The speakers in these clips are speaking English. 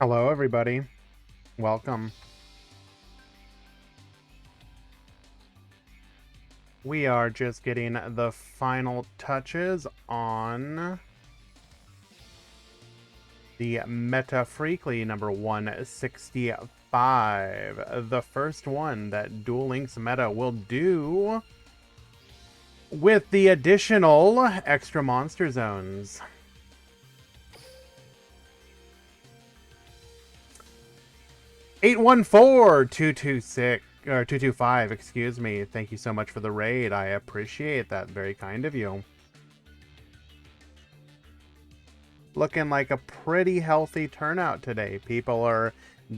Hello, everybody. Welcome. We are just getting the final touches on the Meta Freekly number 165. The first one that Duel Links Meta will do with the additional extra monster zones. $814-226 or 225, excuse me. Thank you so much for the raid. I appreciate that. Very kind of you. Looking like a pretty healthy turnout today. People are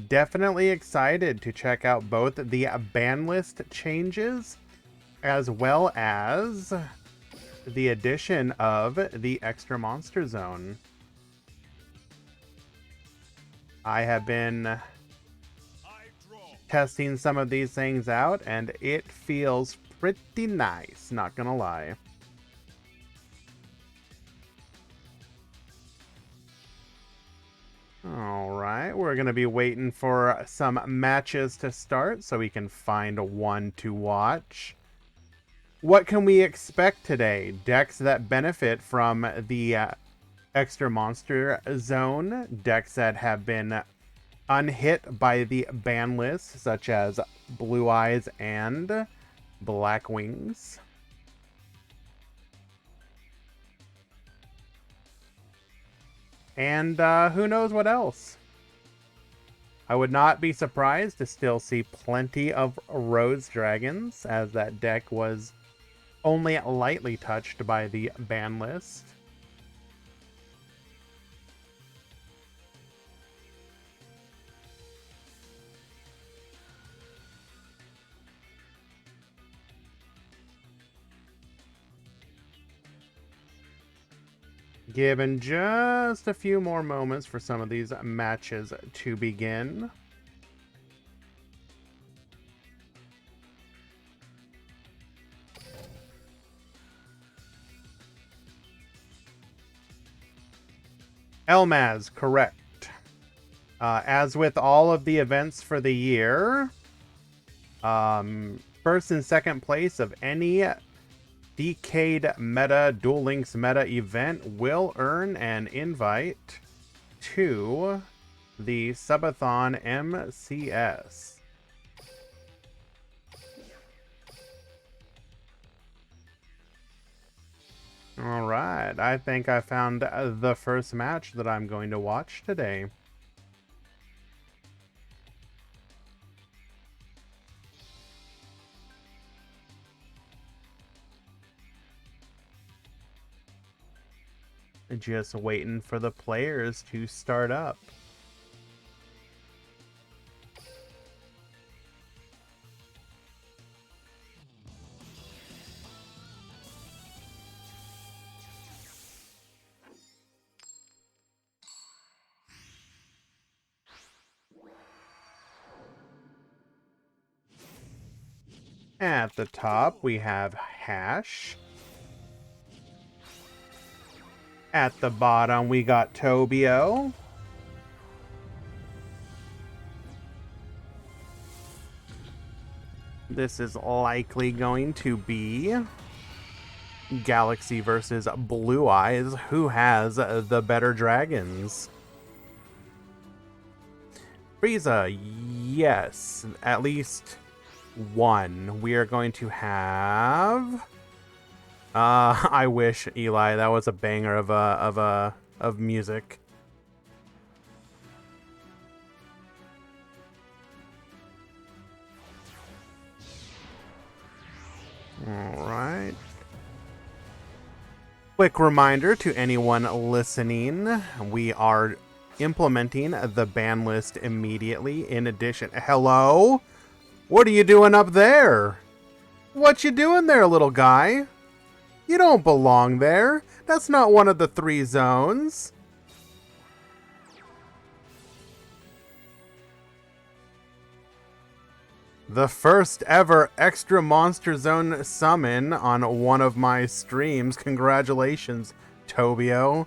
definitely excited to check out both the ban list changes as well as the addition of the extra monster zone. I have been testing some of these things out and it feels pretty nice, not gonna lie. Alright, we're going to be waiting for some matches to start so we can find one to watch. What can we expect today? Decks that benefit from the extra monster zone, decks that have been unhit by the ban list, such as Blue Eyes and Black Wings. And who knows what else? I would not be surprised to still see plenty of Rose Dragons, as that deck was only lightly touched by the ban list. Given just a few more moments for some of these matches to begin. EMZergency, correct. As with all of the events for the year, first and second place of any Decade Meta Duel Links Meta event will earn an invite to the Subathon MCS. Alright, I think I found the first match that I'm going to watch today. Just waiting for the players to start up. At the top, we have Hash. At the bottom, we got Tobio. This is likely going to be Galaxy versus Blue Eyes. Who has the better dragons? Frieza, yes. At least one. We are going to have... I wish, Eli, that was a banger of music. All right. Quick reminder to anyone listening, we are implementing the ban list immediately. In addition, hello? What are you doing up there? What you doing there, little guy? You don't belong there. That's not one of the 3 zones. The first ever extra monster zone summon on one of my streams. Congratulations, Tobio.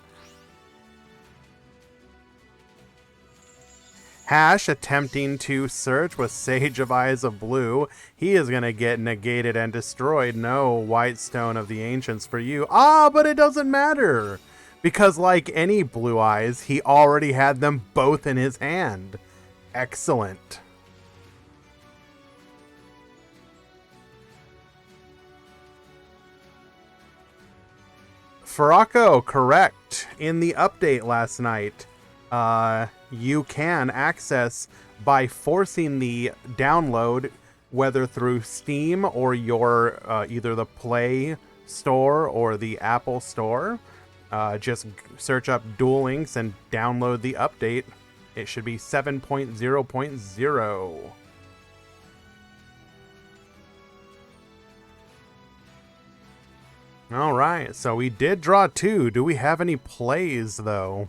Hash attempting to search with Sage of Eyes of Blue. He is going to get negated and destroyed. No White Stone of the Ancients for you. Ah, but it doesn't matter. Because like any Blue Eyes, he already had them both in his hand. Excellent. Farako, correct. In the update last night, you can access by forcing the download, whether through Steam or your either the Play Store or the Apple Store. Just search up Duel Links and download the update. It should be 7.0.0. All right, so we did draw 2. Do we have any plays, though?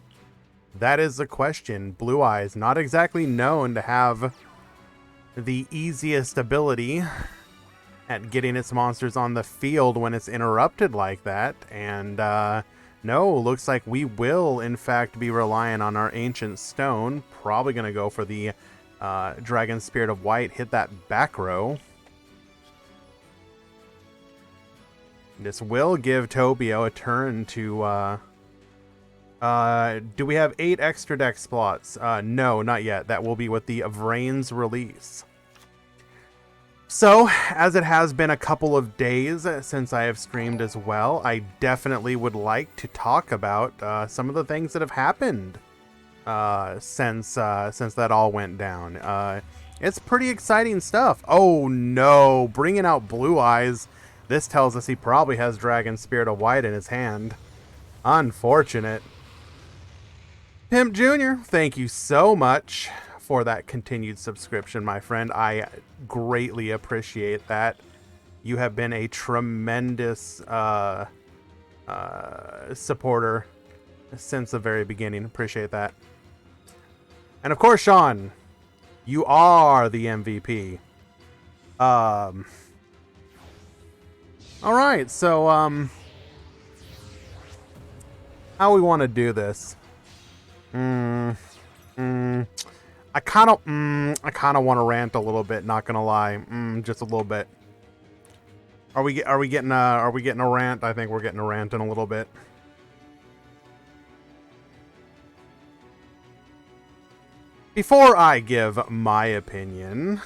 That is the question. Blue Eyes, not exactly known to have the easiest ability at getting its monsters on the field when it's interrupted like that. And no, looks like we will, in fact, be relying on our Ancient Stone. Probably going to go for the Dragon Spirit of White, hit that back row. This will give Tobio a turn to, do we have 8 extra deck slots? No, not yet. That will be with the Vrain's release. So, as it has been a couple of days since I have streamed as well, I definitely would like to talk about some of the things that have happened since that all went down. It's pretty exciting stuff. Oh no, bringing out Blue Eyes. This tells us he probably has Dragon Spirit of White in his hand. Unfortunate. Pimp Jr., thank you so much for that continued subscription, my friend. I greatly appreciate that. You have been a tremendous supporter since the very beginning. Appreciate that. And of course, Sean, you are the MVP. All right, so how we want to do this? I kind of want to rant a little bit. Not gonna lie, just a little bit. Are we getting a rant? I think we're getting a rant in a little bit. Before I give my opinion.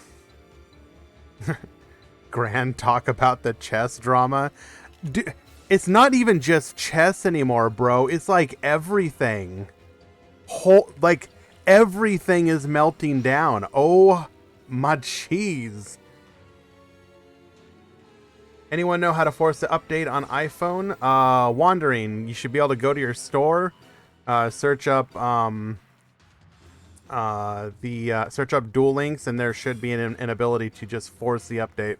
Grand talk about the chess drama. It's not even just chess anymore, bro. It's like everything. Like everything is melting down. Oh my cheese. Anyone know how to force the update on iPhone? Wandering. You should be able to go to your store, search up search up Duel Links, and there should be an ability to just force the update.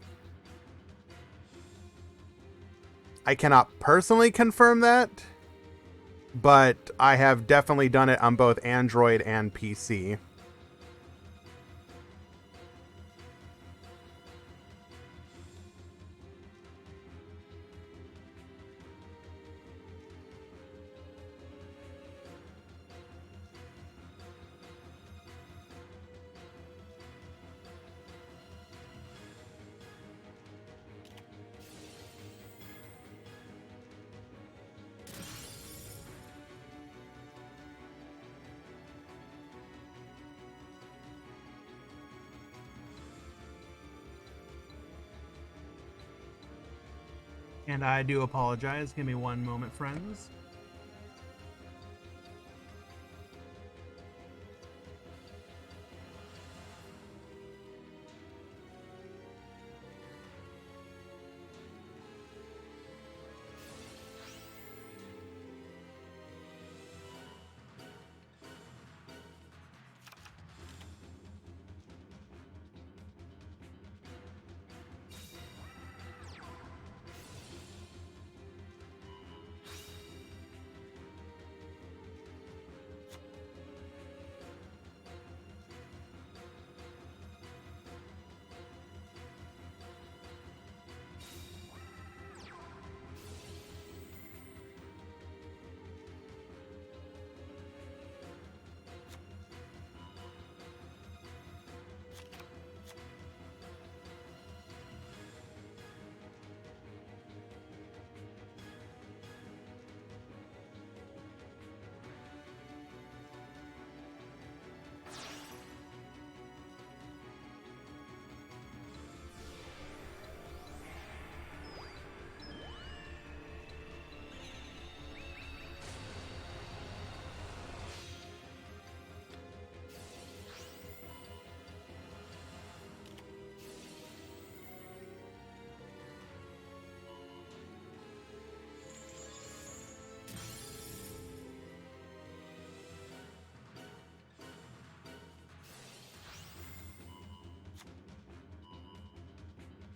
I cannot personally confirm that, but I have definitely done it on both Android and PC. And I do apologize. Give me one moment, friends.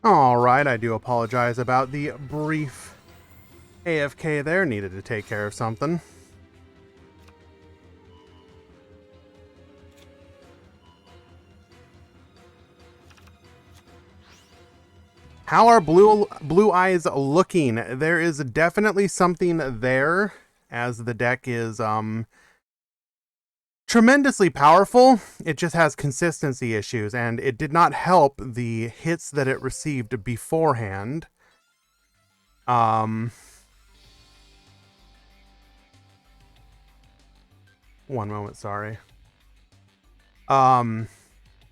Alright, I do apologize about the brief AFK there. Needed to take care of something. How are blue eyes looking? There is definitely something there, as the deck is tremendously powerful. It just has consistency issues, and it did not help the hits that it received beforehand. One moment, sorry.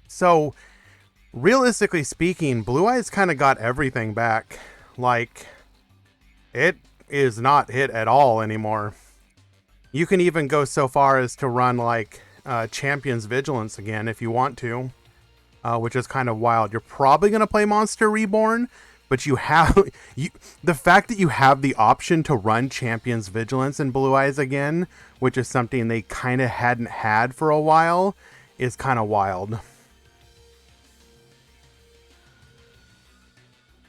So realistically speaking, Blue Eyes kind of got everything back. Like, it is not hit at all anymore. You can even go so far as to run, like, Champion's Vigilance again if you want to, which is kind of wild. You're probably going to play Monster Reborn, but you have... the fact that you have the option to run Champion's Vigilance in Blue Eyes again, which is something they kind of hadn't had for a while, is kind of wild.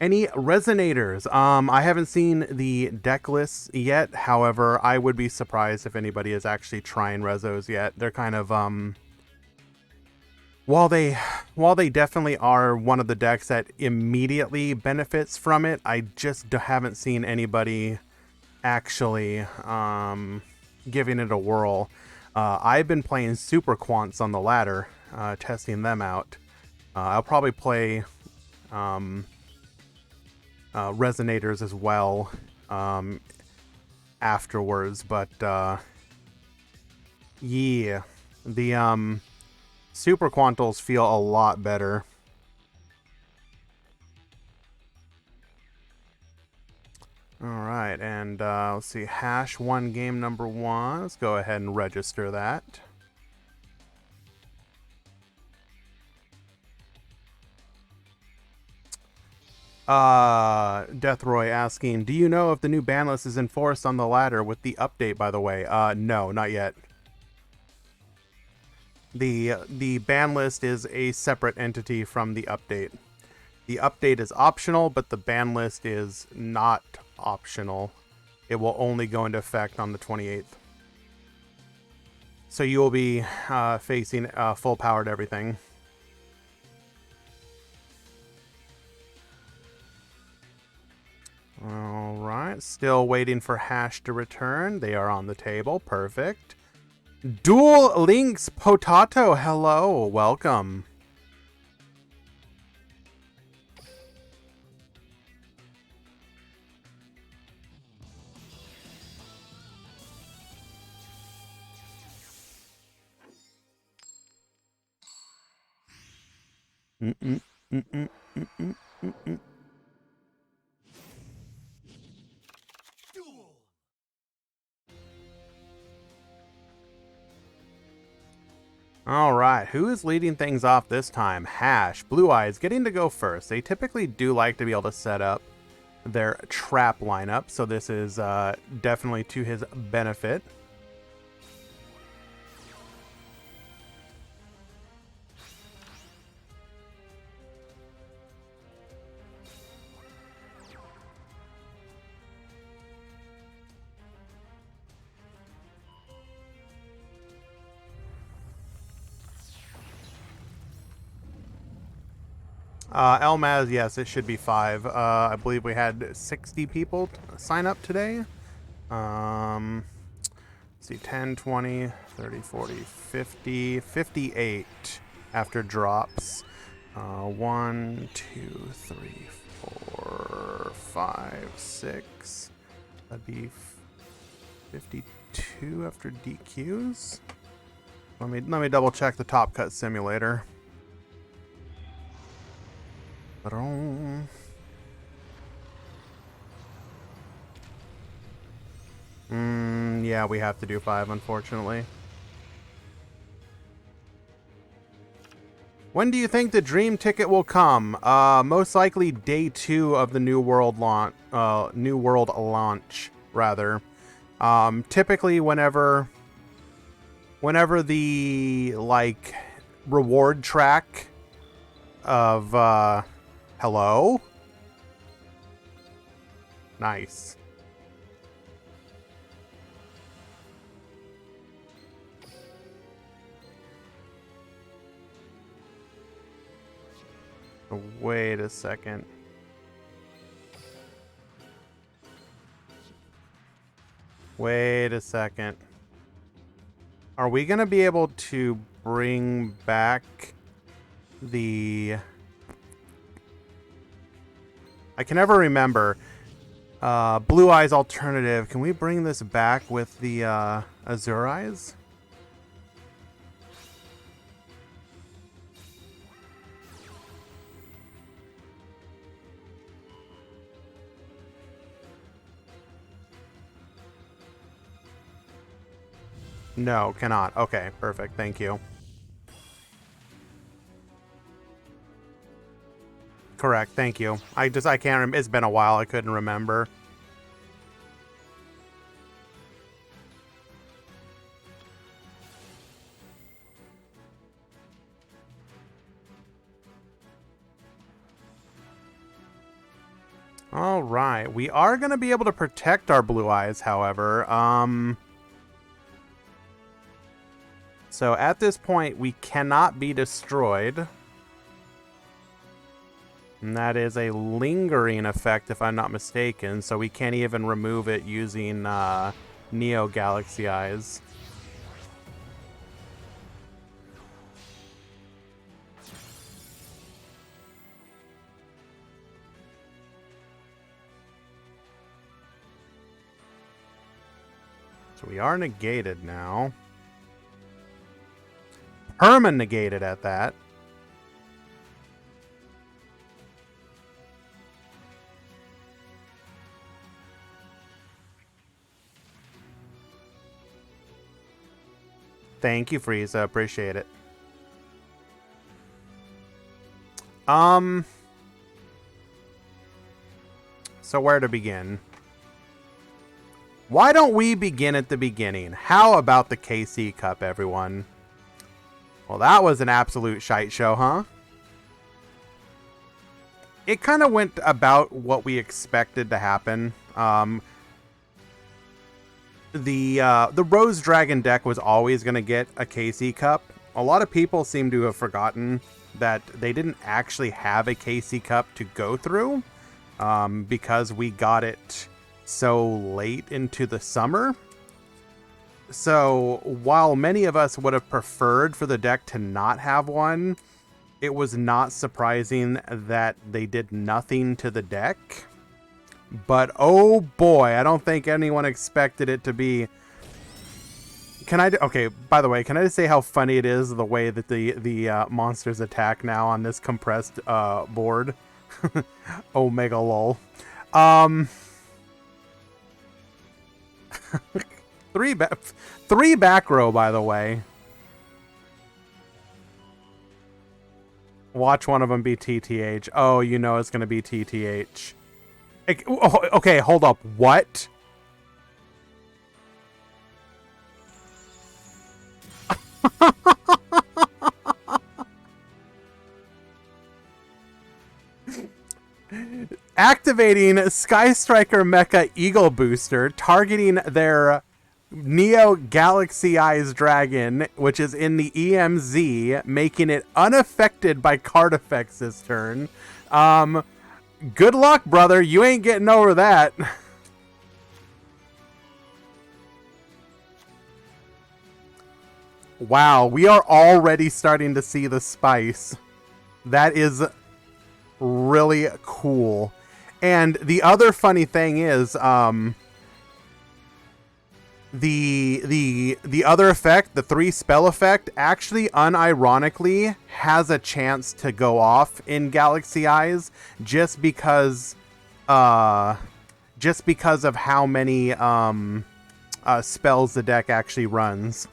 Any Resonators? I haven't seen the deck lists yet. However, I would be surprised if anybody is actually trying Rezos yet. They're kind of, while they definitely are one of the decks that immediately benefits from it, I just haven't seen anybody actually giving it a whirl. I've been playing Super Quants on the ladder, testing them out. I'll probably play Resonators as well afterwards, but yeah, the Super Quantals feel a lot better. Alright, and let's see, hash 1 game number 1. Let's go ahead and register that. Deathroy asking, do you know if the new ban list is enforced on the ladder with the update, by the way? No, not yet. The ban list is a separate entity from the update. The update is optional, but the ban list is not optional. It will only go into effect on the 28th. So you will be facing full powered everything. Alright, still waiting for hash to return. They are on the table. Perfect. Dual Links Potato, hello, welcome. Alright, who is leading things off this time? Hash. Blue Eyes getting to go first. They typically do like to be able to set up their trap lineup, so this is definitely to his benefit. Elmaz, yes, it should be 5. I believe we had 60 people sign up today. Let's see, 10, 20, 30, 40, 50, 58 after drops. 1, 2, 3, 4, 5, 6. That'd be 52 after DQs. Let me double check the Top Cut simulator. Yeah, we have to do 5, unfortunately. When do you think the dream ticket will come? Most likely day 2 of the New World launch. Rather. Typically, whenever the like reward track of hello? Nice. Wait a second. Wait a second. Are we going to be able to bring back the... I can never remember. Blue Eyes alternative. Can we bring this back with the Azure Eyes? No, cannot. Okay, perfect. Thank you. Correct. Thank you. I can't. It's been a while. I couldn't remember. All right. We are going to be able to protect our Blue Eyes, however. So at this point, we cannot be destroyed. And that is a lingering effect, if I'm not mistaken. So we can't even remove it using Neo Galaxy Eyes. So we are negated now. Perma-negated at that. Thank you, Frieza. Appreciate it. So where to begin? Why don't we begin at the beginning? How about the KC Cup, everyone? Well, that was an absolute shite show, huh? It kind of went about what we expected to happen. The Rose Dragon deck was always going to get a KC Cup. A lot of people seem to have forgotten that they didn't actually have a KC Cup to go through because we got it so late into the summer. So while many of us would have preferred for the deck to not have one, it was not surprising that they did nothing to the deck. But oh boy, I don't think anyone expected it to be. Okay, by the way, can I just say how funny it is the way that the monsters attack now on this compressed board? Omega lol. Three back row, by the way. Watch one of them be TTH. Oh, you know it's going to be TTH. Okay, hold up. What? Activating Sky Striker Mecha Eagle Booster, targeting their Neo Galaxy Eyes Dragon, which is in the EMZ, making it unaffected by card effects this turn. Good luck, brother. You ain't getting over that. Wow, we are already starting to see the spice. That is really cool. And the other funny thing is, the other effect, the 3 spell effect, actually unironically has a chance to go off in Galaxy Eyes just because of how many spells the deck actually runs.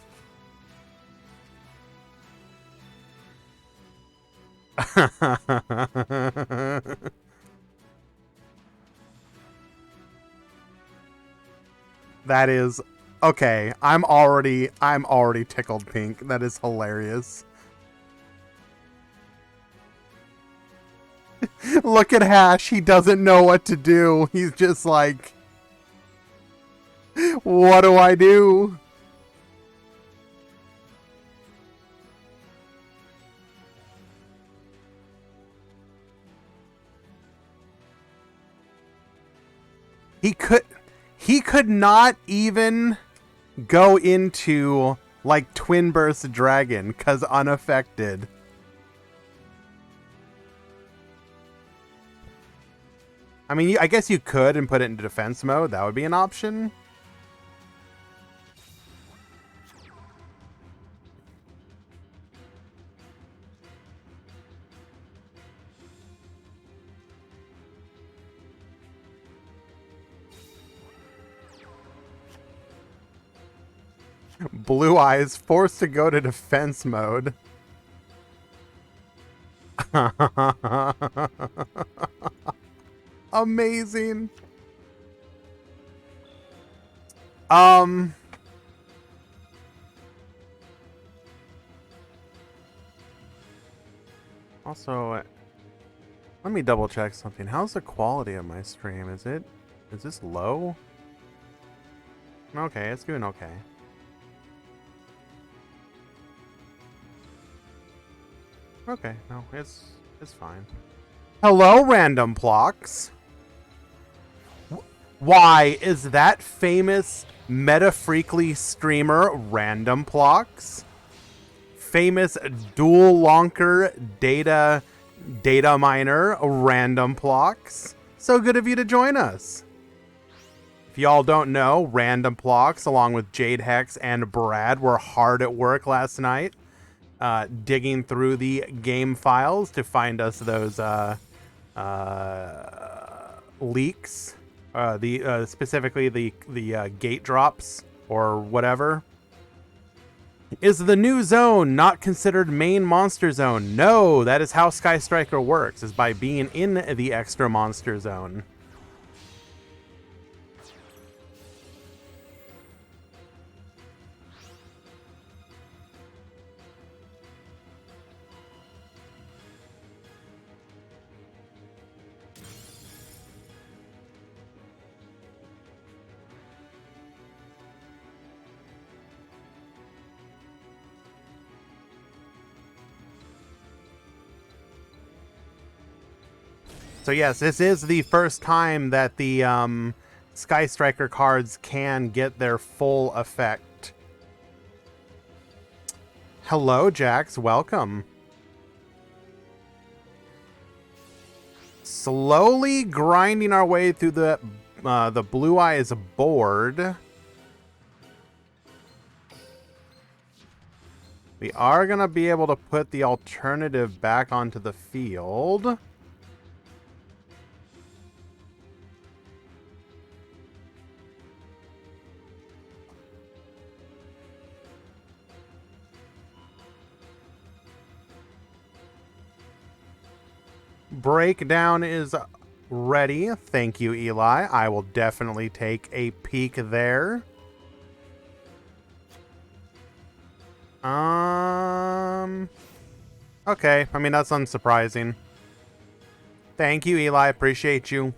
That is okay. I'm already tickled pink. That is hilarious. Look at Hash. He doesn't know what to do. He's just like, what do I do? He could not even go into like Twin Burst Dragon because unaffected. I mean, I guess you could and put it into defense mode. That would be an option. Blue Eyes forced to go to defense mode. Amazing. Also, let me double check something. How's the quality of my stream? Is this low? Okay, it's doing okay. Okay, no, it's fine. Hello, Random Plocks. Why is that famous Freekly streamer Random Plocks? Famous dual lonker data miner Random Plocks. So good of you to join us. If y'all don't know, Random Plocks, along with Jade Hex and Brad, were hard at work last night, digging through the game files to find us those leaks. Specifically the gate drops or whatever. Is the new zone not considered main monster zone? No, that is how Sky Striker works, is by being in the extra monster zone. So yes, this is the first time that the Sky Striker cards can get their full effect. Hello, Jax. Welcome. Slowly grinding our way through the Blue Eyes board. We are going to be able to put the alternative back onto the field. Breakdown is ready. Thank you, Eli. I will definitely take a peek there. Okay. I mean, that's unsurprising. Thank you, Eli. Appreciate you.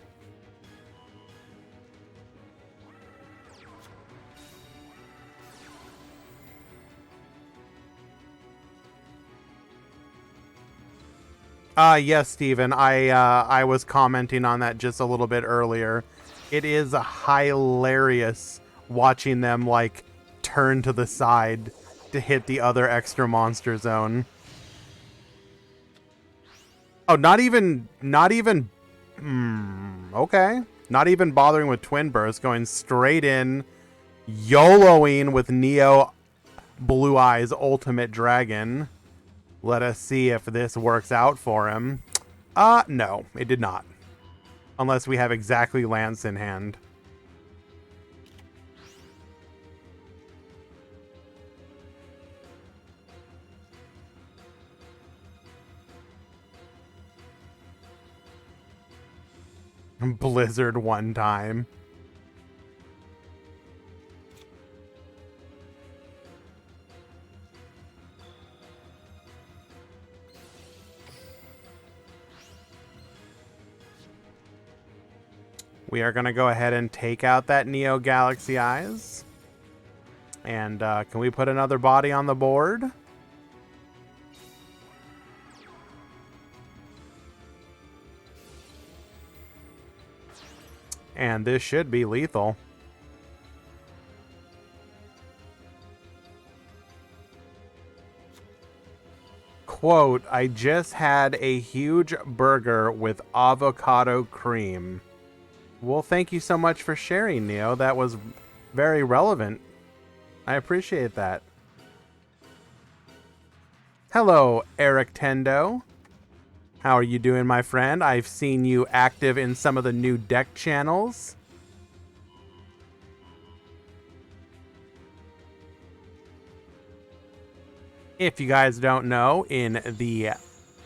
Yes, Steven. I was commenting on that just a little bit earlier. It is hilarious watching them like turn to the side to hit the other extra monster zone. Oh, not even okay. Not even bothering with Twin Burst, going straight in, YOLOing with Neo Blue Eyes Ultimate Dragon. Let us see if this works out for him. No, it did not. Unless we have exactly Lance in hand. Blizzard one time. We are going to go ahead and take out that Neo Galaxy Eyes. And can we put another body on the board? And this should be lethal. Quote, I just had a huge burger with avocado cream. Well, thank you so much for sharing, Neo. That was very relevant. I appreciate that. Hello, Eric Tendo. How are you doing, my friend? I've seen you active in some of the new deck channels. If you guys don't know, in the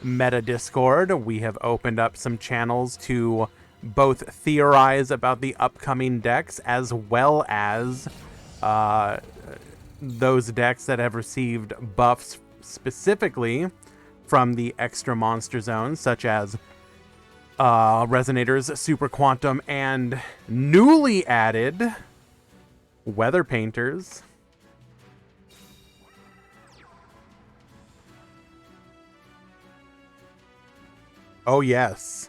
Meta Discord, we have opened up some channels to both theorize about the upcoming decks as well as those decks that have received buffs specifically from the extra monster zones, such as Resonators, Super Quantum, and newly added Weather Painters. Oh, yes.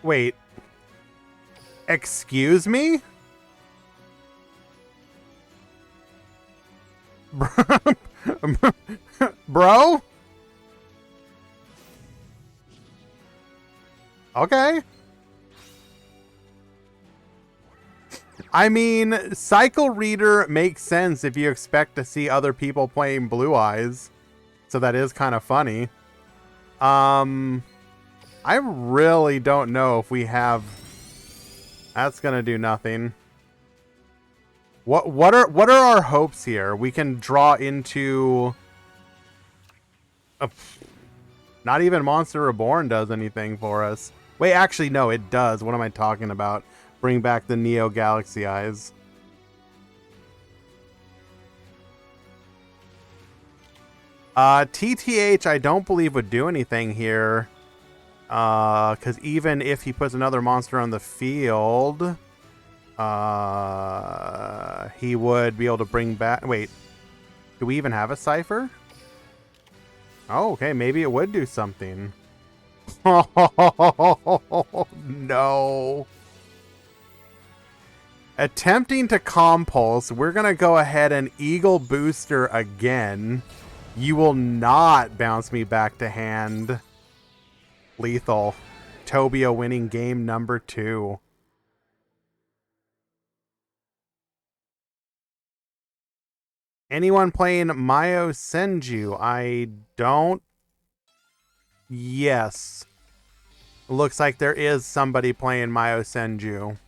Wait. Excuse me? Bro? Okay. I mean, Cycle Reader makes sense if you expect to see other people playing Blue Eyes. So that is kind of funny. I really don't know if we have... That's gonna do nothing. What are our hopes here? We can draw into... Not even Monster Reborn does anything for us. Wait, actually, no, it does. What am I talking about? Bring back the Neo Galaxy Eyes. TTH, I don't believe would do anything here. Because even if he puts another monster on the field, he would be able to bring back... Wait, do we even have a Cypher? Oh, okay, maybe it would do something. Oh, no. Attempting to Compulse, we're going to go ahead and Eagle Booster again. You will not bounce me back to hand. Lethal. Tobio winning game number 2. Anyone playing Mayo Senju? I don't. Yes. Looks like there is somebody playing Mayo Senju.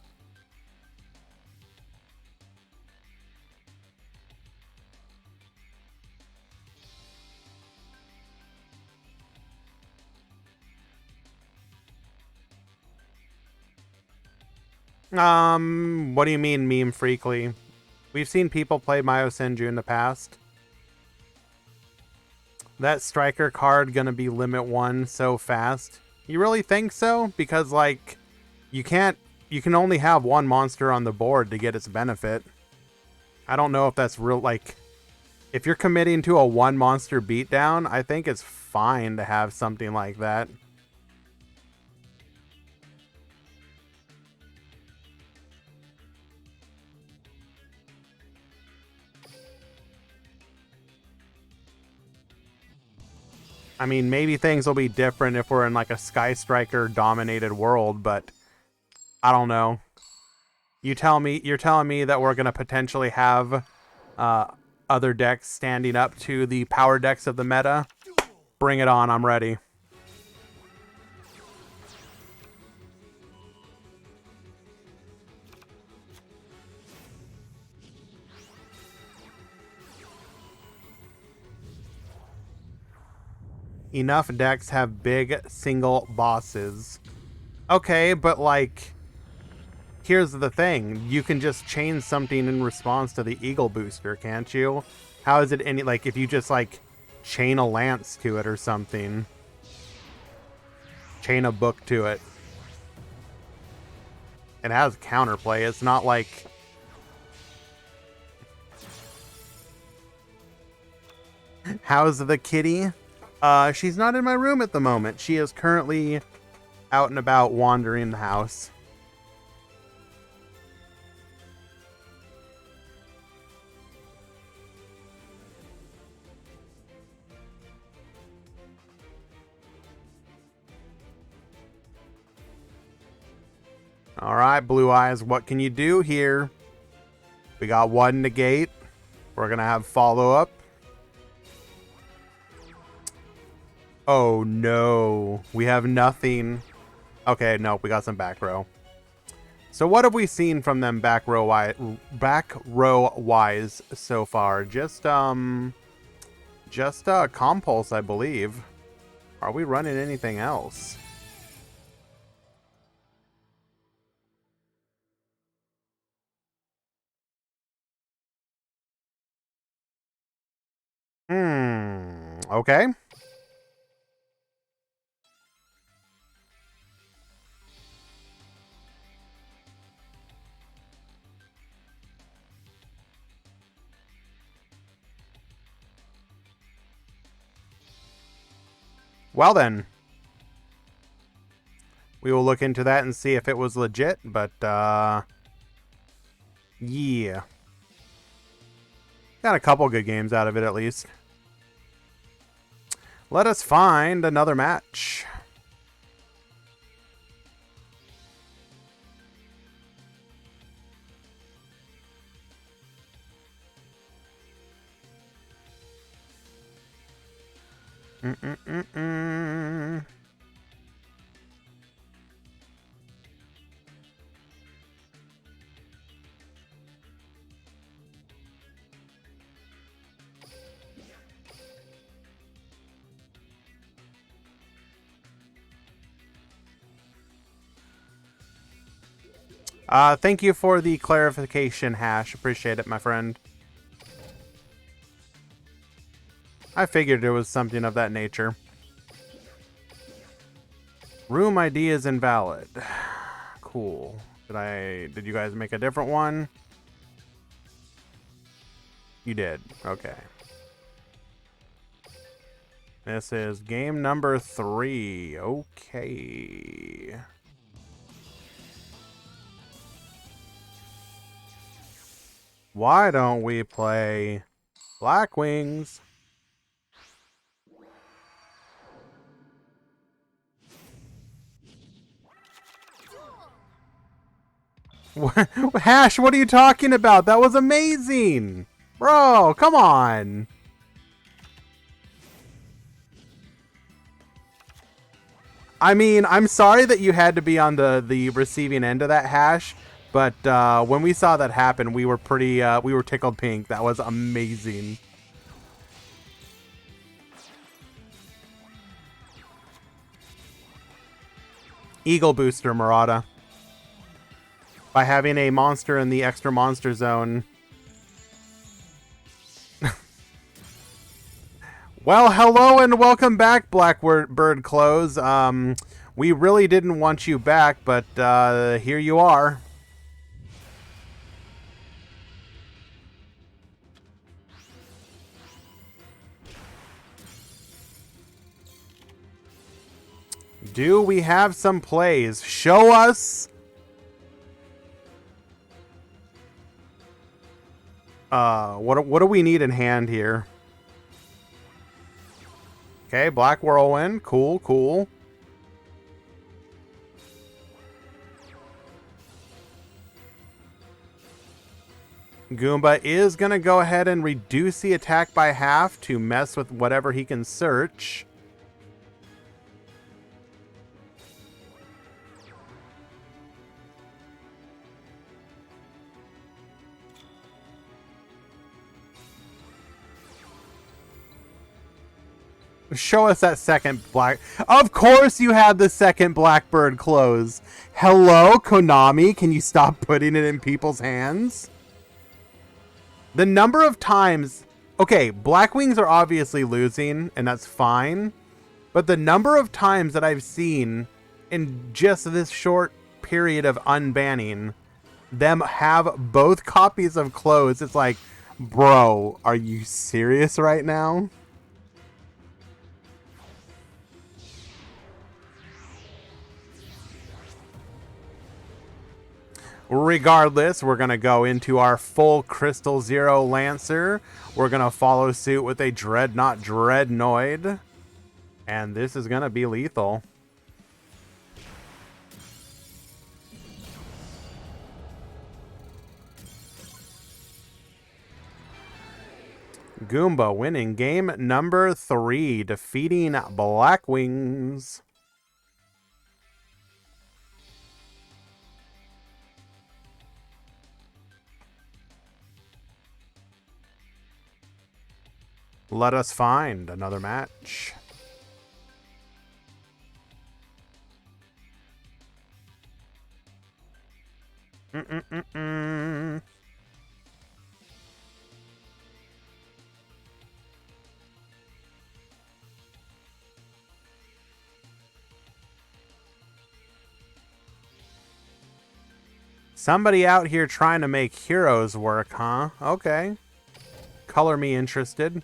What do you mean, Meme Freekly? We've seen people play Mayo Senju in the past. That striker card gonna be limit 1 so fast. You really think so? Because, like, you can only have one monster on the board to get its benefit. I don't know if that's real, like, if you're committing to a 1 monster beatdown, I think it's fine to have something like that. I mean, maybe things will be different if we're in like a Sky Striker dominated world, but I don't know. You're telling me that we're going to potentially have other decks standing up to the power decks of the meta? Bring it on, I'm ready. Enough decks have big single bosses. Okay, but like, here's the thing. You can just chain something in response to the Eagle Booster, can't you? How is it any, like, if you just, like, chain a Lance to it or something? chain of book to it. It has counterplay. It's not like... How's the kitty? She's not in my room at the moment. She is currently out and about wandering the house. All right, Blue Eyes, what can you do here? We got one negate. We're going to have follow-up. Oh, no. We have nothing. Okay, no, we got some back row. So what have we seen from them back row wise so far? Just Compulse, I believe. Are we running anything else? Okay. Well then. We will look into that and see if it was legit, but, yeah. Got a couple good games out of it, at least. Let us find another match. Thank you for the clarification, Hash. Appreciate it, my friend. I figured it was something of that nature. Room ID is invalid. Cool. Did you guys make a different one? You did. Okay. This is game number 3. Okay. Why don't we play Black Wings? Hash, what are you talking about? That was amazing! Bro, come on! I mean, I'm sorry that you had to be on the receiving end of that, Hash, but when we saw that happen, we were we were tickled pink. That was amazing. Eagle Booster, Murata. By having a monster in the extra monster zone. Well, hello and welcome back, Blackbird Close. We really didn't want you back, but here you are. Do we have some plays? Show us. What do we need in hand here? Okay, Black Whirlwind. Cool, cool. Goomba is going to go ahead and reduce the attack by half to mess with whatever he can search. Show us that second black... Of course you had the second Blackbird Close. Hello, Konami? Can you stop putting it in people's hands? The number of times... Okay, Black Wings are obviously losing, and that's fine. But the number of times that I've seen in just this short period of unbanning, them have both copies of clothes. It's like, bro, are you serious right now? Regardless, we're going to go into our full Crystal Zero Lancer. We're going to follow suit with a Dreadnought Dreadnoid. And this is going to be lethal. Goomba winning game number 3, defeating Blackwings. Let us find another match. Somebody out here trying to make heroes work, huh? Okay. Color me interested.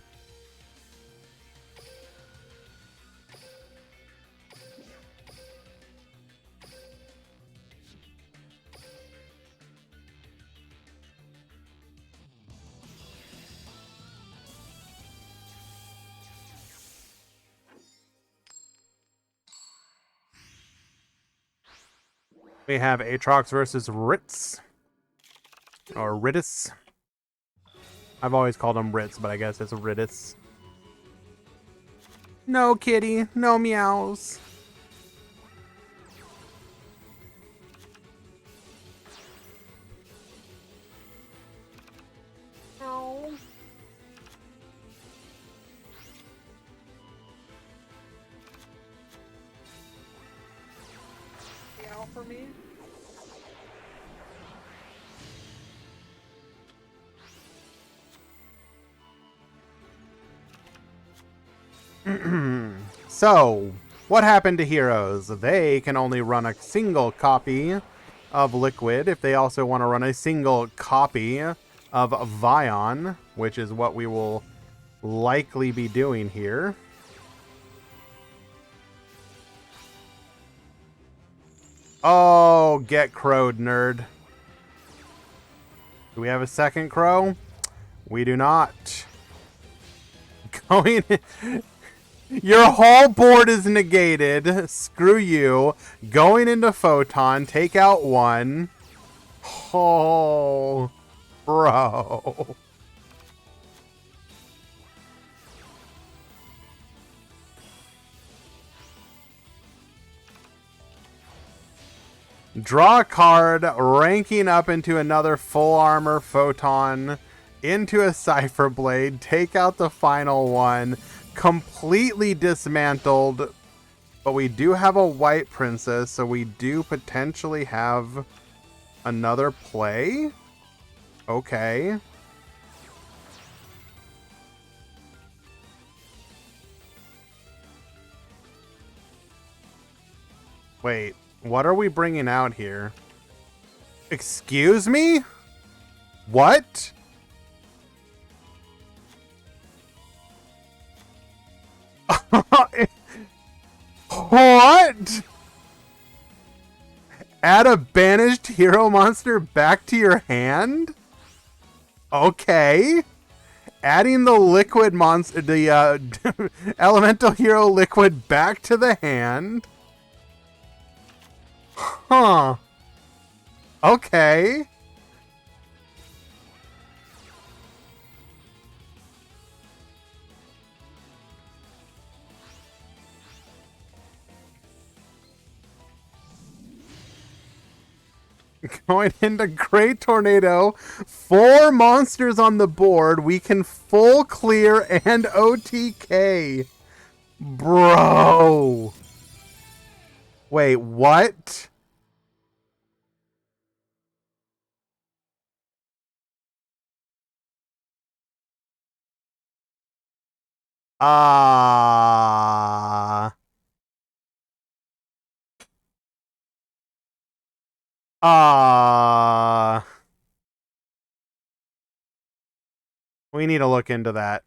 We have Aatrox versus Ritz. Or Rittis. I've always called him Ritz, but I guess it's Rittis. No, kitty. No meows. No. Meow for me? So, what happened to heroes? They can only run a single copy of Liquid if they also want to run a single copy of Vion, which is what we will likely be doing here. Oh, get crowed, nerd. Do we have a second crow? We do not. Going... Your whole board is negated. Screw you. Going into Photon. Take out one. Oh, bro. Draw a card, ranking up into another full armor Photon, into a Cypher Blade, take out the final one, completely dismantled, but we do have a white princess, so we do potentially have another play. Okay. Wait, what are we bringing out here? Excuse me? What? What? Add a banished hero monster back to your hand? Okay. Adding the liquid monster, the elemental hero liquid back to the hand. Huh. Okay. Going into Great Tornado. 4 monsters on the board. We can full clear and OTK. Bro. Wait, what? Ah. Ah, we need to look into that.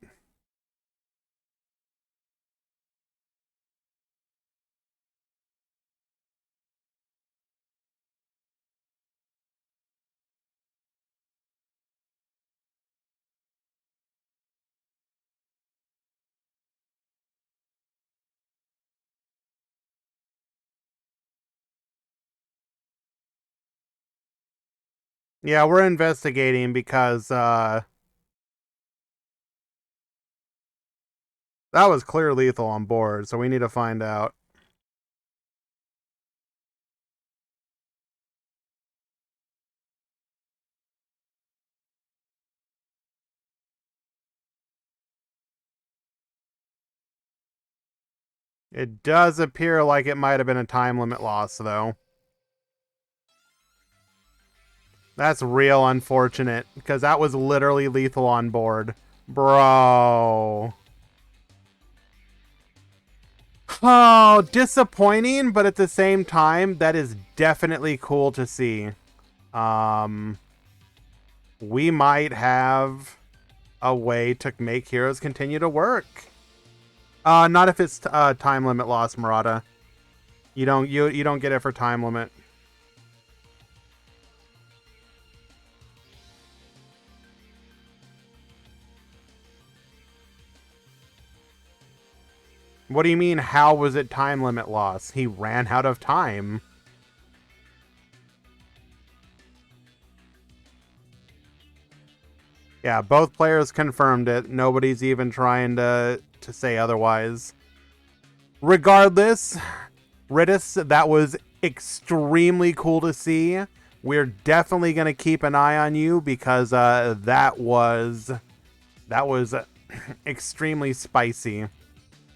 Yeah, we're investigating because that was clear lethal on board, so we need to find out. It does appear like it might have been a time limit loss, though. That's real unfortunate, because that was literally lethal on board. Bro. Oh, disappointing, but at the same time, that is definitely cool to see. Um, we might have a way to make heroes continue to work. Not if it's time limit loss, Murata. You don't get it for time limit. What do you mean? How was it time limit loss? He ran out of time. Yeah, both players confirmed it. Nobody's even trying to say otherwise. Regardless, Rittis, that was extremely cool to see. We're definitely going to keep an eye on you because that was extremely spicy.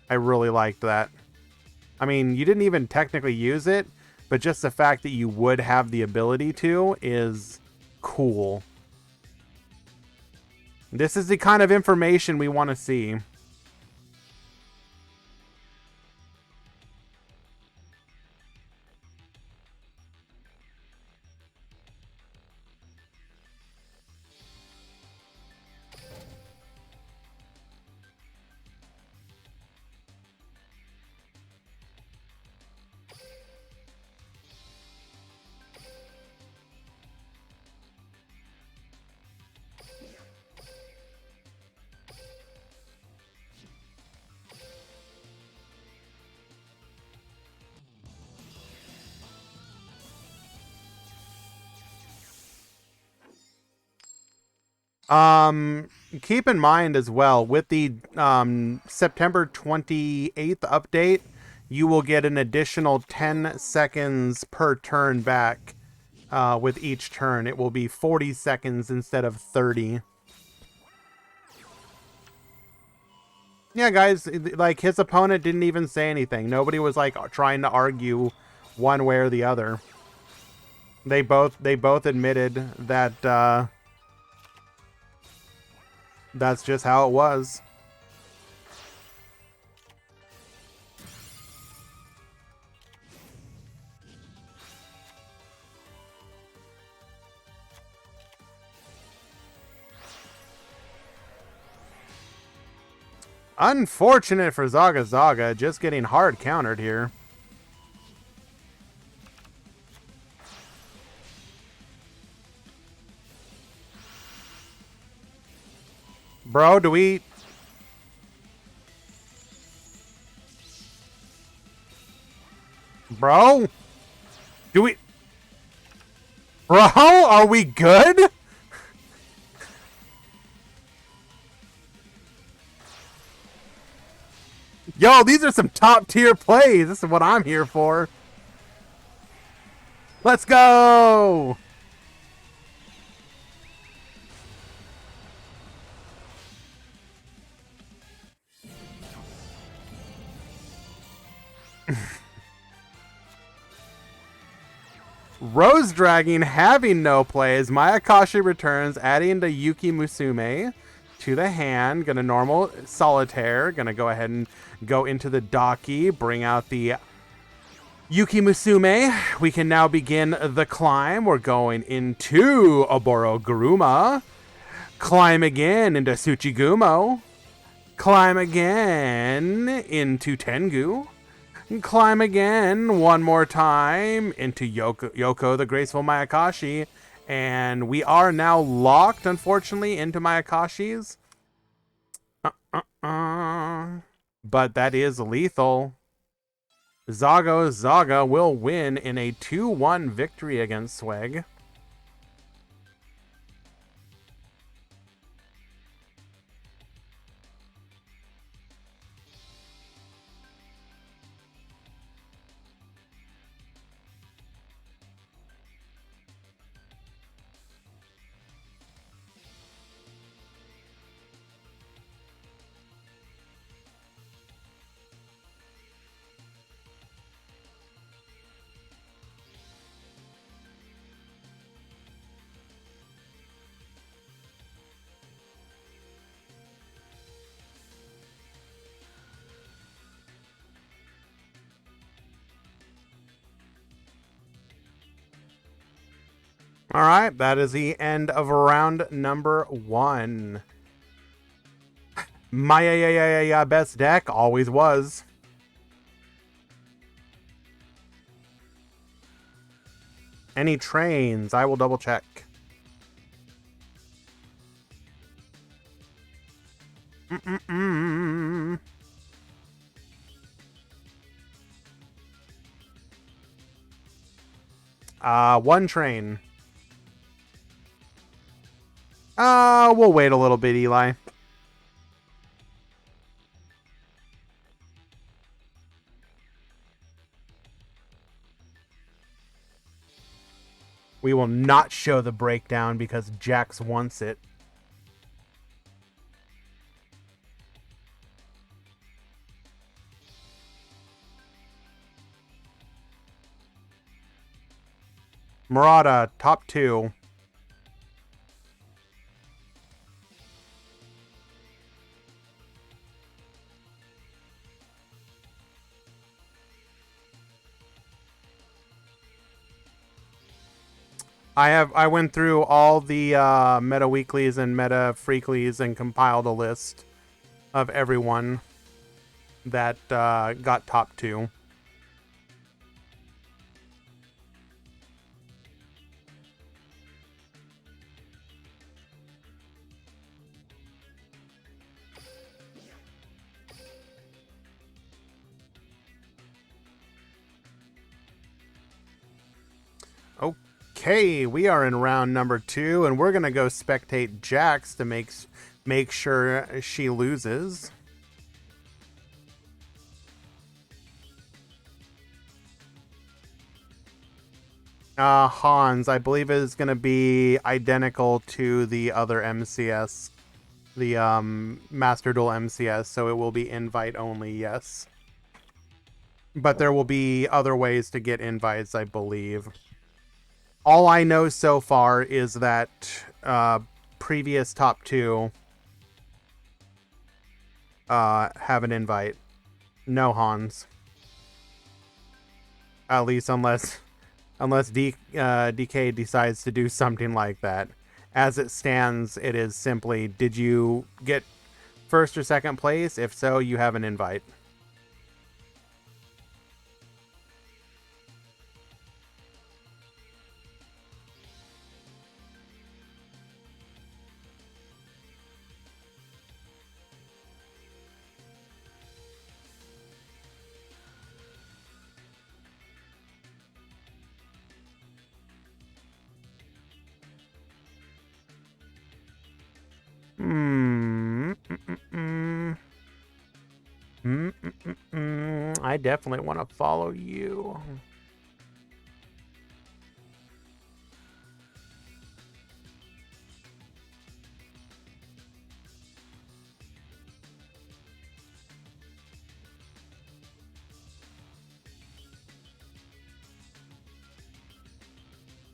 I really liked that. I mean, you didn't even technically use it, but just the fact that you would have the ability to is cool. This is the kind of information we want to see. Keep in mind as well, with the September 28th update, you will get an additional 10 seconds per turn back with each turn. It will be 40 seconds instead of 30. Yeah, guys, like his opponent didn't even say anything. Nobody was like trying to argue one way or the other. They both admitted that that's just how it was. Unfortunate for Zaga Zaga, just getting hard countered here. Bro, do we... Bro? Do we... Bro, are we good? Yo, these are some top tier plays. This is what I'm here for. Let's go! Rose Dragging having no plays. Mayakashi returns, adding to Yuki Musume to the hand. Gonna normal Solitaire. Gonna go ahead and go into the Daki. Bring out the Yuki Musume, we can now begin the climb. We're going into Oboroguruma. Climb again into Tsuchigumo. Climb again into Tengu. Climb again one more time into Yoko the Graceful Mayakashi. And we are now locked, unfortunately, into Mayakashis. But that is lethal. Zaga will win in a 2-1 victory against Swag. All right, that is the end of round number 1. My best deck always was. Any trains? I will double check. One train. We'll wait a little bit, Eli. We will not show the breakdown because Jax wants it. Murata, top 2. I went through all the meta weeklies and meta freaklies and compiled a list of everyone that got top 2. Okay, we are in round number 2, and we're gonna go spectate Jax to make sure she loses. Hans, I believe, is gonna be identical to the other MCS, the Master Duel MCS, so it will be invite only, yes. But there will be other ways to get invites, I believe. All I know so far is that previous top 2 have an invite. No Hans. At least unless DK decides to do something like that. As it stands, it is simply, did you get first or second place? If so, you have an invite. I definitely want to follow you.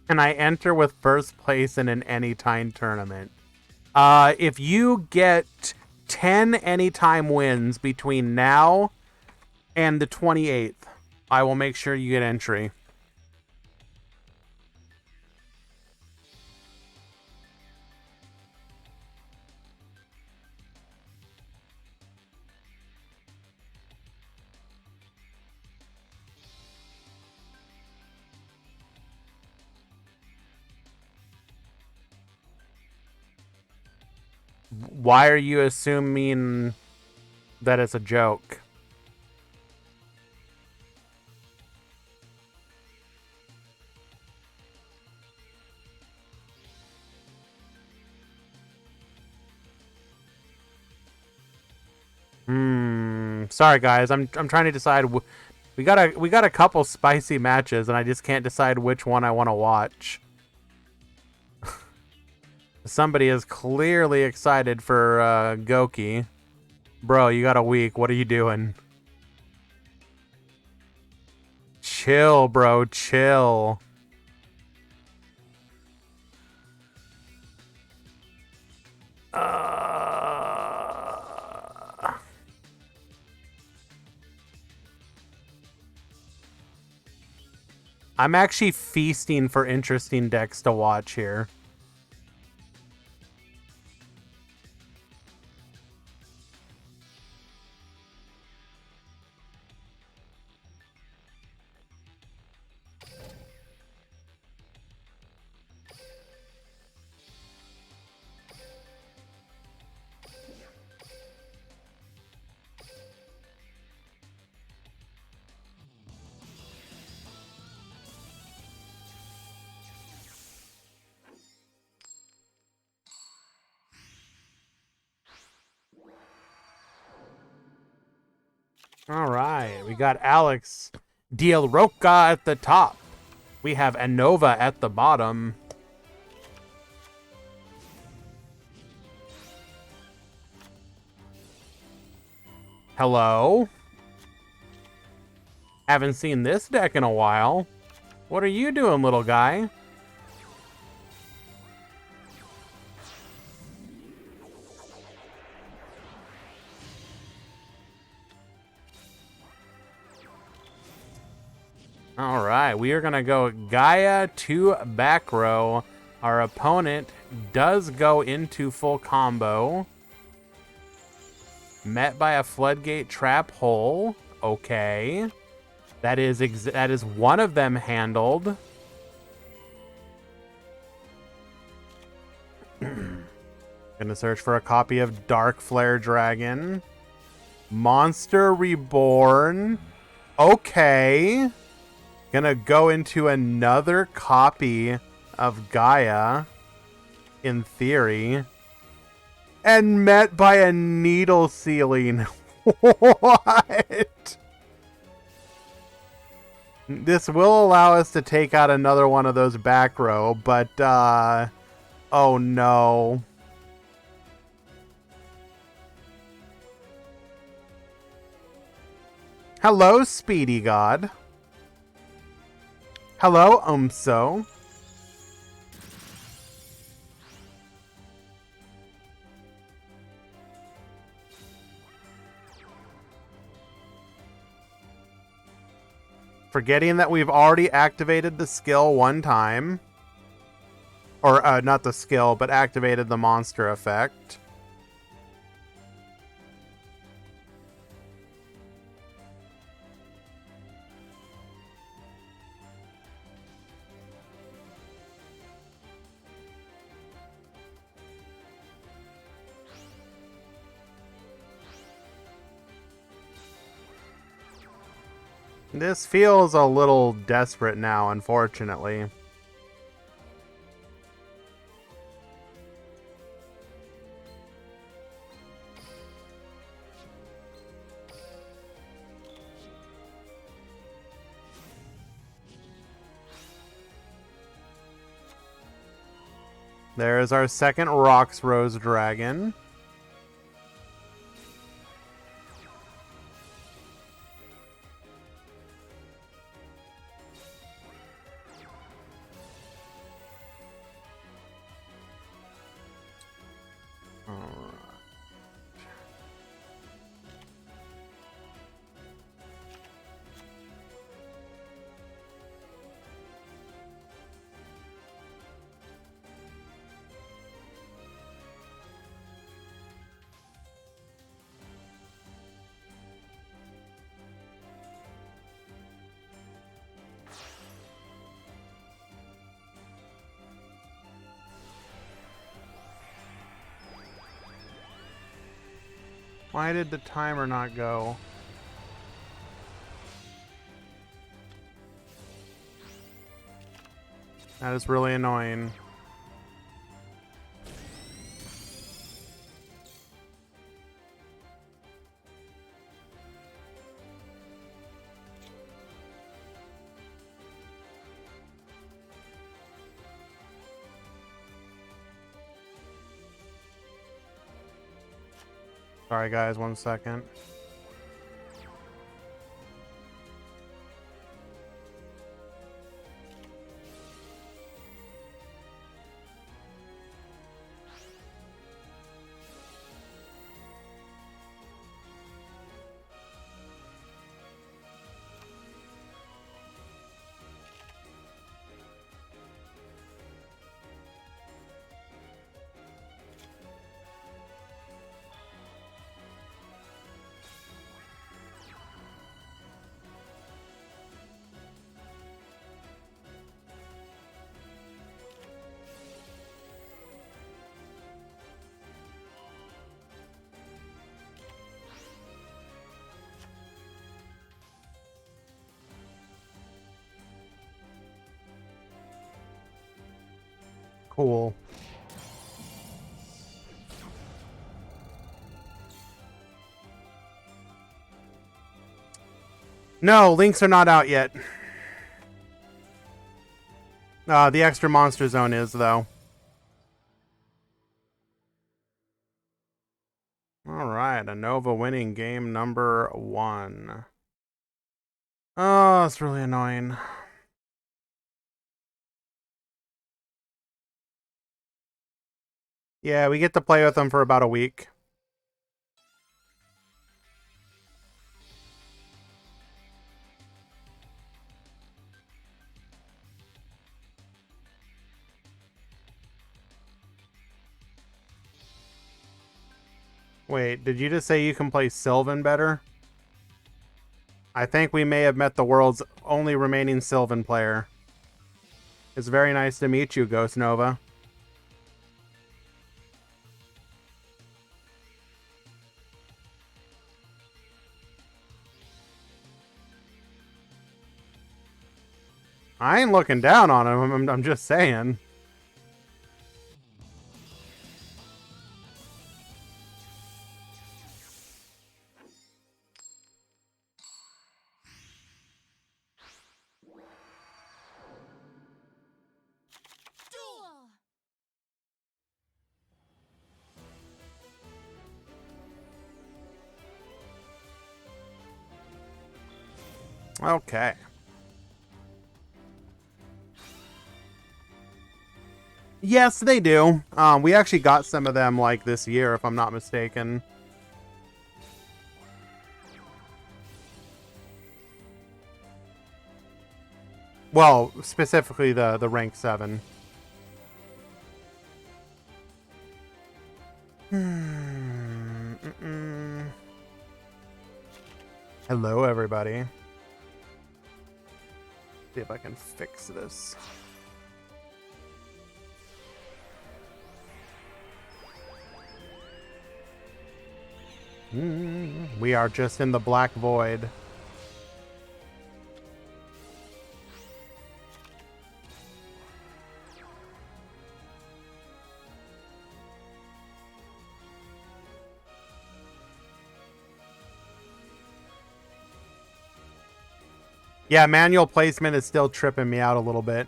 Can I enter with first place in an anytime tournament? If you get 10 anytime wins between now and the 28th, I will make sure you get entry. Why are you assuming that it's a joke? Sorry guys, I'm trying to decide. We got a couple spicy matches, and I just can't decide which one I want to watch. Somebody is clearly excited for Goki. Bro, you got a week. What are you doing? Chill, bro. Chill. I'm actually feasting for interesting decks to watch here. All right, we got Alex Diel Roca at the top. We have Anova at the bottom. Hello? Haven't seen this deck in a while. What are you doing, little guy? All right, we are going to go Gaia to back row. Our opponent does go into full combo. Met by a floodgate trap hole. Okay. That is one of them handled. Gonna search for a copy of Dark Flare Dragon. Monster Reborn. Okay. Gonna go into another copy of Gaia, in theory. And met by a needle ceiling. What? This will allow us to take out another one of those back row, but, oh no. Hello, Speedy God. Hello, Umso. Forgetting that we've already activated the skill one time. Or, not the skill, but activated the monster effect. This feels a little desperate now, unfortunately. There's our second Rocks Rose Dragon. Why did the timer not go? That is really annoying. Sorry guys, 1 second. Cool. No, links are not out yet. The extra monster zone is, though. Alright, Anova winning game number 1. Oh, it's really annoying. Yeah, we get to play with them for about a week. Wait, did you just say you can play Sylvan better? I think we may have met the world's only remaining Sylvan player. It's very nice to meet you, Ghost Nova. I ain't looking down on him, I'm just saying. Okay. Yes, they do. We actually got some of them like this year, if I'm not mistaken. Well, specifically the rank 7. Hello, everybody. See if I can fix this. We are just in the black void. Yeah, manual placement is still tripping me out a little bit.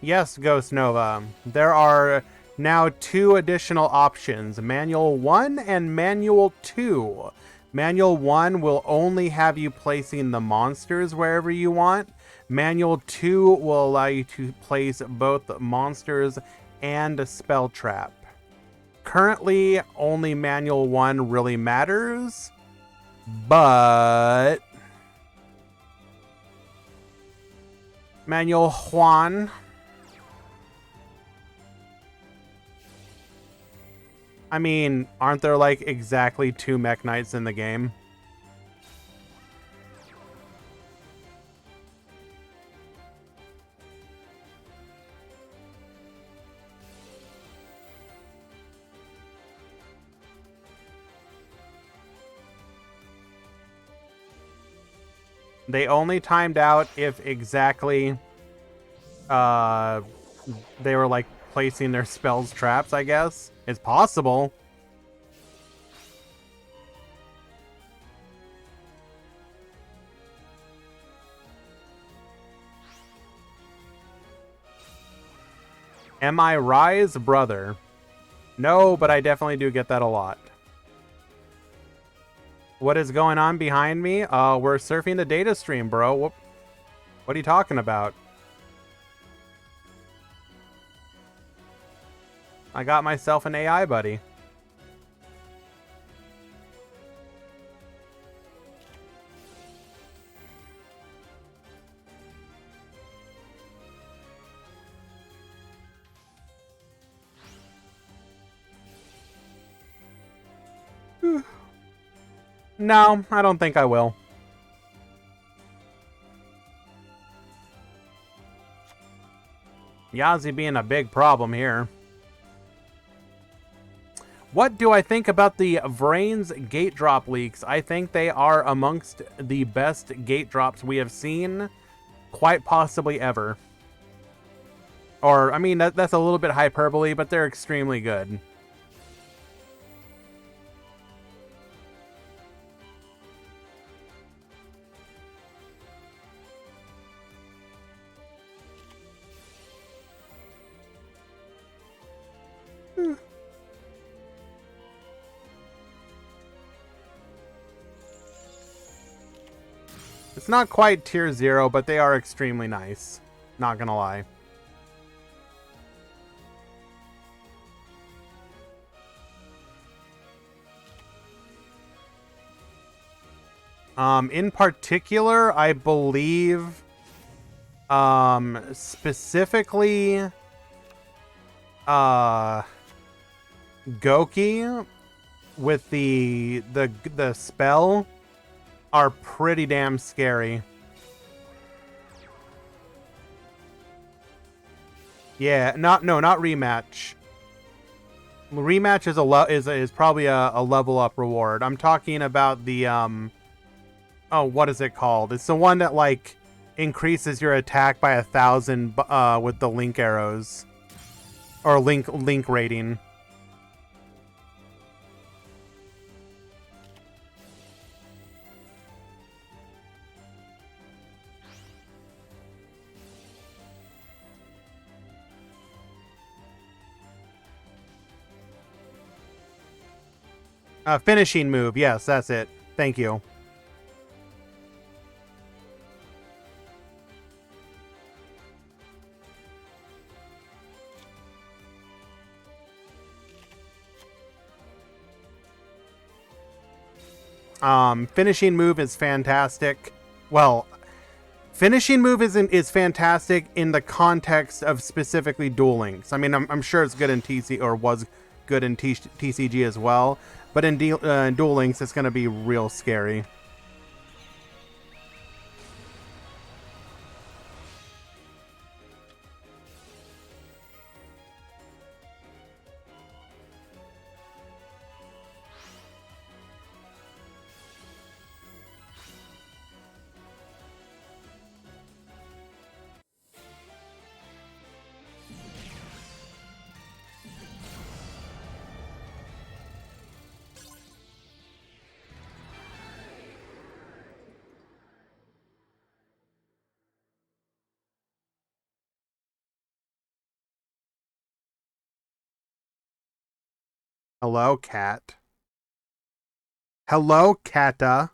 Yes, Ghost Nova. There are now 2 additional options, Manual 1 and Manual 2. Manual 1 will only have you placing the monsters wherever you want. Manual 2 will allow you to place both monsters and a spell trap. Currently, only Manual 1 really matters, but Manual Juan, I mean, aren't there like exactly 2 Mech Knights in the game? They only timed out if exactly they were like placing their spells traps, I guess. It's possible. Am I Rye's brother? No, but I definitely do get that a lot. What is going on behind me? We're surfing the data stream, bro. What are you talking about? I got myself an AI buddy. No, I don't think I will. Yazi being a big problem here. What do I think about the Vrain's gate drop leaks? I think they are amongst the best gate drops we have seen, quite possibly ever. Or, I mean, that's a little bit hyperbole, but they're extremely good. It's not quite tier 0, but they are extremely nice. Not gonna lie. In particular, I believe, specifically, Goki with the spell are pretty damn scary. Yeah, not rematch. Rematch is probably a level up reward. I'm talking about the oh, what is it called? It's the one that like increases your attack by 1,000 with the link arrows or link rating. Finishing move. Yes, that's it. Thank you. Finishing move is fantastic. Well, finishing move is fantastic in the context of specifically Duel Links. I mean, I'm sure it's good in TC or was good in TCG as well, but in Duel Links, it's going to be real scary. Hello, cat. Hello, Kata.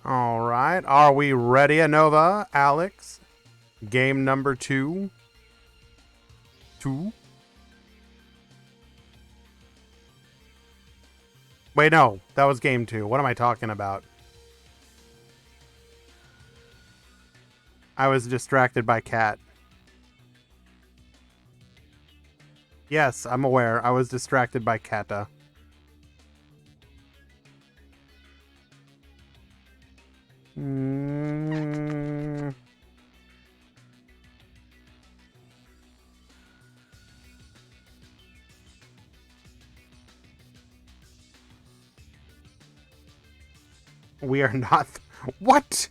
All right. Are we ready, Anova? Alex? Game number 2. Wait, no. That was game 2. What am I talking about? I was distracted by cat. Yes, I'm aware. I was distracted by Kata. We are not... What?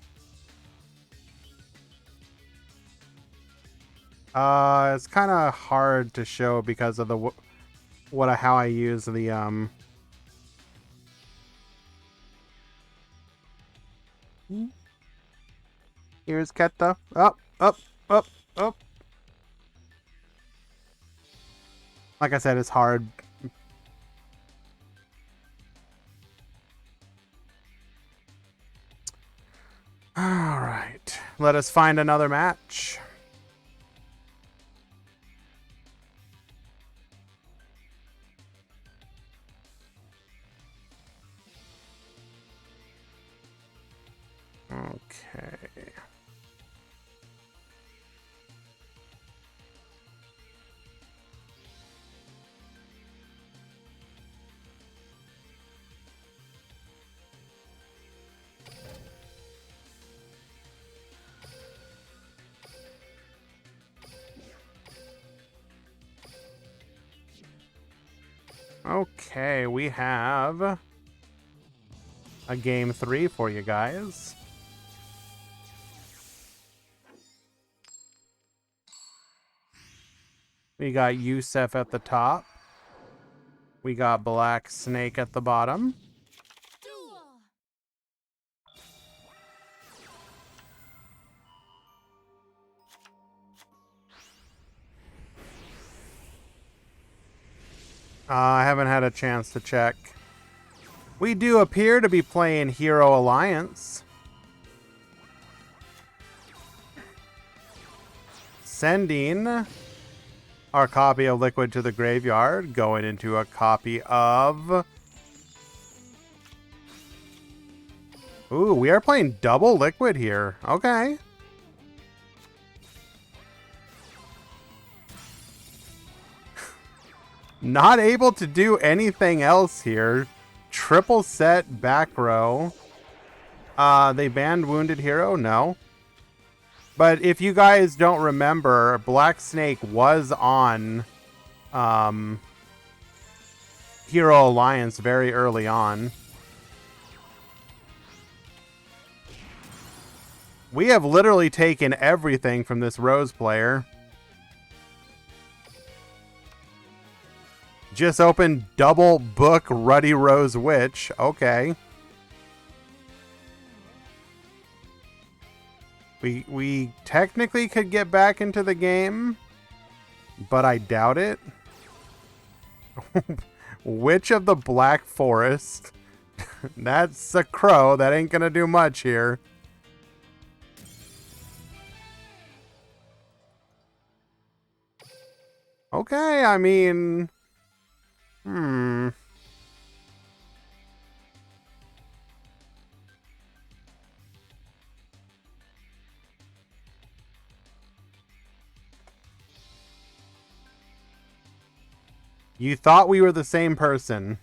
It's kind of hard to show because of the... how I use the, Here's Keta. Up, up, up, up. Like I said, it's hard. Alright. Let us find another match. Okay. Okay, we have a game 3 for you guys. We got Yusef at the top. We got Black Snake at the bottom. I haven't had a chance to check. We do appear to be playing Hero Alliance. Sending our copy of Liquid to the graveyard, going into a copy of... Ooh, we are playing double Liquid here. Okay. Not able to do anything else here. Triple set back row. They banned Wounded Hero? No. But if you guys don't remember, Black Snake was on Hero Alliance very early on. We have literally taken everything from this Rose player. Just opened double book Ruddy Rose Witch. Okay. We technically could get back into the game, but I doubt it. Witch of the Black Forest. That's a crow. That ain't gonna do much here. Okay, I mean... You thought we were the same person.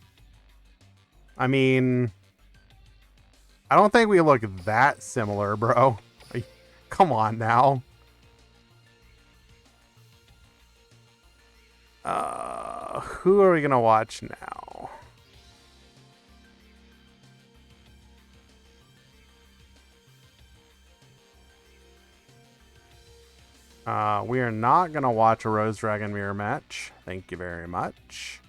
I mean... I don't think we look that similar, bro. Come on now. Who are we gonna watch now? We are not gonna watch a Rose Dragon Mirror match. Thank you very much.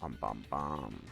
Bum bum bum.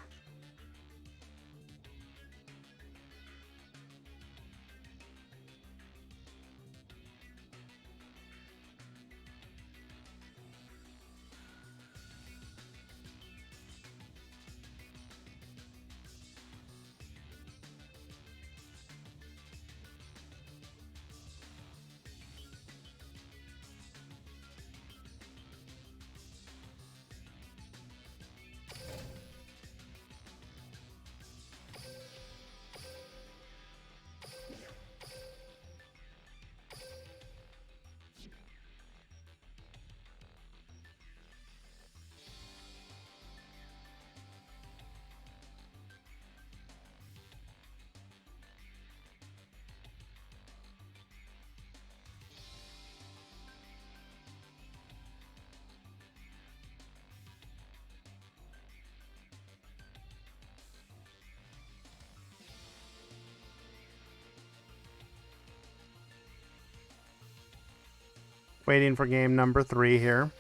Waiting for game number 3 here.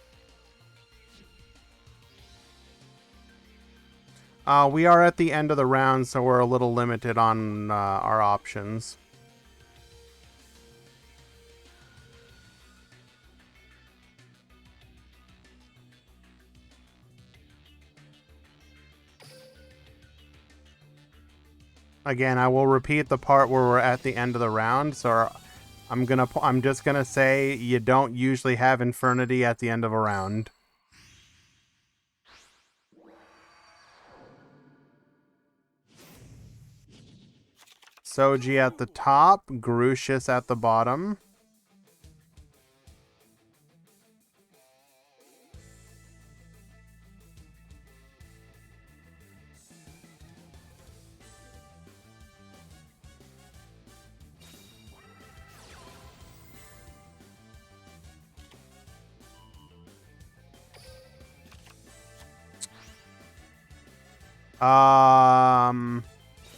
We are at the end of the round, so we're a little limited on our options. Again, I will repeat the part where we're at the end of the round. So I'm just gonna say you don't usually have Infernity at the end of a round. Soji at the top, Grucius at the bottom.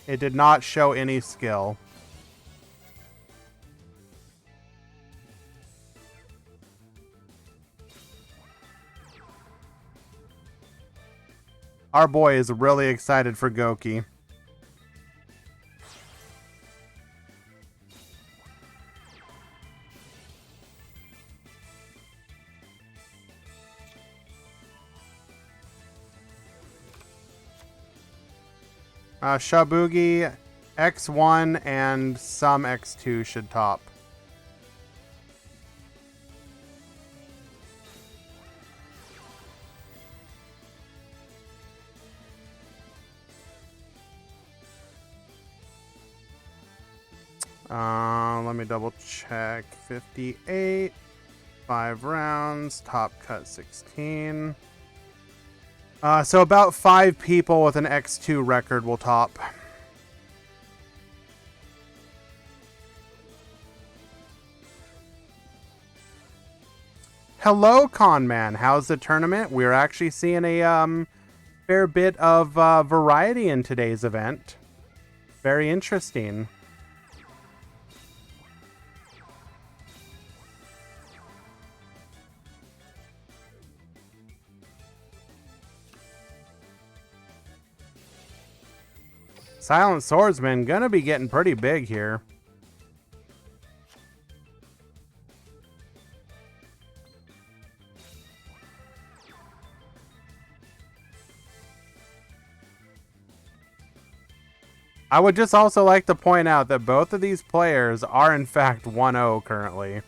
It did not show any skill. Our boy is really excited for Goki. Shabugi, X1, and some X2 should top. Let me double check. 58, 5 rounds, top cut 16. So about 5 people with an X2 record will top. Hello, Conman. How's the tournament? We're actually seeing a fair bit of variety in today's event. Very interesting. Silent Swordsman gonna be getting pretty big here. I would just also like to point out that both of these players are in fact 1-0 currently.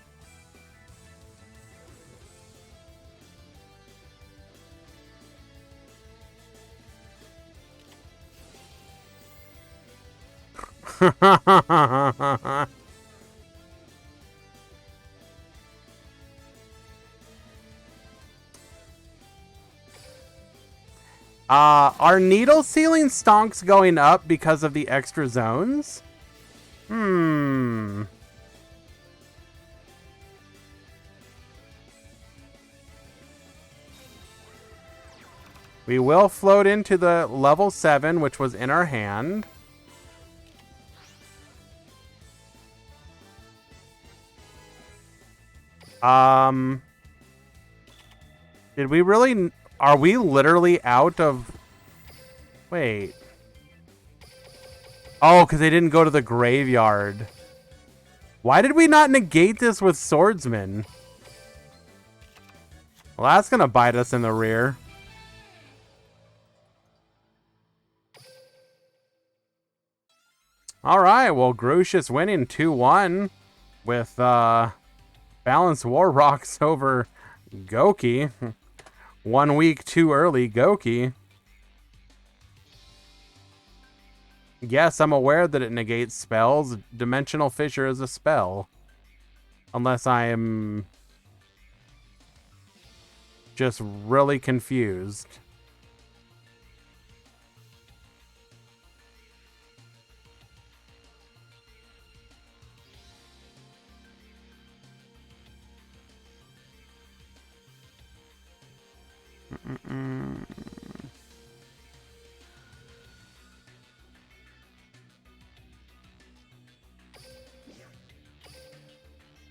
Are needle ceiling stonks going up because of the extra zones? We will float into the level 7, which was in our hand. Did we really... Are we literally out of... Wait. Oh, because they didn't go to the graveyard. Why did we not negate this with Swordsman? Well, that's going to bite us in the rear. Alright, well, Grucius winning 2-1 with Balanced War Rocks over Goki. 1 week too early, Goki. Yes, I'm aware that it negates spells. Dimensional Fissure is a spell. Unless I am just really confused.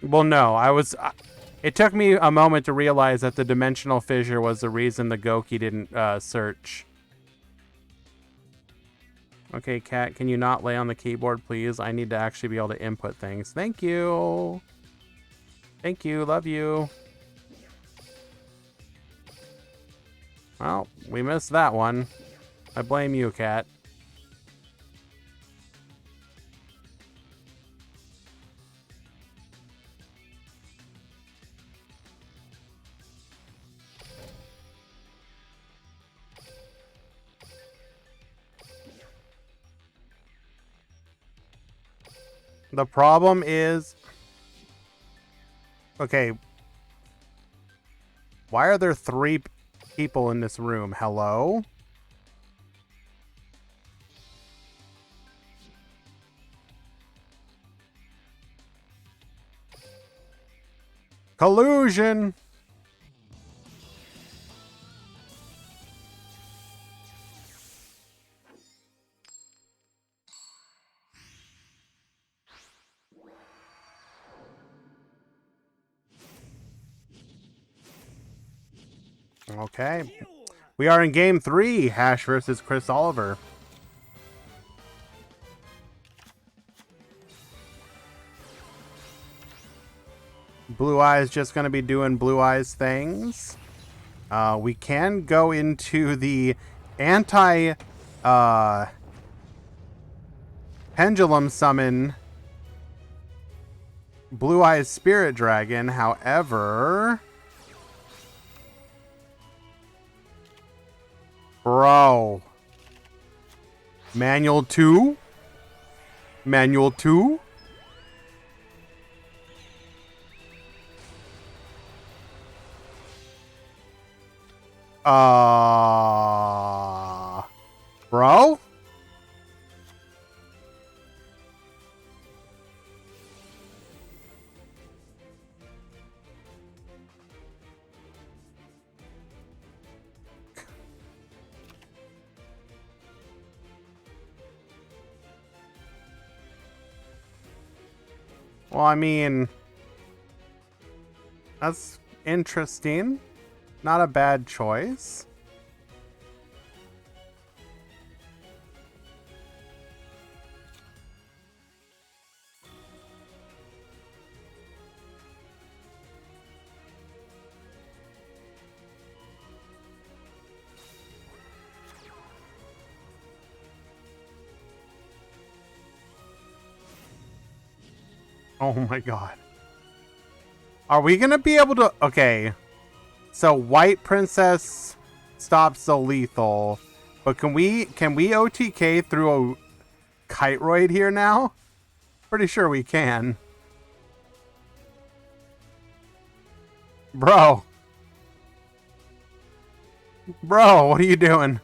Well, no, It took me a moment to realize that the dimensional fissure was the reason the Goki didn't search. Okay, Cat, can you not lay on the keyboard, please? I need to actually be able to input things. Thank you. Thank you. Love you. Well, we missed that one. I blame you, Cat. The problem is... Okay. Why are there 3 people in this room? Hello? Collusion! Okay. We are in game 3, Hash versus Chris Oliver. Blue Eyes just going to be doing Blue Eyes things. We can go into the anti pendulum summon Blue Eyes Spirit Dragon. However, bro, Manual 2? Manual 2? Bro? Well, I mean, that's interesting. Not a bad choice. Oh my god. Are we gonna be able to... Okay. So White Princess stops the lethal. But can we OTK through a Kiteroid here now? Pretty sure we can. Bro. Bro, what are you doing?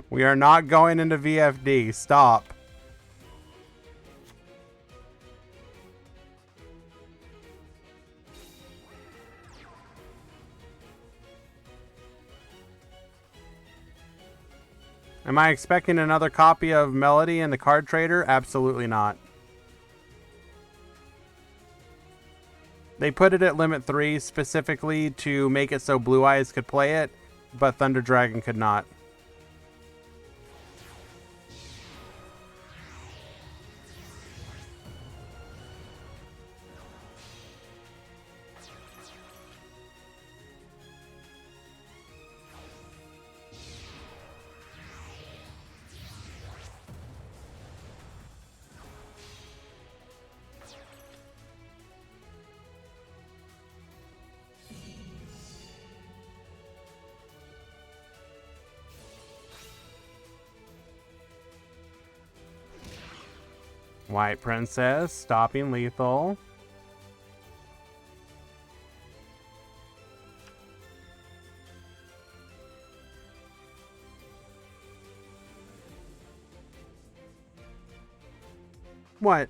We are not going into VFD. Stop. Am I expecting another copy of Melody in the card trader? Absolutely not. They put it at limit 3 specifically to make it so Blue Eyes could play it, but Thunder Dragon could not. White Princess, stopping lethal. What?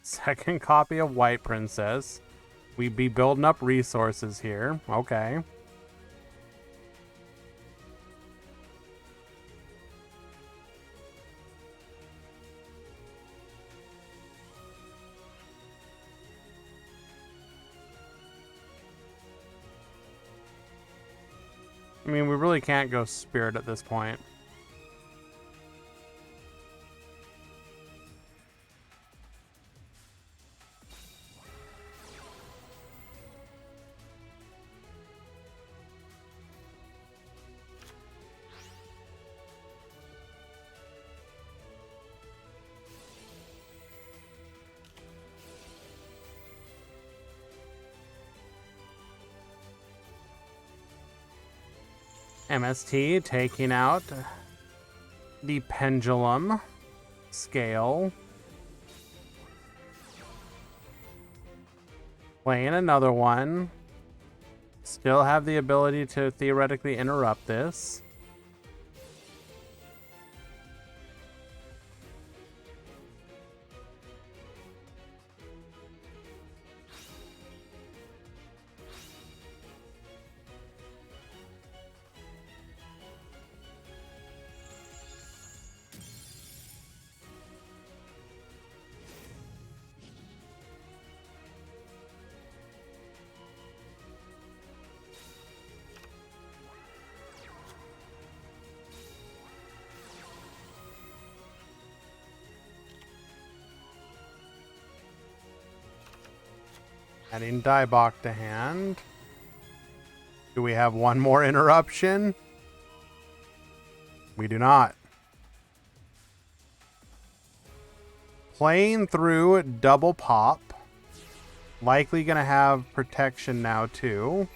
Second copy of White Princess. We'd be building up resources here. Okay. I mean, we really can't go Spirit at this point. MST taking out the Pendulum Scale. Playing another one. Still have the ability to theoretically interrupt this. Adding Daibok to hand. Do we have one more interruption? We do not. Playing through double pop. Likely going to have protection now too.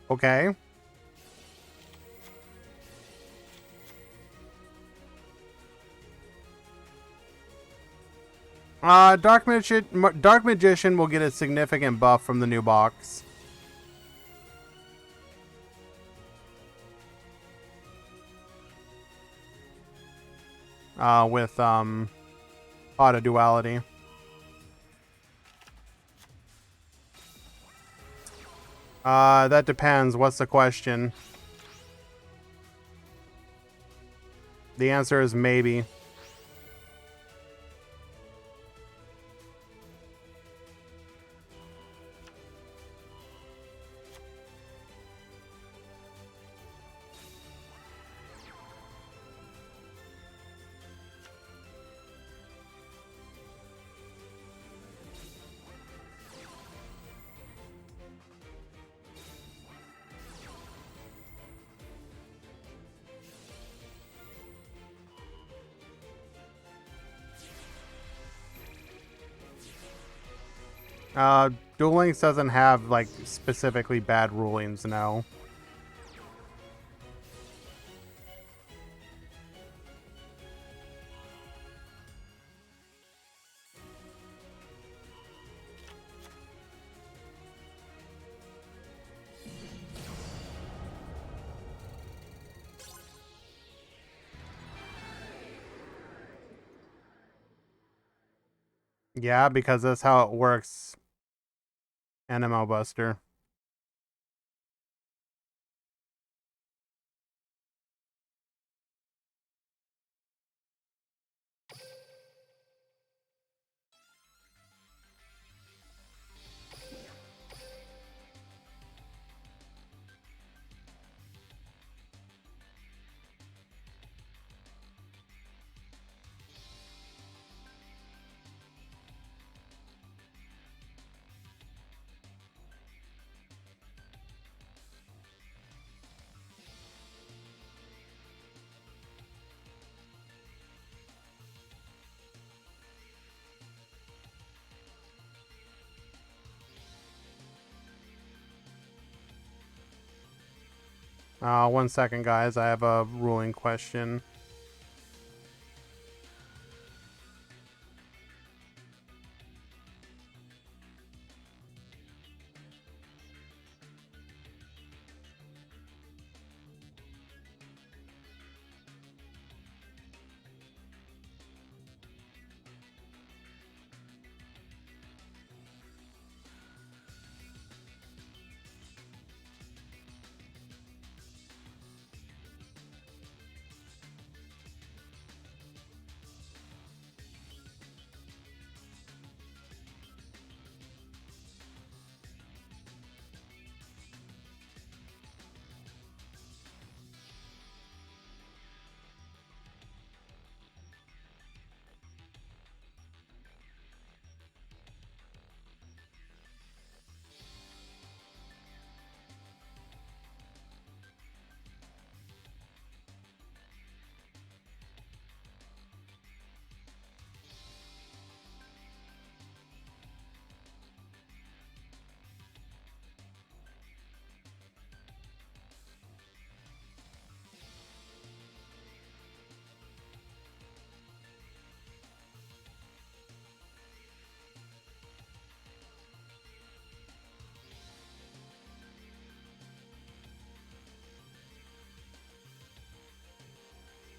Okay. Dark Magician will get a significant buff from the new box. With auto duality. That depends. What's the question? The answer is maybe. Duel Links doesn't have, like, specifically bad rulings, no. Yeah, because that's how it works. NMO Buster. One second, guys. I have a ruling question.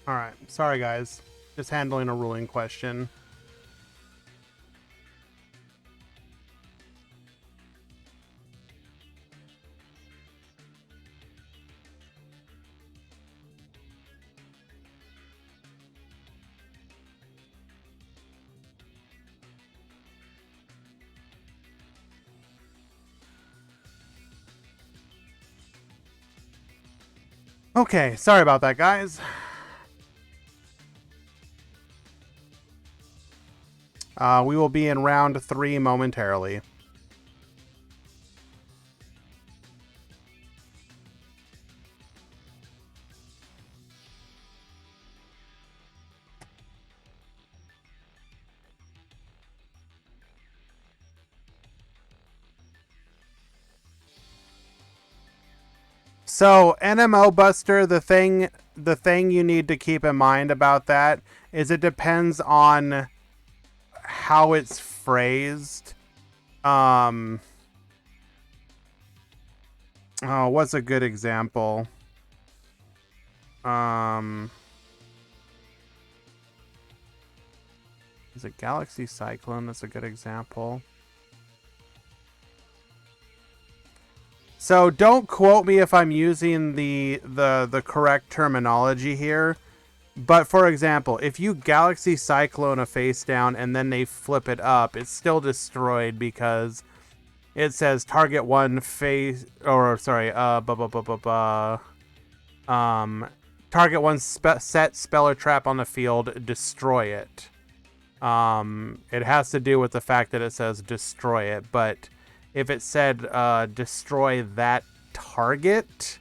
All right. Sorry, guys. Just handling a ruling question. Okay. Sorry about that, guys. We will be in round 3 momentarily. So NMO Buster, the thing you need to keep in mind about that is it depends on how it's phrased. Oh, what's a good example? Is it Galaxy Cyclone? That's a good example. So don't quote me if I'm using the correct terminology here. But for example, if you Galaxy Cyclone a face down and then they flip it up, it's still destroyed because it says target one face target one set spell or trap on the field, destroy it. It has to do with the fact that it says destroy it, but if it said destroy that target,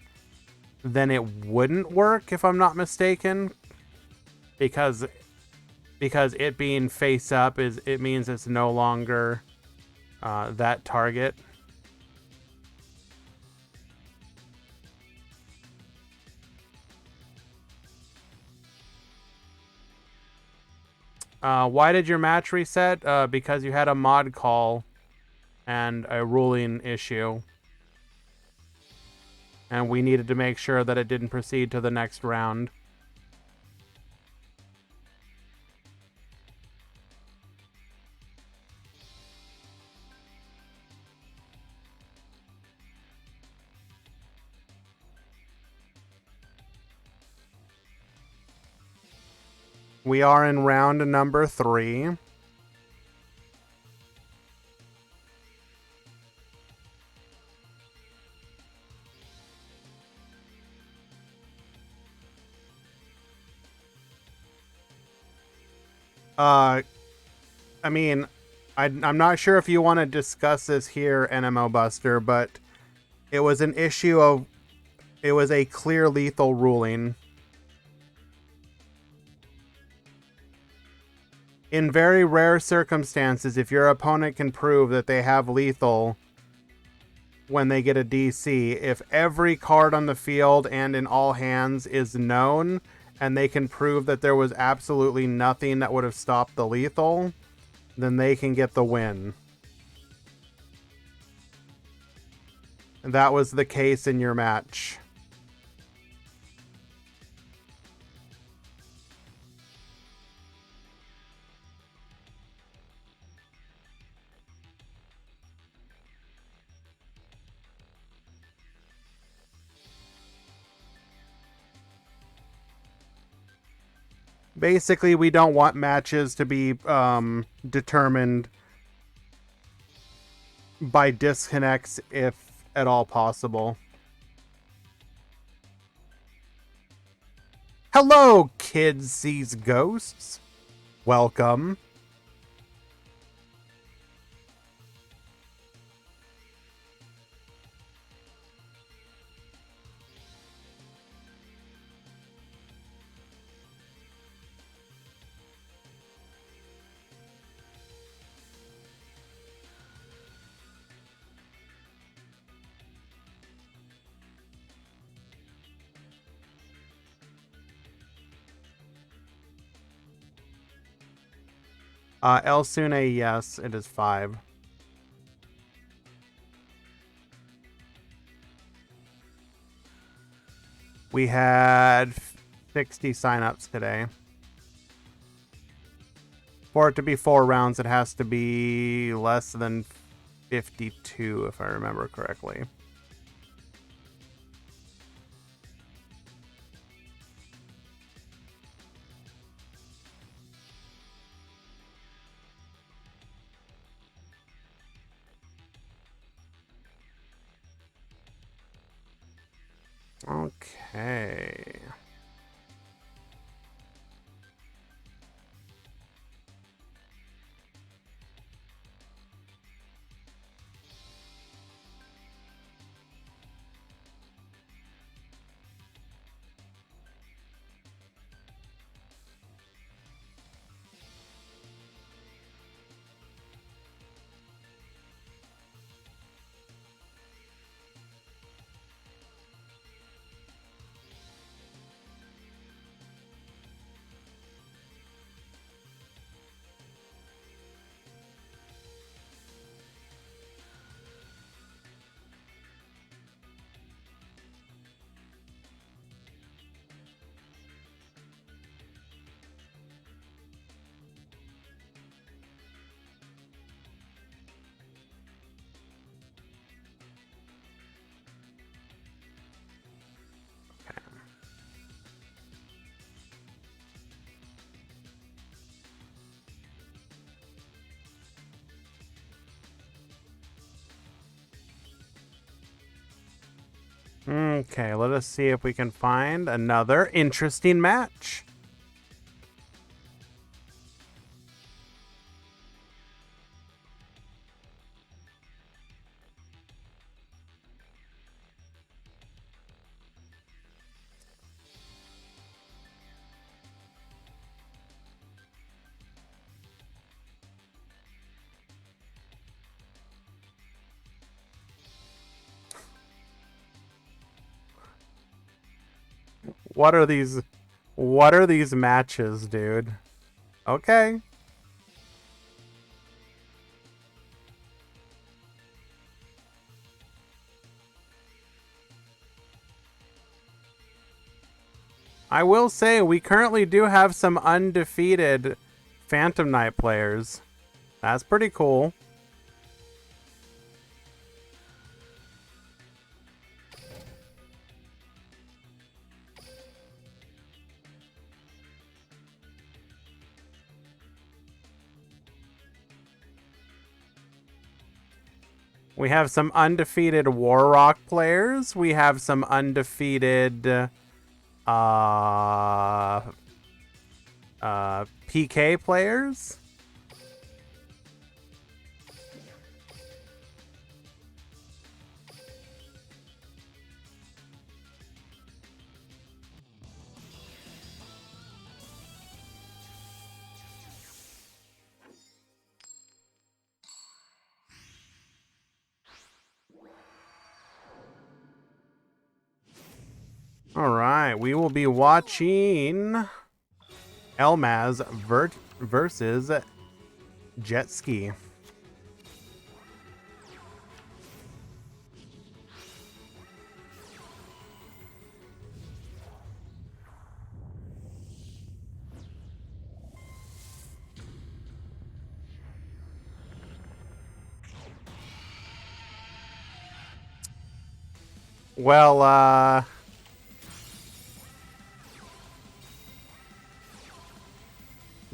then it wouldn't work if I'm not mistaken. Because it being face up it means it's no longer that target. Why did your match reset? Because you had a mod call and a ruling issue. And we needed to make sure that it didn't proceed to the next round. We are in round number 3. I mean, I'm not sure if you want to discuss this here, NMO Buster, but it was an issue of, it was a clear lethal ruling. In very rare circumstances, if your opponent can prove that they have lethal when they get a DC, if every card on the field and in all hands is known, and they can prove that there was absolutely nothing that would have stopped the lethal, then they can get the win. And that was the case in your match. Basically, we don't want matches to be determined by disconnects if at all possible. Hello, Kids Sees Ghosts. Welcome. El Sune, yes, it is 5. We had 60 signups today. For it to be 4 rounds, it has to be less than 52, if I remember correctly. Okay. Okay, let us see if we can find another interesting match. What are these matches, dude? Okay. I will say we currently do have some undefeated Phantom Knight players. That's pretty cool. We have some undefeated Warrock players. We have some undefeated PK players. All right, we will be watching Elmaz versus Jet Ski. Well,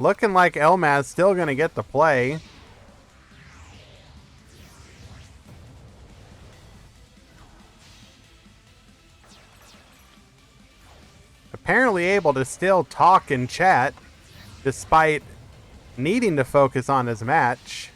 looking like Elmaz still gonna get the play. Apparently able to still talk and chat despite needing to focus on his match.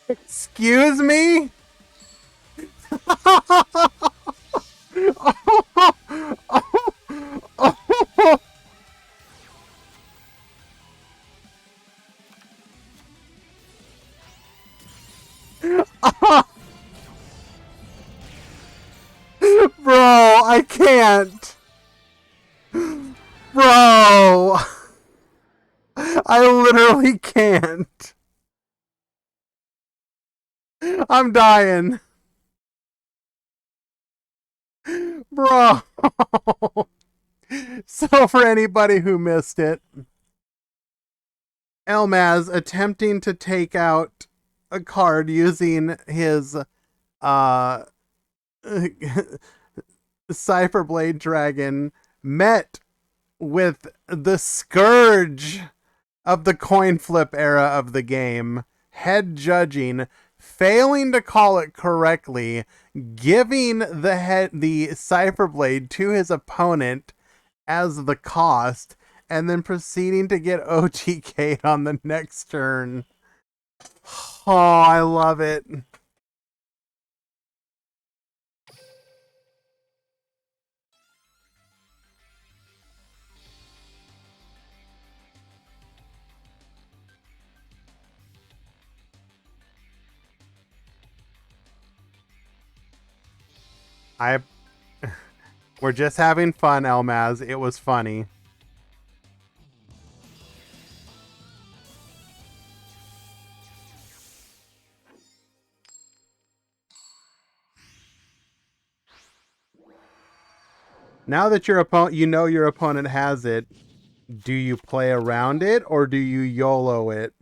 Excuse me? Bro, I can't. Bro. I literally can't. I'm dying. Bro. So for anybody who missed it, Elmaz attempting to take out a card using his Cyberblade Dragon met with the scourge of the coin flip era of the game, head judging, failing to call it correctly, giving the Cyberblade to his opponent as the cost, and then proceeding to get OTK'd on the next turn. Oh, I love it. We're just having fun, Elmaz. It was funny. Now that your opponent has it, do you play around it or do you YOLO it?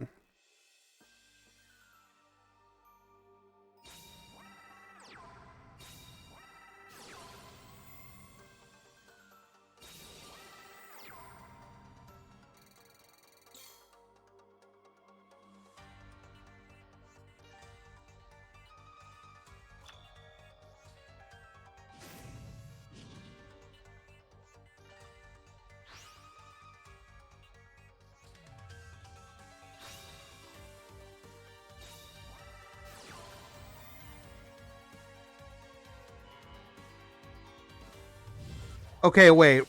Okay, wait.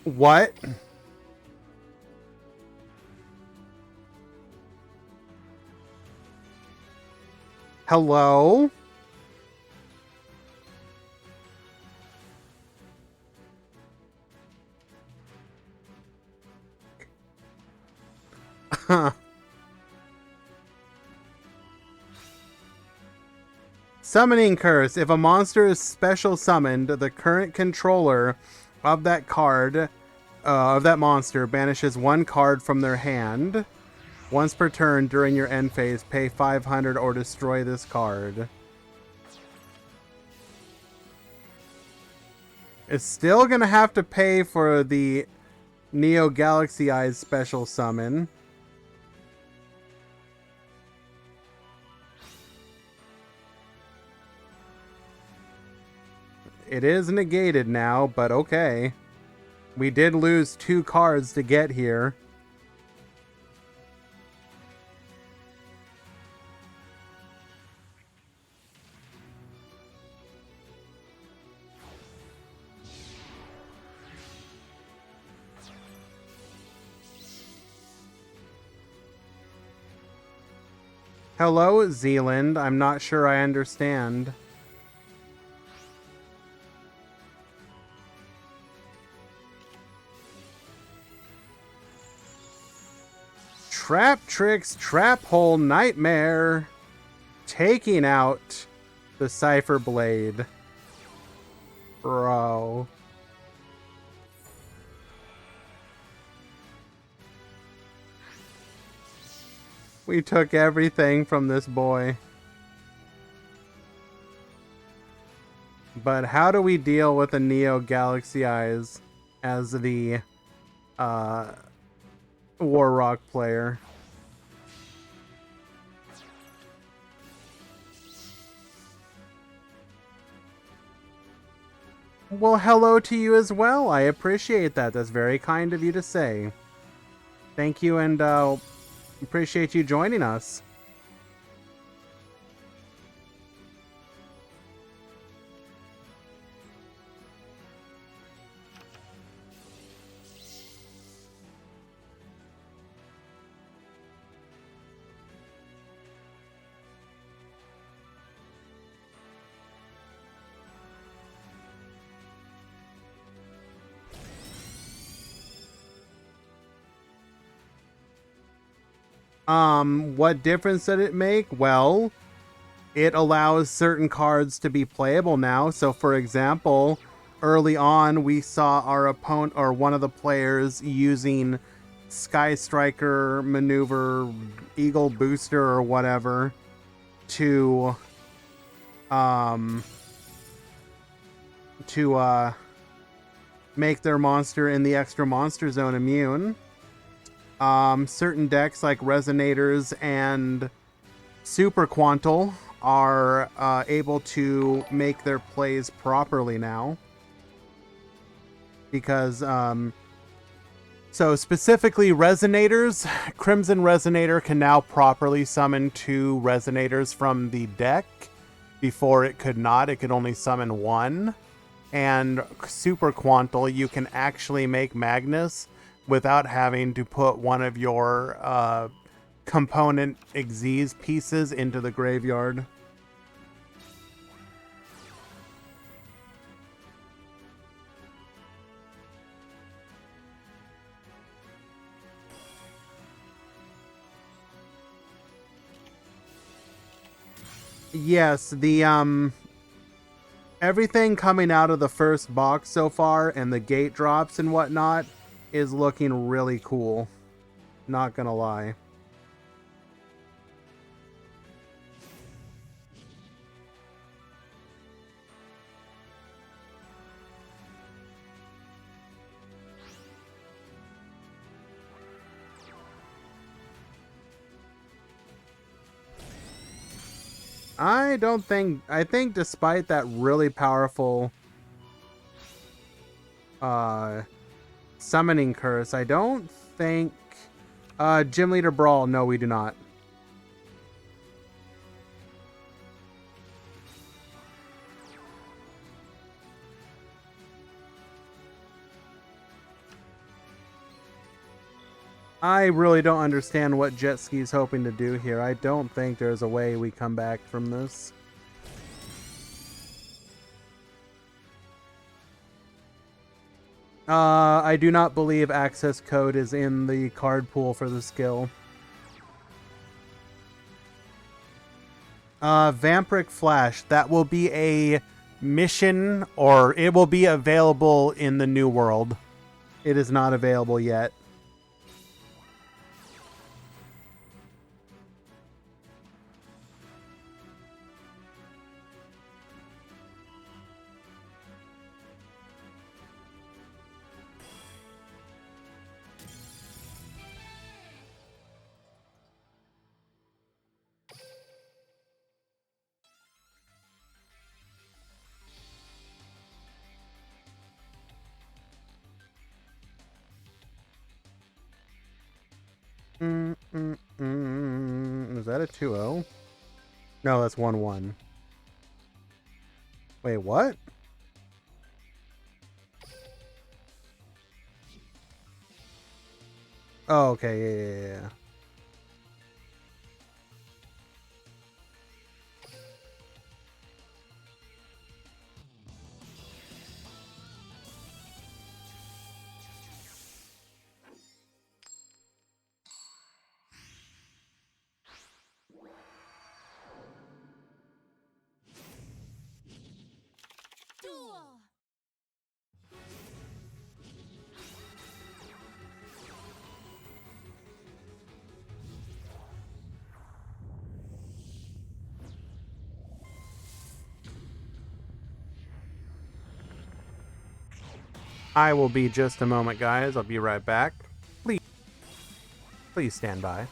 What? Hello? Summoning Curse. If a monster is special summoned, the current controller of that card, of that monster, banishes one card from their hand. Once per turn during your end phase, pay 500 or destroy this card. It's still going to have to pay for the Neo Galaxy Eyes special summon. It is negated now, but okay. We did lose 2 cards to get here. Hello, Zealand. I'm not sure I understand. Trap Tricks, Trap Hole, Nightmare. Taking out the Cypher Blade. Bro. We took everything from this boy. But how do we deal with a Neo Galaxy Eyes as the War Rock player? Well, hello to you as well. I appreciate that. That's very kind of you to say. Thank you, and appreciate you joining us. What difference did it make? Well, it allows certain cards to be playable now. So, for example, early on, we saw our opponent or one of the players using Sky Striker maneuver, Eagle Booster, or whatever to make their monster in the extra monster zone immune. Certain decks like Resonators and Super Quantal are able to make their plays properly now. Because, so specifically Resonators, Crimson Resonator can now properly summon 2 Resonators from the deck. Before it could not, it could only summon 1. And Super Quantal, you can actually make Magnus without having to put one of your component Xyz pieces into the graveyard. Yes, the everything coming out of the first box so far and the gate drops and whatnot is looking really cool. Not gonna lie. I think despite that really powerful Summoning Curse, I don't think Gym Leader Brawl, no we do not. I really don't understand what Jet Ski's hoping to do here. I don't think there's a way we come back from this. I do not believe access code is in the card pool for the skill. Vampiric Flash. That will be a mission, or it will be available in the new world. It is not available yet. Is that a 2-0? No, that's 1-1. Wait, what? Oh, okay, yeah. I will be just a moment, guys. I'll be right back. Please stand by.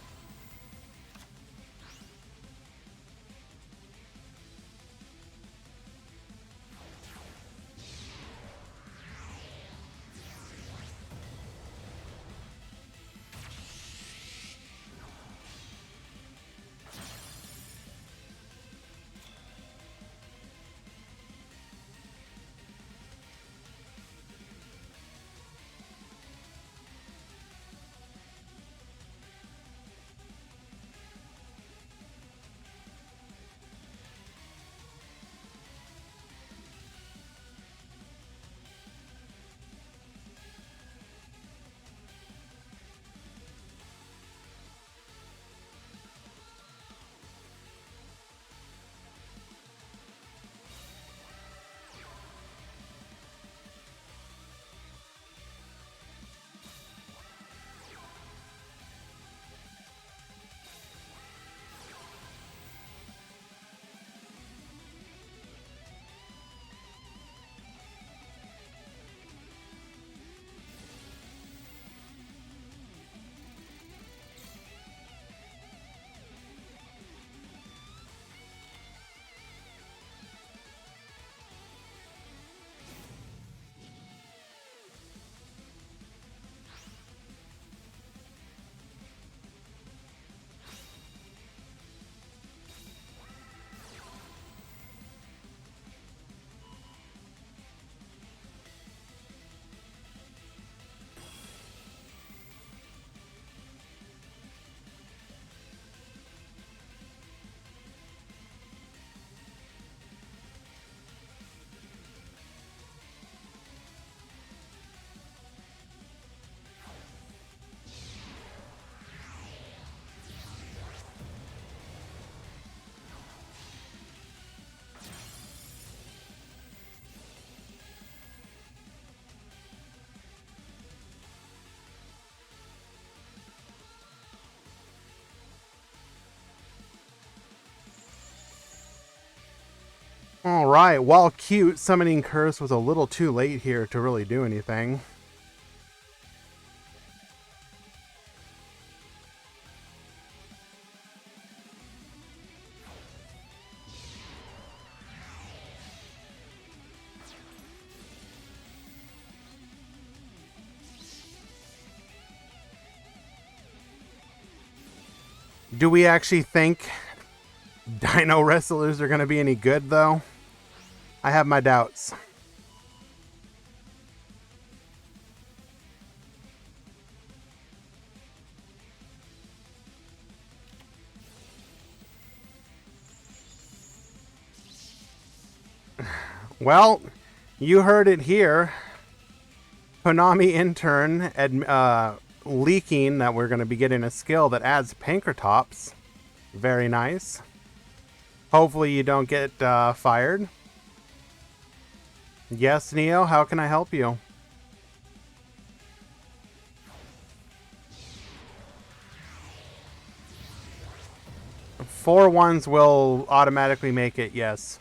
Alright, while cute, Summoning Curse was a little too late here to really do anything. Do we actually think Dino Wrestlers are going to be any good, though? I have my doubts. Well, you heard it here. Konami intern leaking that we're going to be getting a skill that adds Pankratops. Very nice. Hopefully you don't get fired. Yes, Neo, how can I help you? Four ones will automatically make it, yes.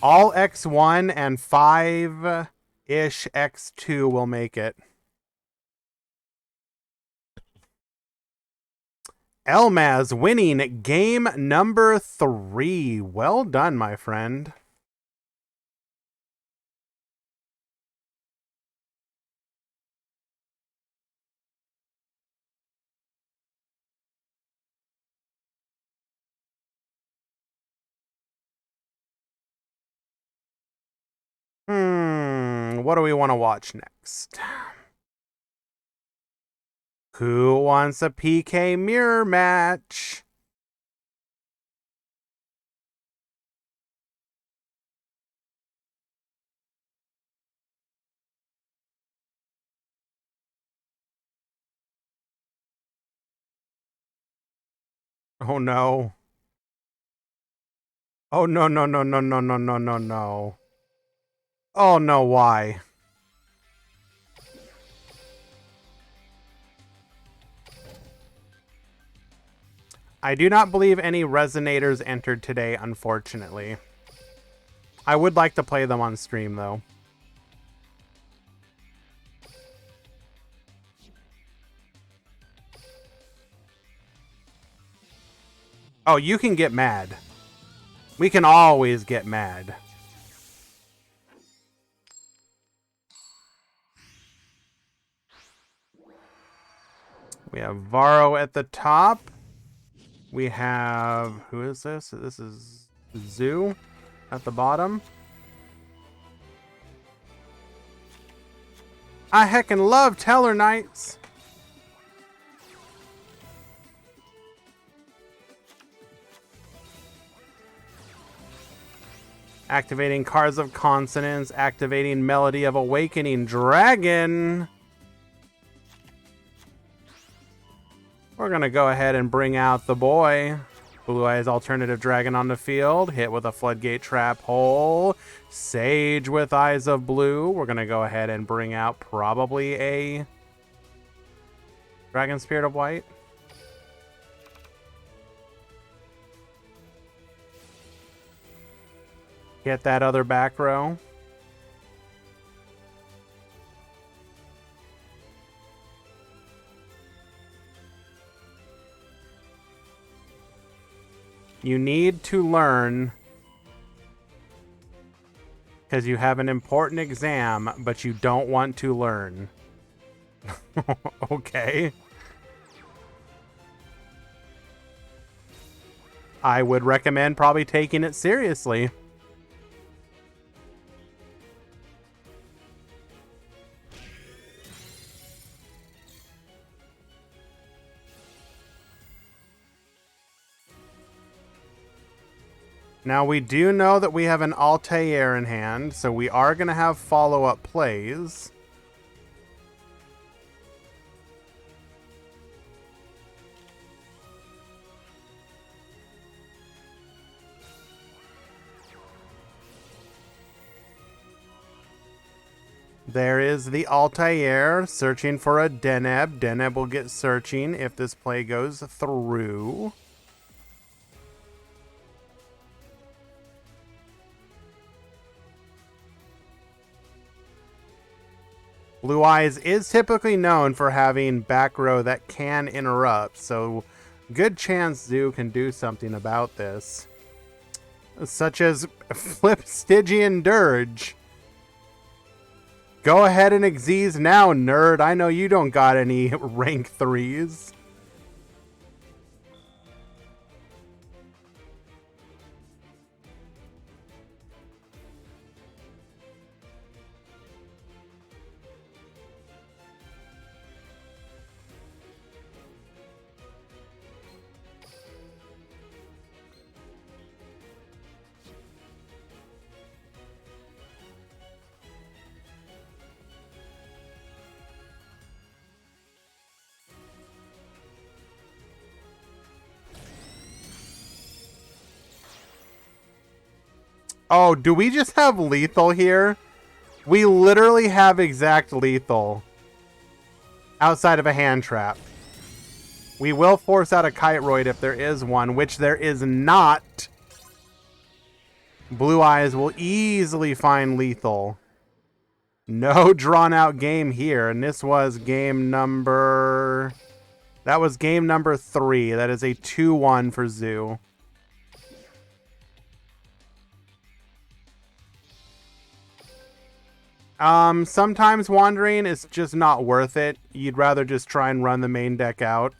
All X1 and 5-ish X2 will make it. Elmaz winning game number 3. Well done, my friend. What do we want to watch next? Who wants a PK mirror match? Oh no. Oh no, no, no, no, no, no, no, no, no. Oh no, why? I do not believe any resonators entered today, unfortunately. I would like to play them on stream, though. Oh, you can get mad. We can always get mad. We have Varro at the top. We have... Who is this? This is Zoo at the bottom. I heckin' love Teller Knights. Activating Cards of Consonance. Activating Melody of Awakening Dragon. We're going to go ahead and bring out the boy. Blue Eyes Alternative Dragon on the field. Hit with a Floodgate Trap Hole. Sage with Eyes of Blue. We're going to go ahead and bring out probably a Dragon Spirit of White. Hit that other back row. You need to learn because you have an important exam, but you don't want to learn. Okay. I would recommend probably taking it seriously. Now, we do know that we have an Altair in hand, so we are going to have follow-up plays. There is the Altair searching for a Deneb. Deneb will get searching if this play goes through. Blue Eyes is typically known for having back row that can interrupt, so good chance Zoo can do something about this. Such as flip Stygian Dirge. Go ahead and Xyz now, nerd. I know you don't got any rank 3s. Oh, do we just have lethal here? We literally have exact lethal. Outside of a hand trap. We will force out a Kiteroid if there is one, which there is not. Blue Eyes will easily find lethal. No drawn out game here, and this was game number... That was game number 3. That is a 2-1 for Zoo. Sometimes Wandering is just not worth it. You'd rather just try and run the main deck out.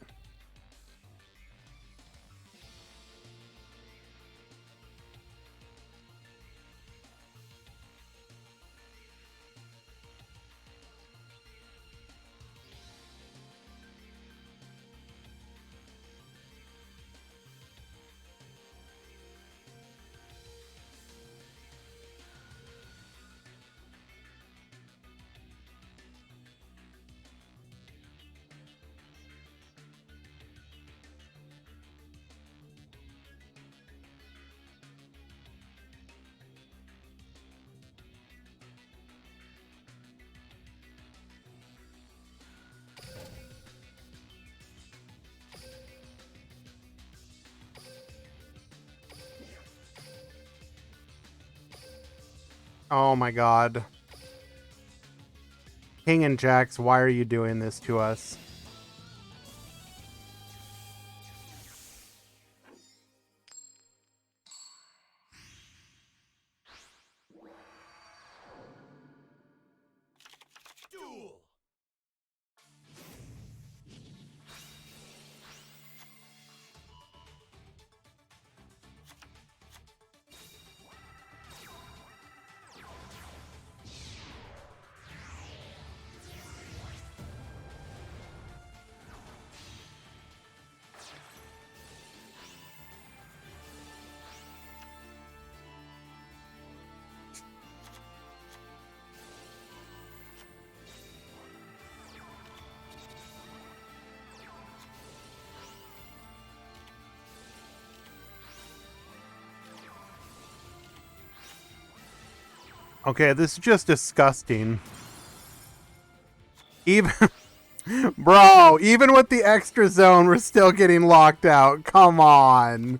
Oh my god. King and Jacks, why are you doing this to us? Okay, this is just disgusting. Even... Bro, even with the extra zone, we're still getting locked out. Come on.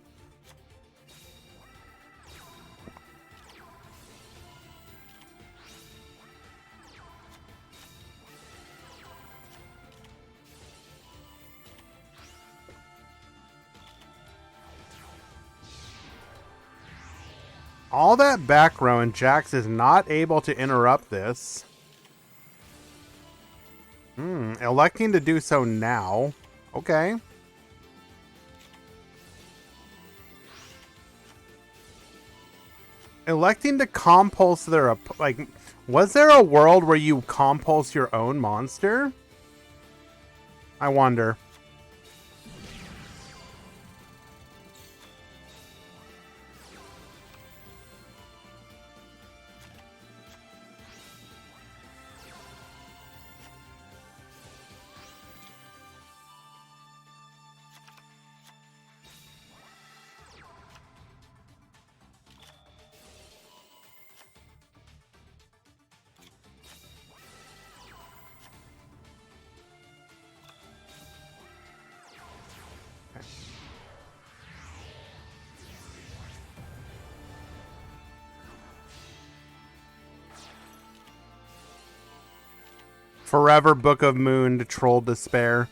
All that back row and Jax is not able to interrupt this. Electing to do so now. Okay. Electing to compulse their... Like, was there a world where you compulse your own monster? I wonder. Forever Book of Moon to troll despair.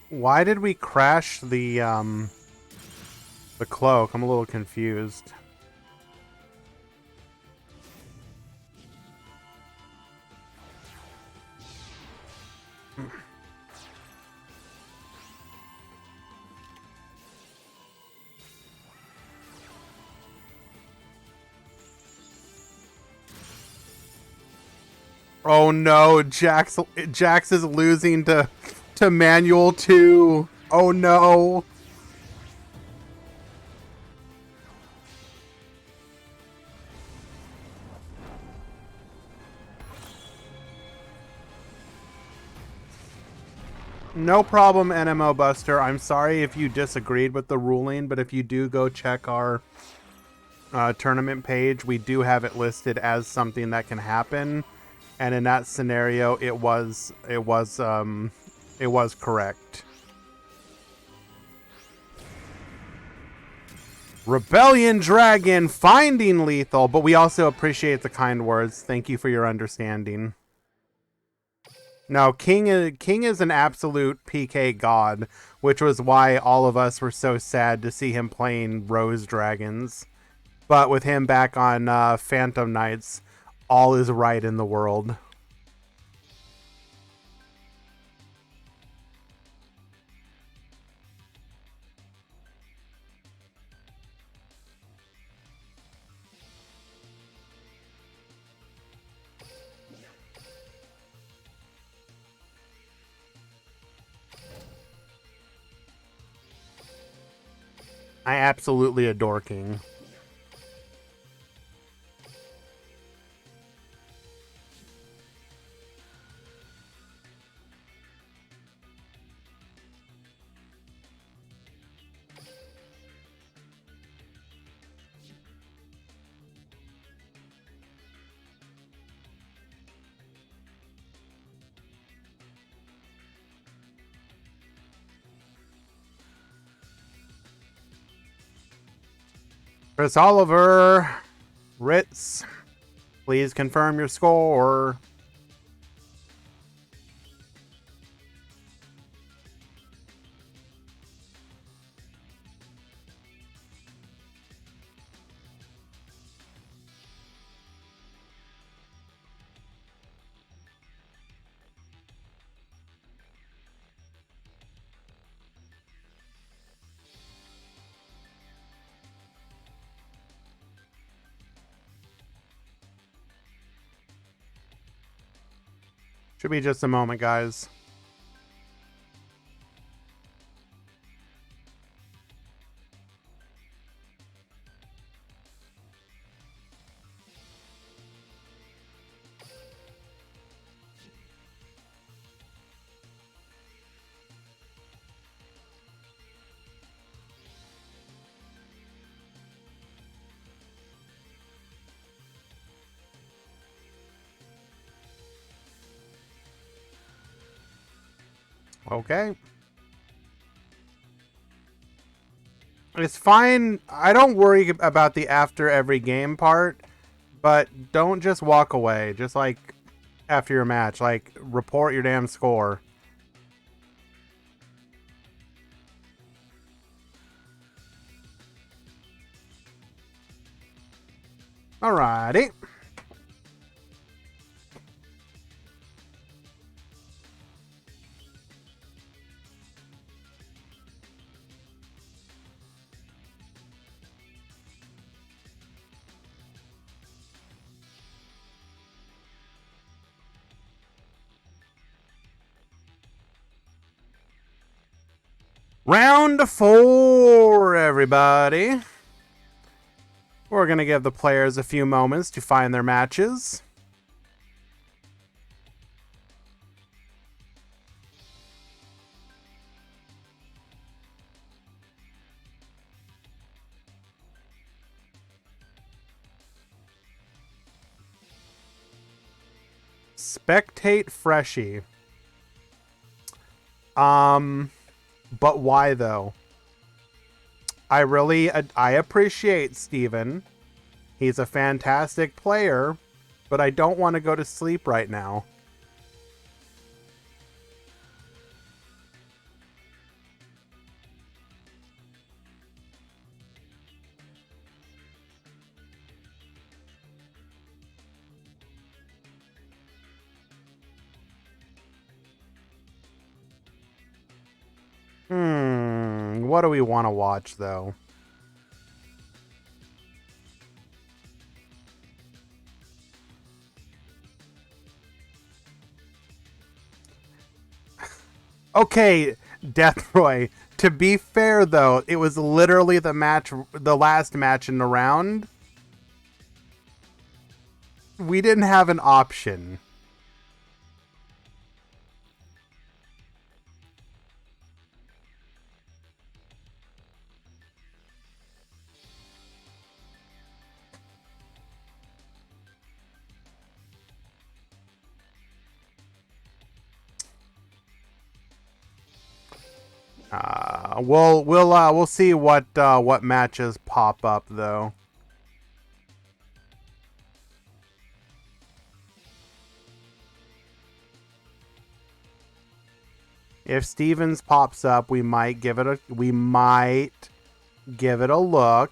Why did we crash the cloak? I'm a little confused. Oh no, Jax is losing to Manual 2. Oh no. No problem, NMO Buster. I'm sorry if you disagreed with the ruling, but if you do go check our tournament page, we do have it listed as something that can happen, and in that scenario, it was correct. Rebellion Dragon finding lethal, but we also appreciate the kind words. Thank you for your understanding. No, King is an absolute PK god, which was why all of us were so sad to see him playing Rose Dragons. But with him back on Phantom Knights, all is right in the world. I absolutely adore King. Chris Oliver, Ritz, please confirm your score. Should be just a moment, guys. Okay. It's fine. I don't worry about the after every game part, but don't just walk away. Just like after your match, like report your damn score. Alrighty. Round 4, everybody. We're going to give the players a few moments to find their matches. Spectate Freshie. But why though? I appreciate Steven. He's a fantastic player, but I don't want to go to sleep right now. What do we want to watch, though? Okay, Deathroy. To be fair, though, it was literally the last match in the round. We didn't have an option. We'll see what matches pop up though. If Stevens pops up, we might give it a look.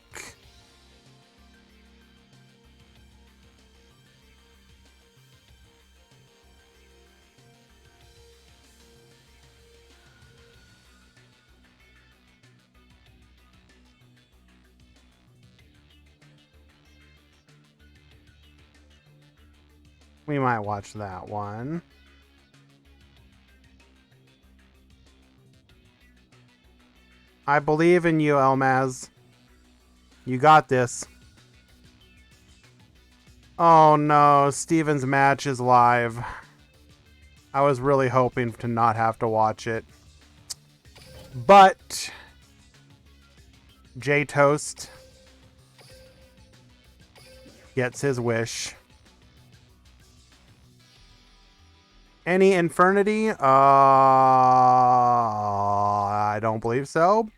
We might watch that one. I believe in you, Elmaz. You got this. Oh no, Steven's match is live. I was really hoping to not have to watch it. But J Toast gets his wish. Any Infernity? I don't believe so.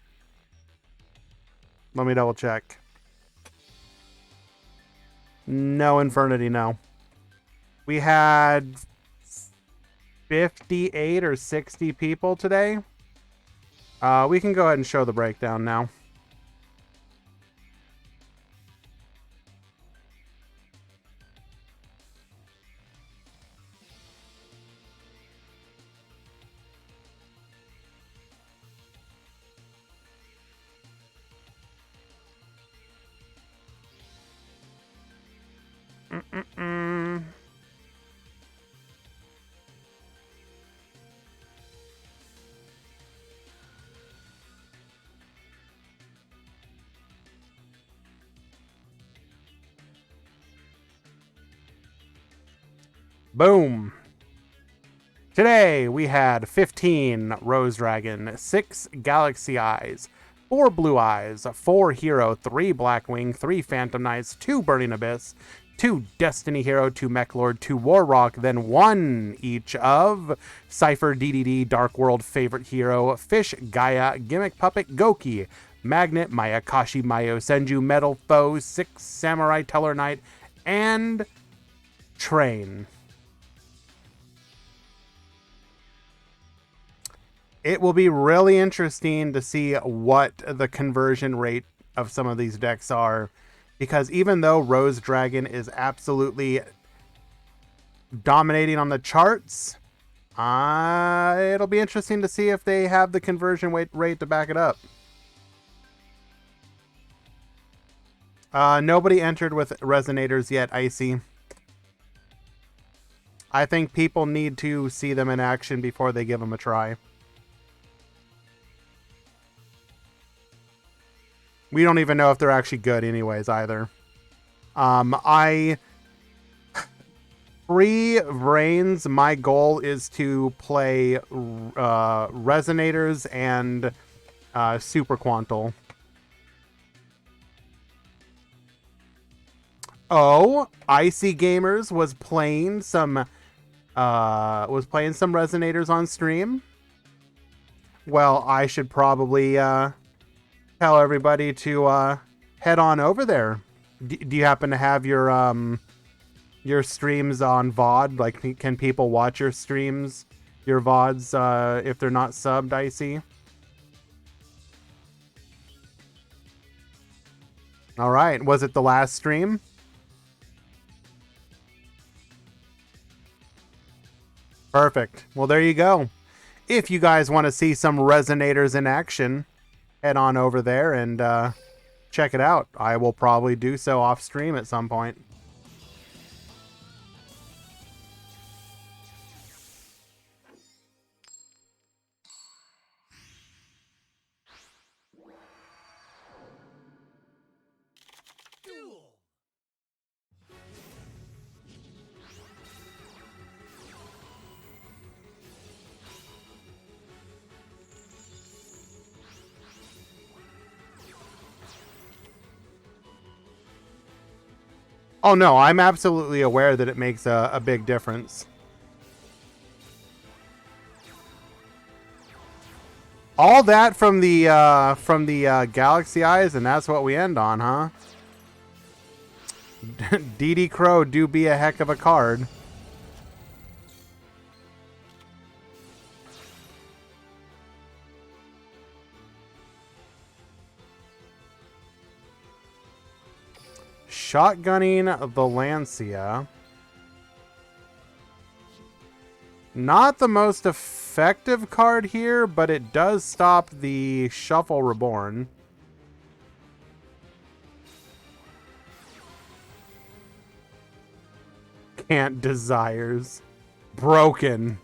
Let me double check. No Infernity, no. We had 58 or 60 people today. We can go ahead and show the breakdown now. Boom. Today we had 15 Rose Dragon, 6 Galaxy Eyes, 4 Blue Eyes, 4 Hero, 3 Blackwing, 3 Phantom Knights, 2 Burning Abyss, 2 Destiny Hero, 2 Mech Lord, 2 Warrock, then 1 each of Cypher, DDD, Dark World, Favorite Hero, Fish, Gaia, Gimmick Puppet, Goki, Magnet, Mayakashi, Mayo, Senju, Metal Foe, 6 Samurai Teller Knight, and Train. It will be really interesting to see what the conversion rate of some of these decks are, because even though Rose Dragon is absolutely dominating on the charts, it'll be interesting to see if they have the conversion rate to back it up. Nobody entered with Resonators yet, Icy. I think people need to see them in action before they give them a try. We don't even know if they're actually good anyways either. Pre-Vrains, my goal is to play Resonators and Super Quantal. Oh, Icy Gamers was playing some Resonators on stream. Well, I should probably tell everybody to head on over there. Do you happen to have your streams on VOD? Like, can people watch your streams, your VODs, if they're not subbed, Icy? All right. Was it the last stream? Perfect. Well, there you go. If you guys want to see some Resonators in action, head on over there and check it out. I will probably do so off stream at some point. Oh no, I'm absolutely aware that it makes a big difference. All that from the Galaxy Eyes, and that's what we end on, huh? DD Crow do be a heck of a card. Shotgunning the Lancia. Not the most effective card here, but it does stop the Shuffle Reborn. Can't Desires. Broken.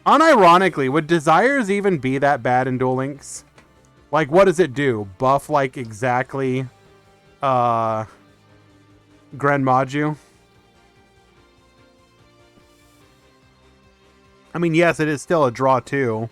Unironically, would Desires even be that bad in Duel Links? Like, what does it do? Buff, like, exactly, Grand Maju? I mean, yes, it is still a draw, too.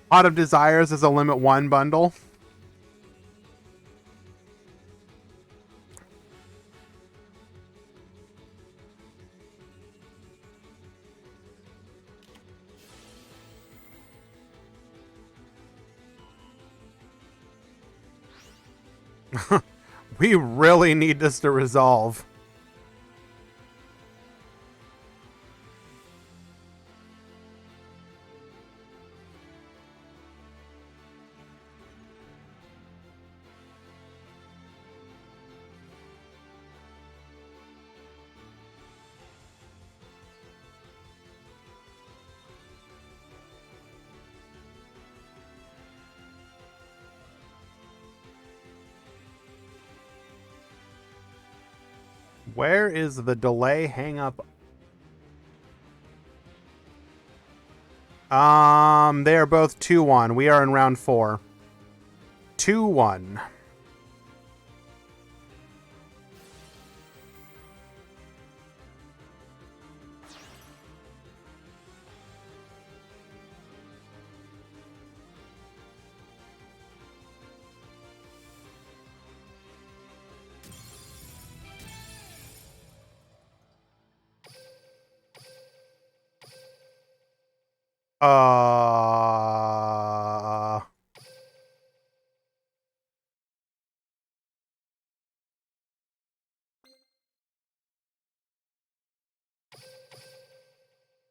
Pot of Desires is a limit 1 bundle. We really need this to resolve. Where is the delay hang up? They are both 2-1. We are in round 4. 2-1.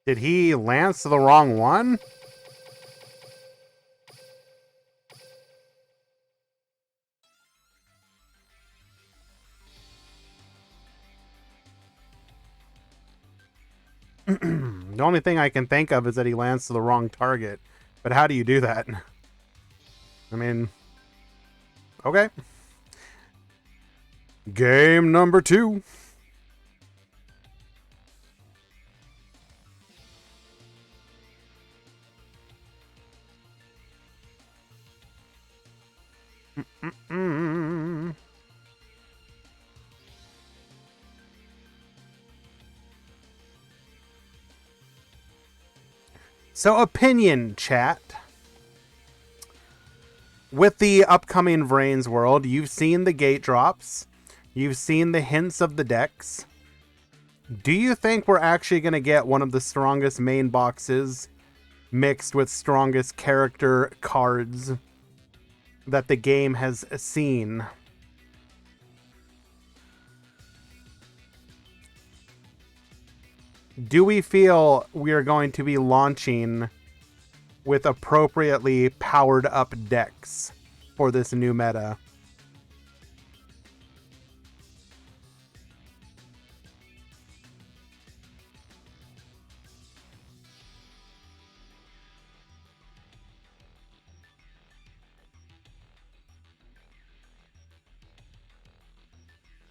Did he lance the wrong one? The only thing I can think of is that he lanced the wrong target. But how do you do that? I mean, okay. Game number 2. So, opinion chat. With the upcoming Vrain's World, you've seen the gate drops. You've seen the hints of the decks. Do you think we're actually going to get one of the strongest main boxes mixed with strongest character cards that the game has seen? Do we feel we are going to be launching with appropriately powered up decks for this new meta?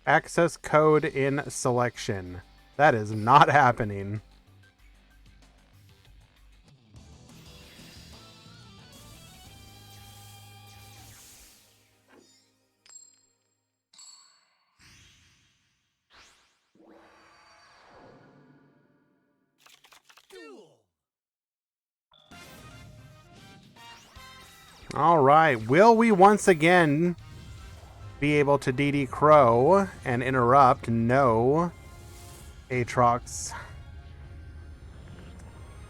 Access code in selection. That is not happening. All right. Will we once again be able to DD Crow and interrupt? No. Aatrox.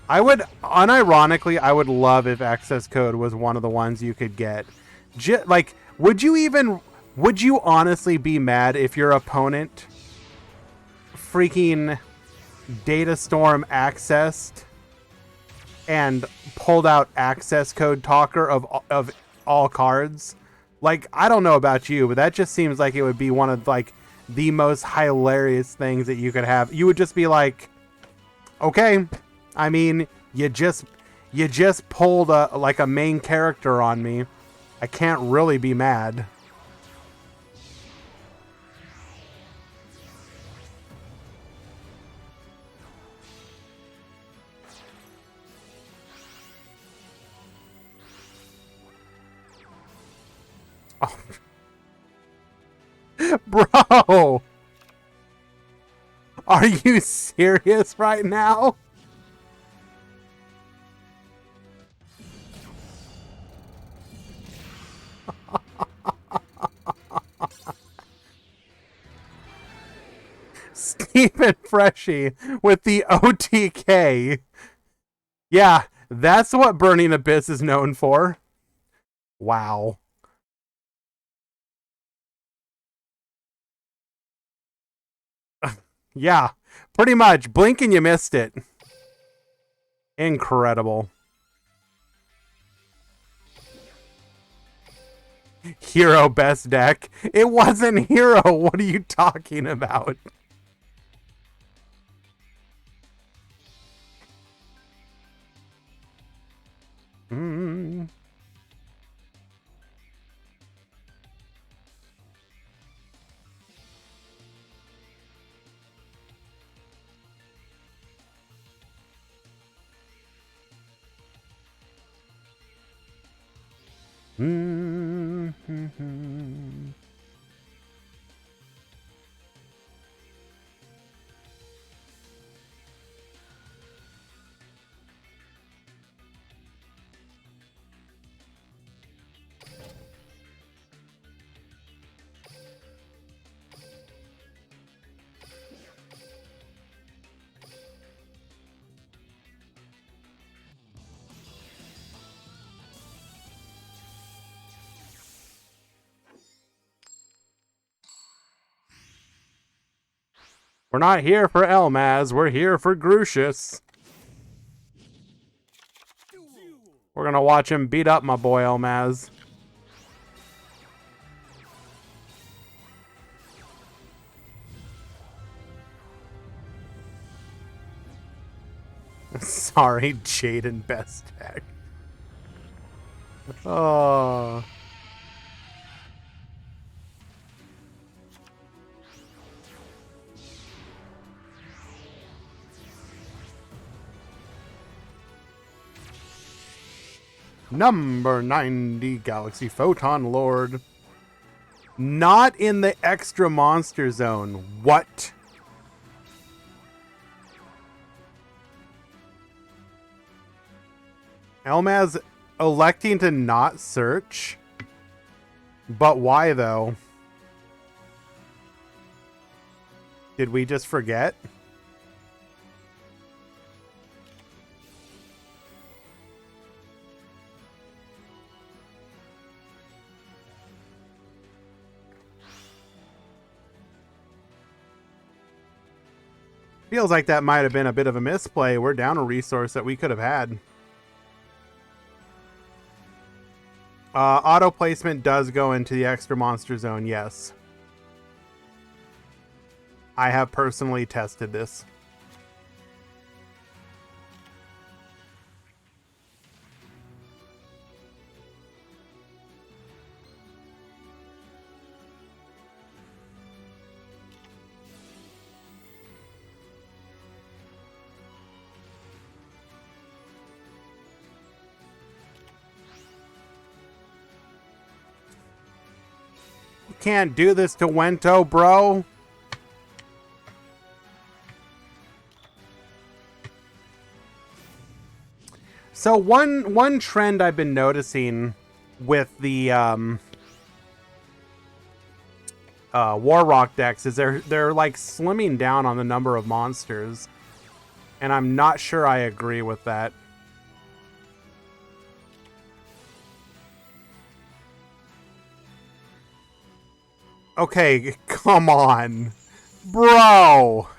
I would, unironically, I would love if access code was one of the ones you could get. Like, would you honestly be mad if your opponent freaking Data Storm accessed and pulled out access code talker of all cards? Like, I don't know about you, but that just seems like it would be one of, like, the most hilarious things that you could have. You would just be like, okay, I mean, you just pulled a main character on me. I can't really be mad. Oh. Bro! Are you serious right now? Stephen Freshy with the OTK. Yeah, that's what Burning Abyss is known for. Wow. Yeah, pretty much. Blink and you missed it. Incredible. Hero best deck. It wasn't Hero. What are you talking about? Mm. Mm-hmm. We're not here for Elmaz, we're here for Grucius. We're gonna watch him beat up my boy Elmaz. Sorry, Jaden best deck. Oh. Number 90, Galaxy Photon Lord. Not in the extra monster zone. What? Elmaz electing to not search? But why, though? Did we just forget? Feels like that might have been a bit of a misplay. We're down a resource that we could have had. Auto placement does go into the extra monster zone, yes. I have personally tested this. Can't do this to Wento, bro. So one trend I've been noticing with the War Rock decks is they're like slimming down on the number of monsters, and I'm not sure I agree with that. Okay, come on, bro.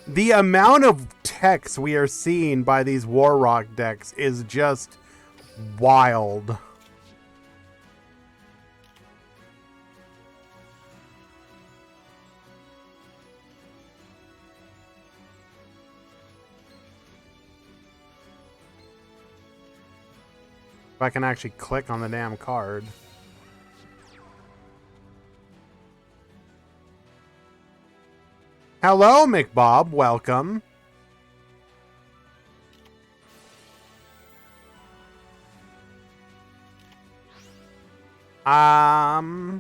The amount of text we are seeing by these War Rock decks is just wild. If I can actually click on the damn card. Hello, McBob. Welcome. I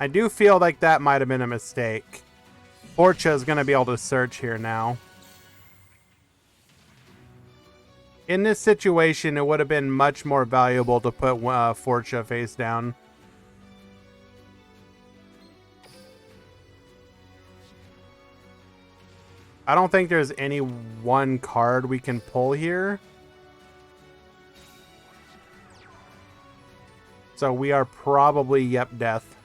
do feel like that might have been a mistake. Forcha is going to be able to search here now. In this situation, it would have been much more valuable to put Forcha face down. I don't think there's any one card we can pull here. So we are probably, yep, death.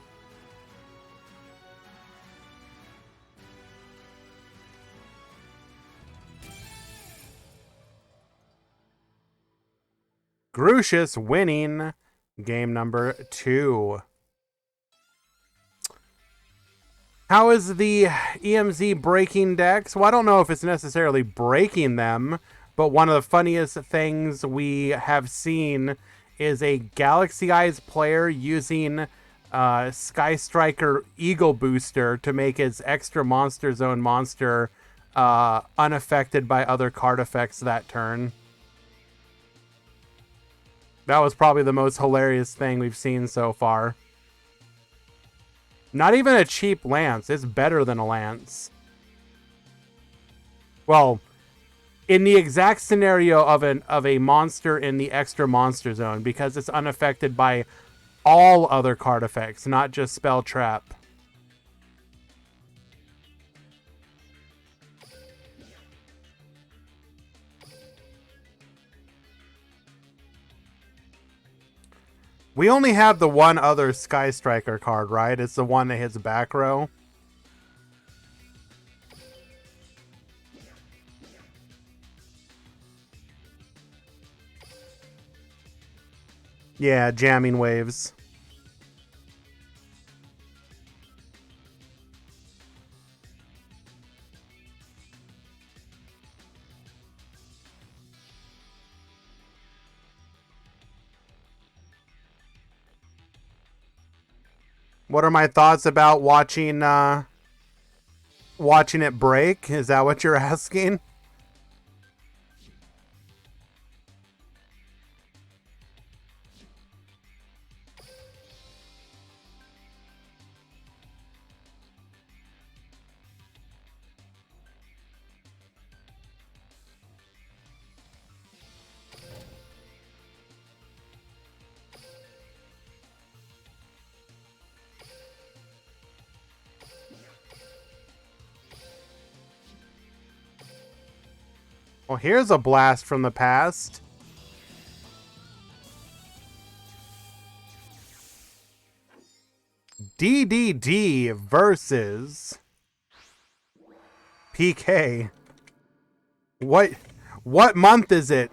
Grucius winning game number 2. How is the EMZ breaking decks? Well, I don't know if it's necessarily breaking them, but one of the funniest things we have seen is a Galaxy Eyes player using Sky Striker Eagle Booster to make his extra Monster Zone monster unaffected by other card effects that turn. That was probably the most hilarious thing we've seen so far. Not even a cheap lance. It's better than a lance. Well, in the exact scenario of a monster in the extra monster zone, because it's unaffected by all other card effects, not just spell trap. We only have the one other Sky Striker card, right? It's the one that hits back row. Yeah, jamming waves. What are my thoughts about watching watching it break? Is that what you're asking? Well, here's a blast from the past. DDD versus PK. What month is it?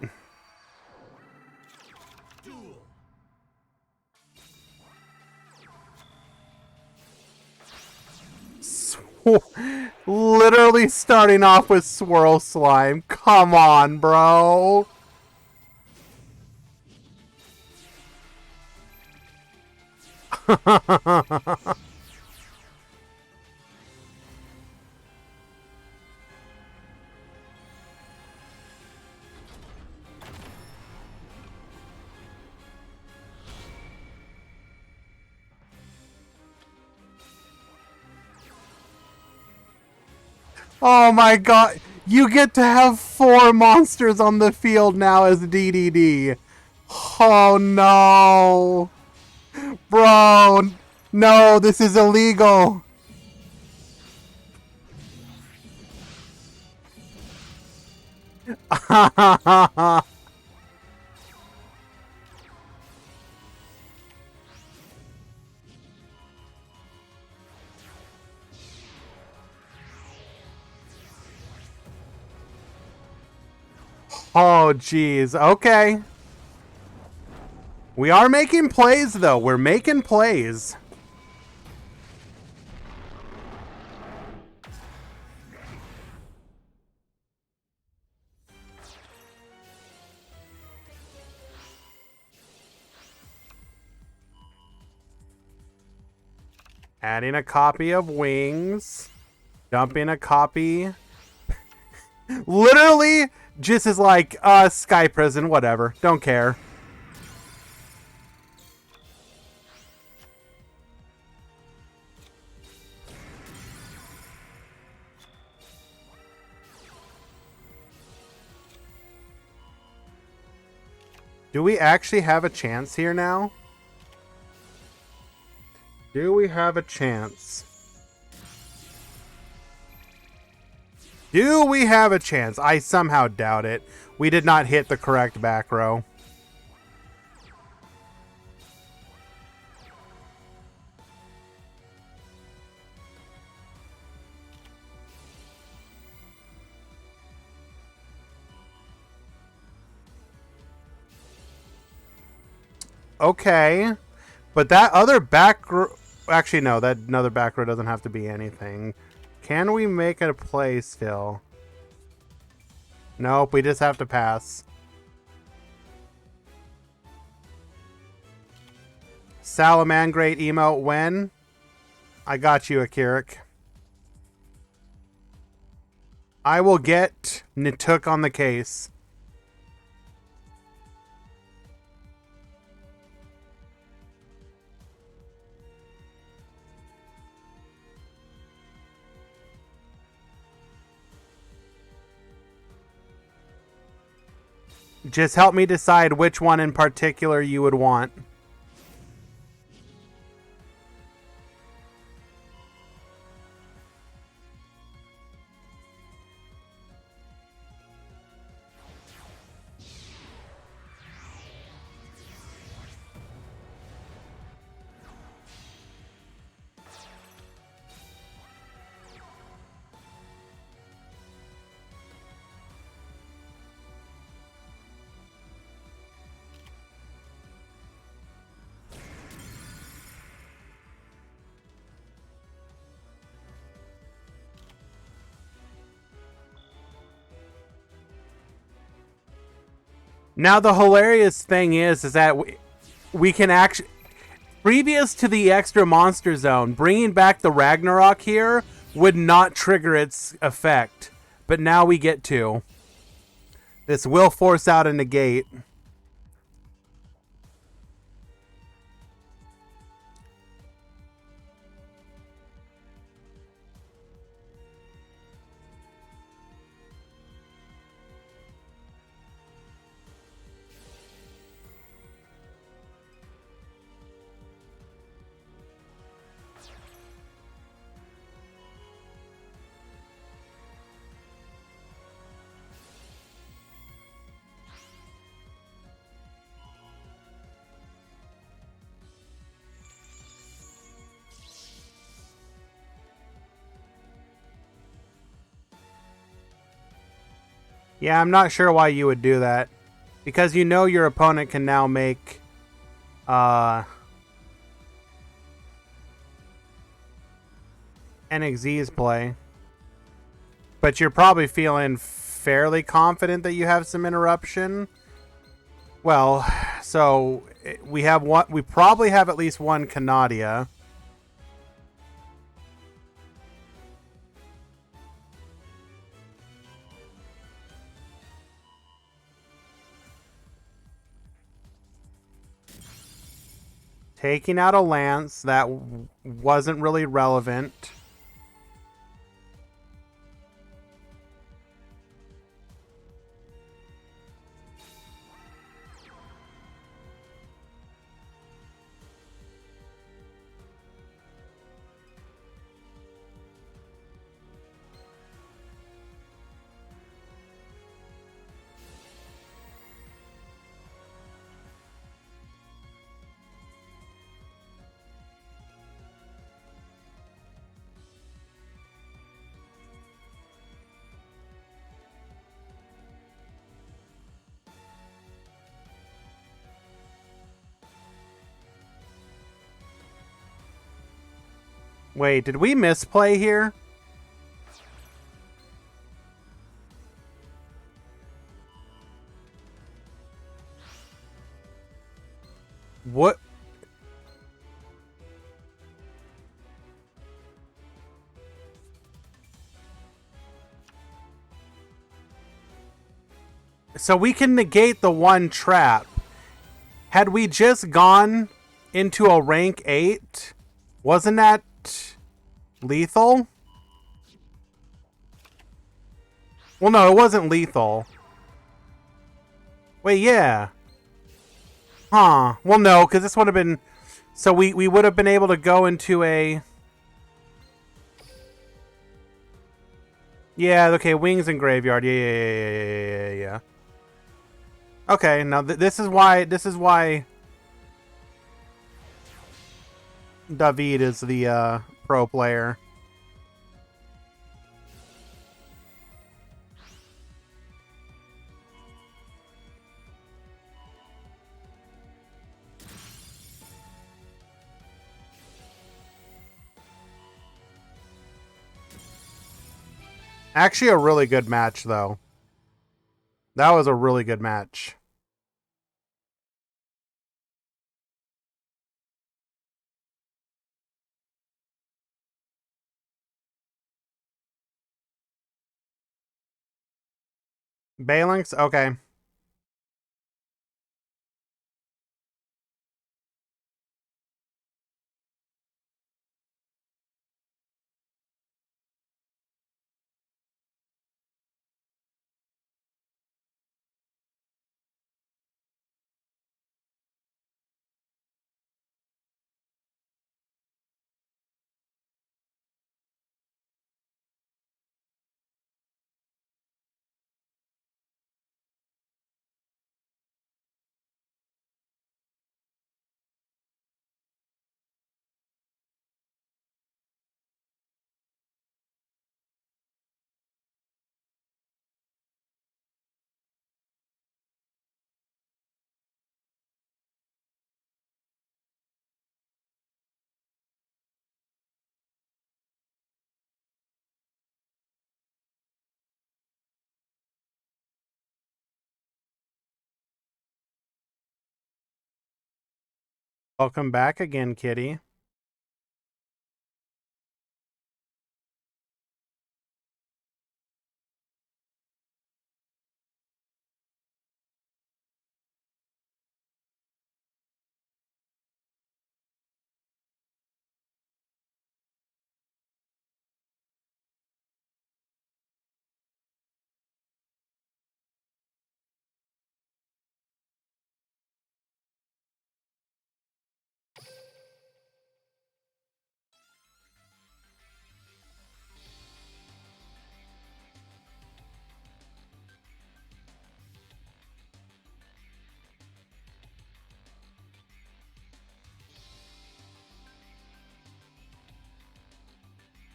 Literally starting off with Swirl Slime. Come on, bro. Oh my god. You get to have 4 monsters on the field now as DDD. Oh no. Bro, no, this is illegal. Oh, jeez. Okay. We are making plays, though. We're making plays. Adding a copy of Wings. Dumping a copy. Literally, just is like, Sky Prison, whatever. Don't care. Do we actually have a chance here now? Do we have a chance? Do we have a chance? I somehow doubt it. We did not hit the correct back row. Okay. But that other back row... Actually, no. That another back row doesn't have to be anything. Can we make a play still? Nope, we just have to pass. Salamangreat emote when? I got you, Akirik. I will get Nitook on the case. Just help me decide which one in particular you would want. Now the hilarious thing is that we can actually, previous to the extra monster zone, bringing back the Ragnarok here would not trigger its effect. But now we get to. This will force out a negate. Yeah, I'm not sure why you would do that. Because you know your opponent can now make... NXZ's play. But you're probably feeling fairly confident that you have some interruption. Well, so we have one. We probably have at least one Canadia. Taking out a Lance that wasn't really relevant. Wait, did we misplay here? What? So we can negate the one trap. Had we just gone into a rank 8, wasn't that lethal? Well, no, it wasn't lethal. Wait, yeah. Huh. Well, no, because this would have been... So we would have been able to go into a... Yeah, okay, wings and graveyard. Yeah. Okay, now this is why David is the pro player. Actually, a really good match, though. That was a really good match. Balinx? Okay. Welcome back again, kitty.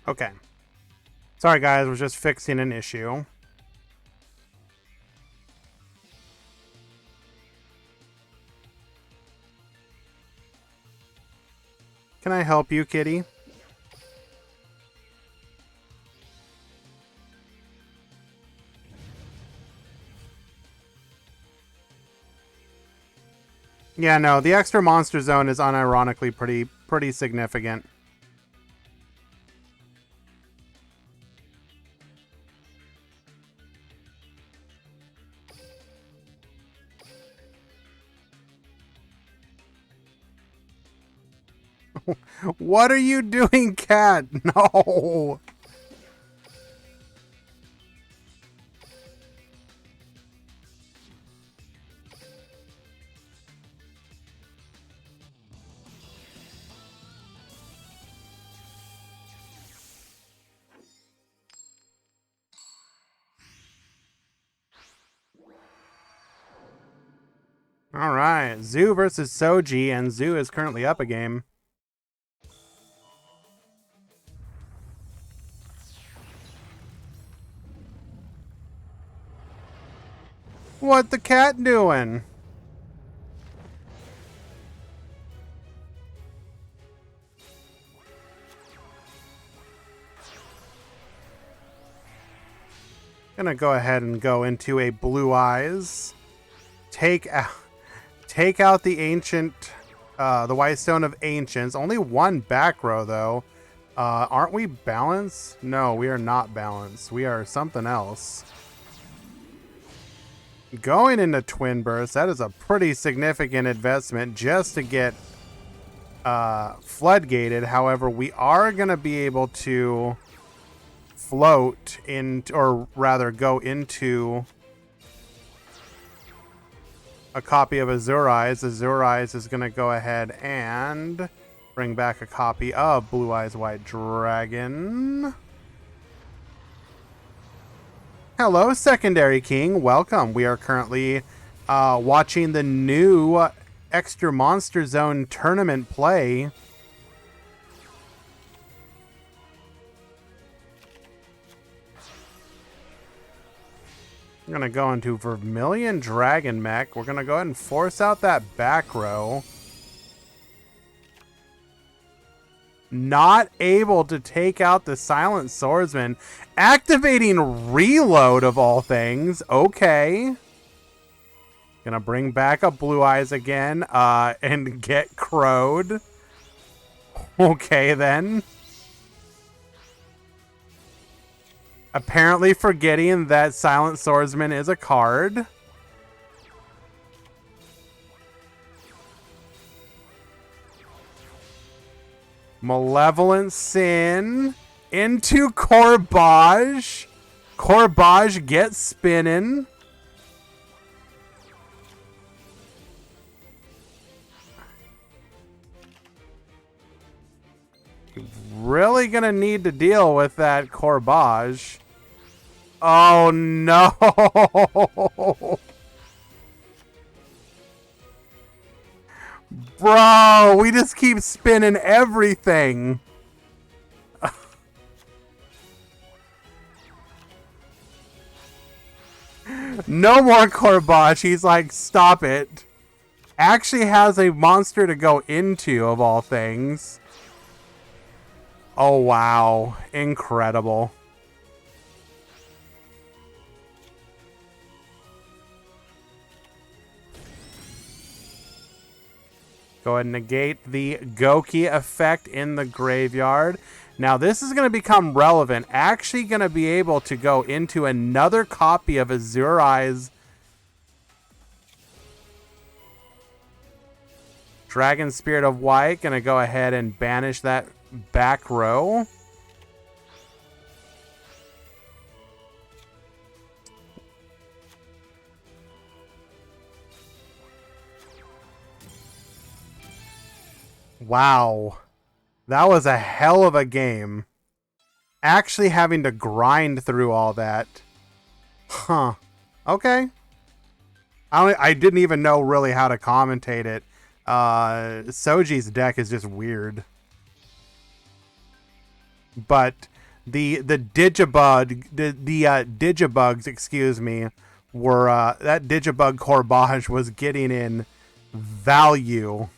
Okay. Sorry, guys. We're just fixing an issue. Can I help you, kitty? Yeah, no. The extra monster zone is unironically pretty significant. What are you doing, cat? No. All right. Zoo versus Soji, and Zoo is currently up a game. What the cat doing? Gonna go ahead and go into a Blue Eyes. Take out the ancient, the White Stone of Ancients. Only one back row though. Aren't we balanced? No, we are not balanced. We are something else. Going into Twin Burst, that is a pretty significant investment just to get floodgated. However, we are going to be able to float in, or rather go into a copy of Azure Eyes. Azure Eyes is going to go ahead and bring back a copy of Blue Eyes White Dragon. Hello, Secondary King. Welcome. We are currently watching the new Extra Monster Zone tournament play. I'm going to go into Vermilion Dragon Mech. We're going to go ahead and force out that back row. Not able to take out the Silent Swordsman. Activating Reload of all things. Okay. Gonna bring back a Blue Eyes again. And get crowed. Okay then. Apparently forgetting that Silent Swordsman is a card. Malevolent Sin into Corbage. Corbage gets spinning. Really gonna need to deal with that Corbage. Oh no. Bro, we just keep spinning everything. No more Corbage. He's like, stop it. Actually has a monster to go into, of all things. Oh, wow. Incredible. Go ahead and negate the Goki effect in the graveyard. Now, this is going to become relevant. Actually going to be able to go into another copy of Azure Eyes. Dragon Spirit of White. Going to go ahead and banish that back row. Wow. That was a hell of a game. Actually having to grind through all that. Huh. Okay. I didn't even know really how to commentate it. Soji's deck is just weird. But the Digibugs, excuse me, were that Digibug Corbage was getting in value.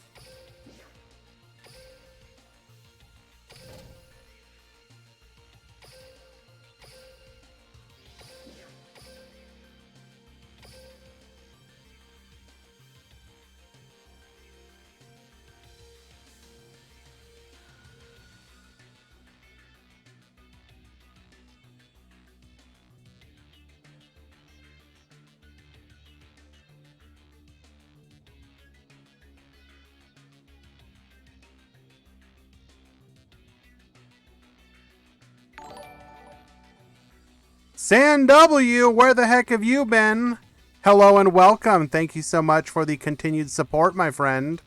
San W, where the heck have you been? Hello and welcome. Thank you so much for the continued support, my friend.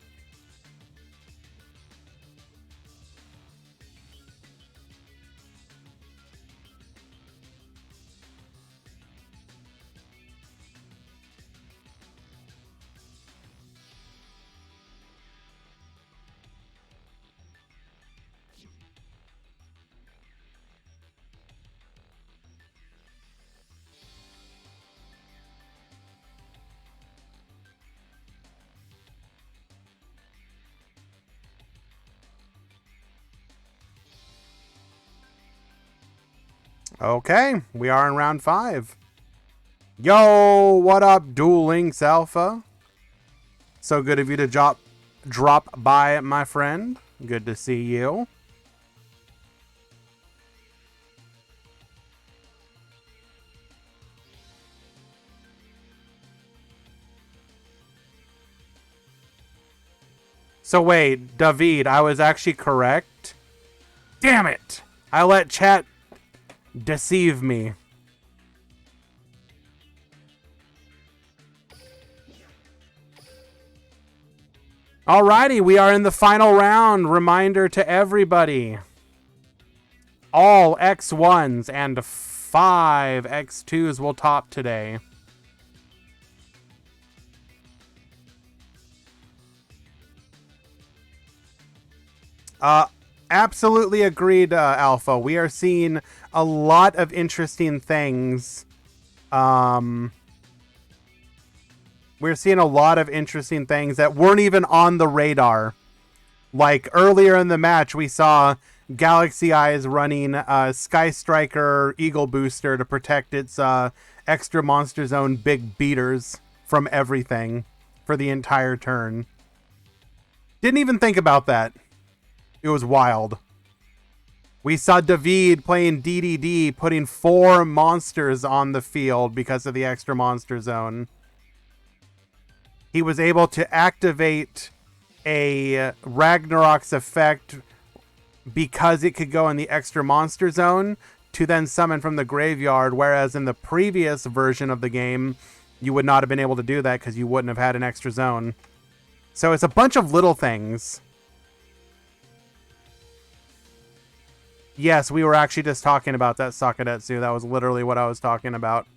Okay, we are in round 5. Yo, what up, Duel Links Alpha? So good of you to drop by, my friend. Good to see you. So wait, David, I was actually correct. Damn it! I let chat deceive me. Alrighty, we are in the final round. Reminder to everybody. All X1s and 5 X2s will top today. Absolutely agreed, Alpha. We are seeing a lot of interesting things. We're seeing a lot of interesting things that weren't even on the radar. Like earlier in the match, we saw Galaxy Eyes running Sky Striker Eagle Booster to protect its extra Monster Zone big beaters from everything for the entire turn. Didn't even think about that. It was wild. We saw David playing DDD, putting 4 monsters on the field because of the extra Monster Zone. He was able to activate a Ragnarok's effect because it could go in the extra Monster Zone to then summon from the graveyard, whereas in the previous version of the game, you would not have been able to do that because you wouldn't have had an extra zone. So it's a bunch of little things. Yes, we were actually just talking about that, Sakadetsu. That was literally what I was talking about.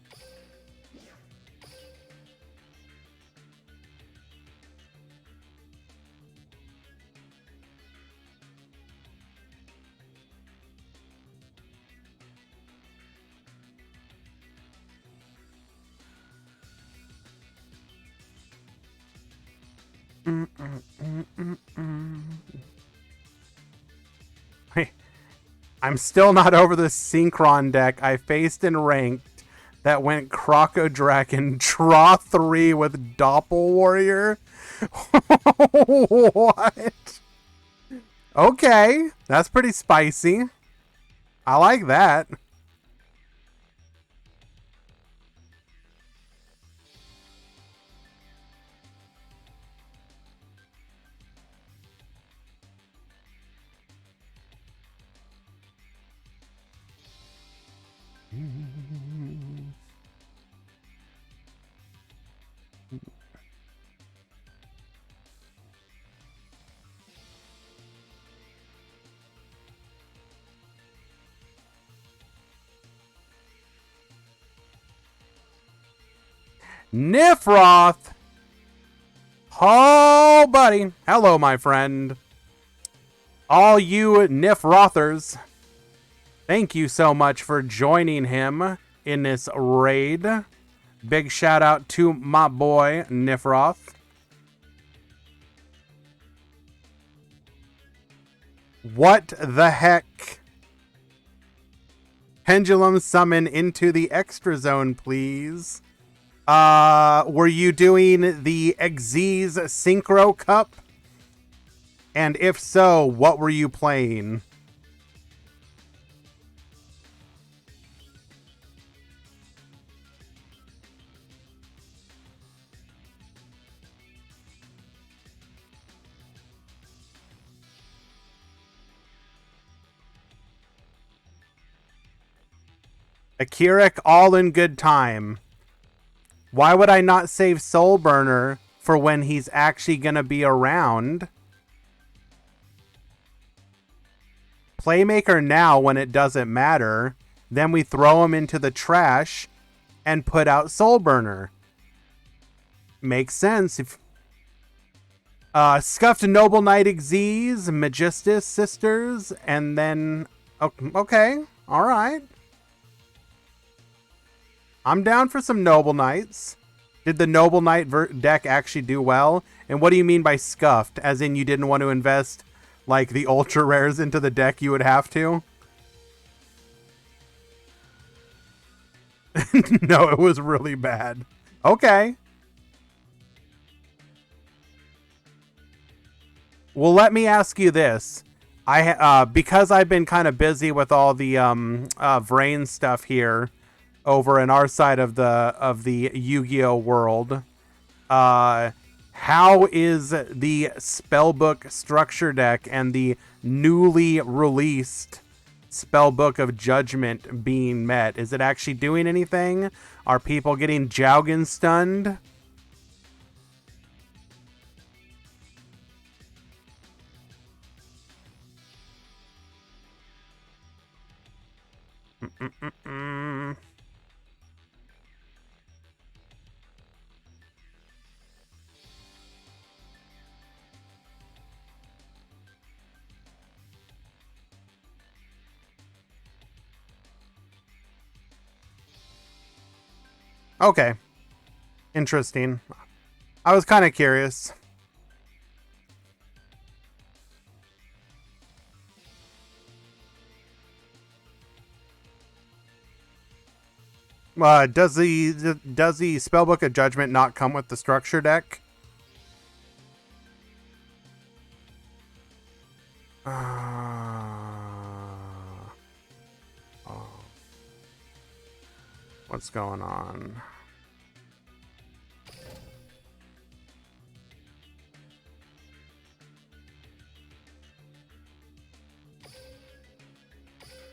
I'm still not over the Synchron deck I faced in ranked that went Croco Dragon draw 3 with Doppel Warrior. What? Okay, that's pretty spicy. I like that. Nifroth! Oh, buddy. Hello, my friend. All you Nifrothers, thank you so much for joining him in this raid. Big shout out to my boy, Nifroth. What the heck? Pendulum summon into the extra zone, please. Were you doing the Xyz Synchro Cup? And if so, what were you playing? Akirik, all in good time. Why would I not save Soul Burner for when he's actually going to be around? Playmaker now when it doesn't matter. Then we throw him into the trash and put out Soul Burner. Makes sense. If Scuffed Noble Knight Xyz, Magistus Sisters, and then... Okay, alright. I'm down for some Noble Knights. Did the Noble Knight deck actually do well? And what do you mean by scuffed? As in you didn't want to invest like the ultra rares into the deck you would have to? No, it was really bad. Okay. Well, let me ask you this. Because I've been kind of busy with all the Vrain stuff here over in our side of the Yu-Gi-Oh world. How is the Spellbook structure deck and the newly released Spellbook of Judgment being met? Is it actually doing anything? Are people getting Jowgen stunned? Mm-mm-mm. Okay. Interesting. I was kind of curious. Does the Spellbook of Judgment not come with the structure deck? Oh. What's going on?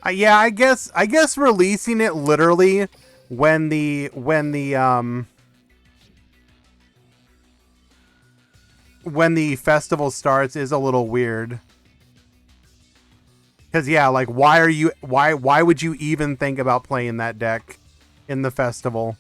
Yeah, I guess releasing it literally when the festival starts is a little weird. Cuz yeah, like why would you even think about playing that deck in the festival?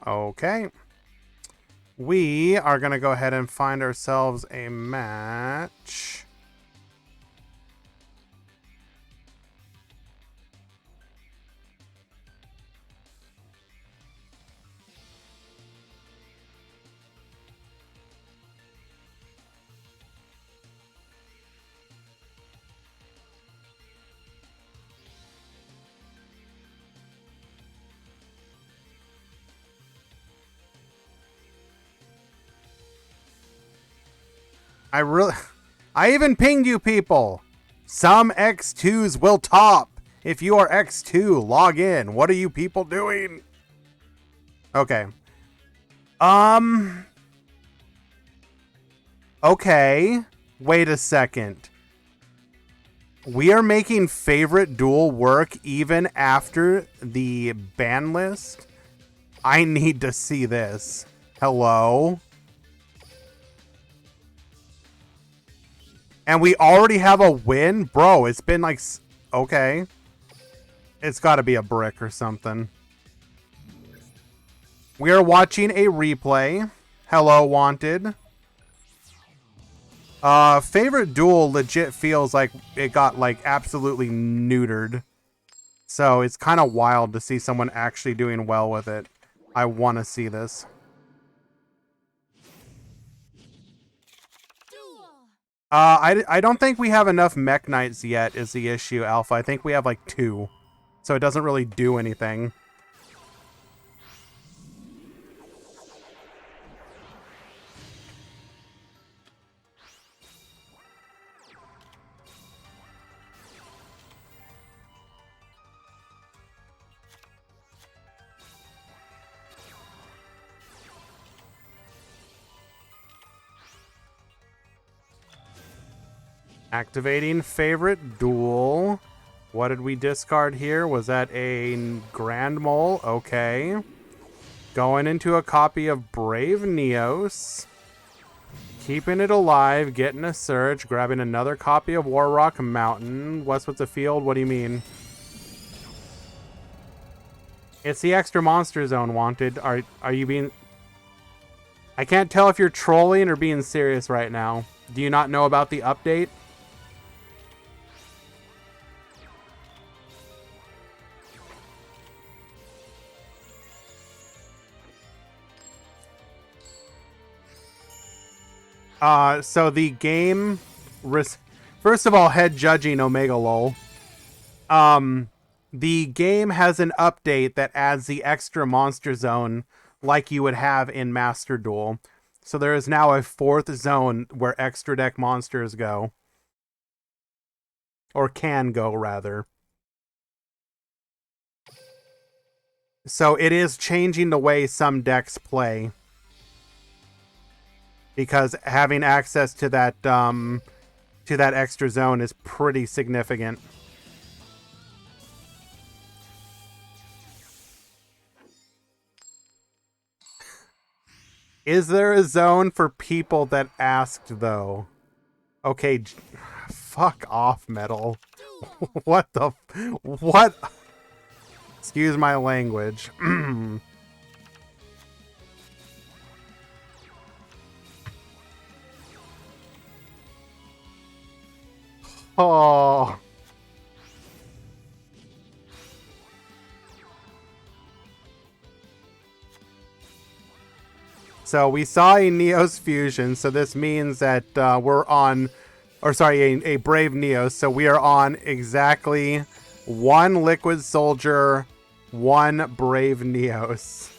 Okay. We are going to go ahead and find ourselves a match. I even pinged you people. Some X2s will top. If you are X2, log in. What are you people doing? Okay. Okay. Wait a second. We are making favorite duel work even after the ban list? I need to see this. Hello? And we already have a win? Bro, it's been like... Okay. It's got to be a brick or something. We are watching a replay. Hello, Wanted. Favorite duel legit feels like it got, like, absolutely neutered. So it's kind of wild to see someone actually doing well with it. I want to see this. I don't think we have enough Mech Knights yet is the issue, Alpha. I think we have like 2. So it doesn't really do anything. Activating favorite duel. What did we discard here? Was that a Grand Mole? Okay. Going into a copy of Brave Neos. Keeping it alive, getting a Surge, grabbing another copy of Warrock Mountain. What's with the field? What do you mean? It's the extra monster zone, Wanted. Are you being... I can't tell if you're trolling or being serious right now. Do you not know about the update? So the game... First of all, head judging Omega Lol. The game has an update that adds the extra monster zone like you would have in Master Duel. So there is now a 4th zone where extra deck monsters go. Or can go, rather. So it is changing the way some decks play. Because having access to that extra zone is pretty significant. Is there a zone for people that asked, though? Okay, fuck off, Metal. What the... What? Excuse my language. Oh... So we saw a Neos fusion, so this means that we're on, or sorry, a Brave Neos. So we are on exactly 1 Liquid Soldier, 1 Brave Neos.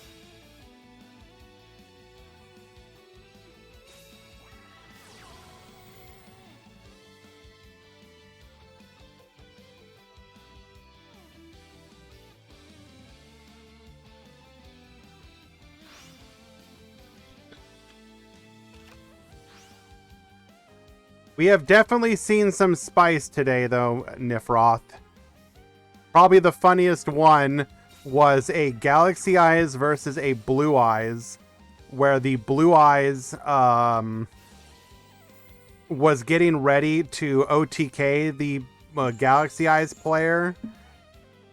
We have definitely seen some spice today, though, Nifroth. Probably the funniest one was a Galaxy Eyes versus a Blue Eyes, where the Blue Eyes was getting ready to OTK the Galaxy Eyes player,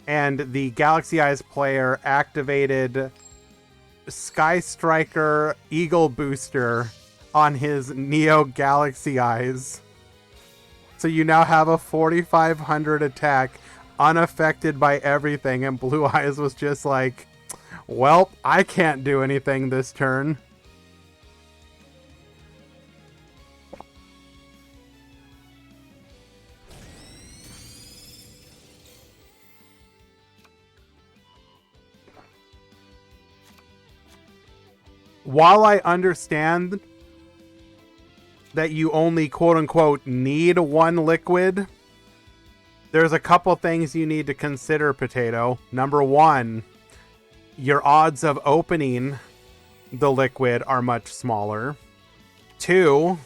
and the Galaxy Eyes player activated Sky Striker Eagle Booster on his Neo Galaxy Eyes. So you now have a 4,500 attack unaffected by everything, and Blue Eyes was just like, well, I can't do anything this turn. While I understand that you only quote-unquote need 1 liquid, there's a couple things you need to consider, Potato. Number 1, your odds of opening the liquid are much smaller. 2,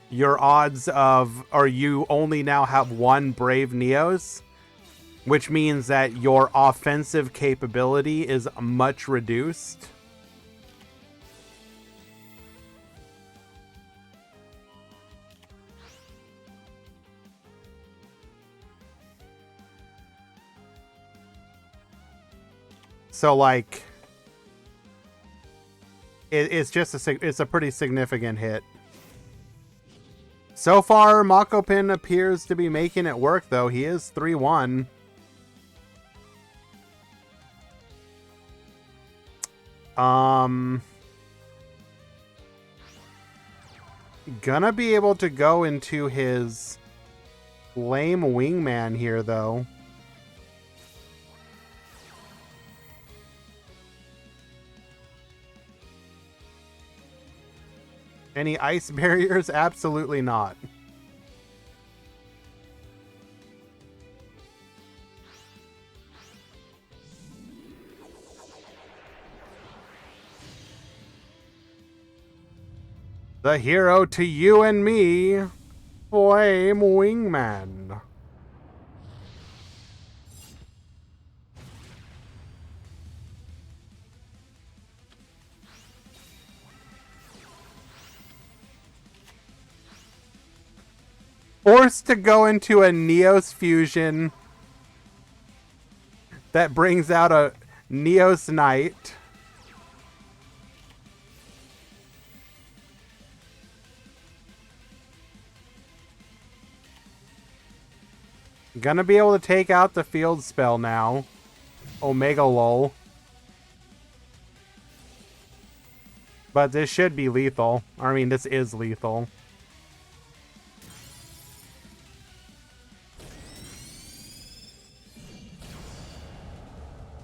your odds of, or you only now have 1 Brave Neos, which means that your offensive capability is much reduced. So, like, it's just it's a pretty significant hit. So far, Makopin appears to be making it work, though. He is 3-1. Gonna be able to go into his Flame Wingman here, though. Any ice barriers? Absolutely not. The hero to you and me, Flame Wingman. Forced to go into a Neos fusion that brings out a Neos Knight. Gonna be able to take out the field spell now. Omega lol. But this should be lethal. I mean, this is lethal.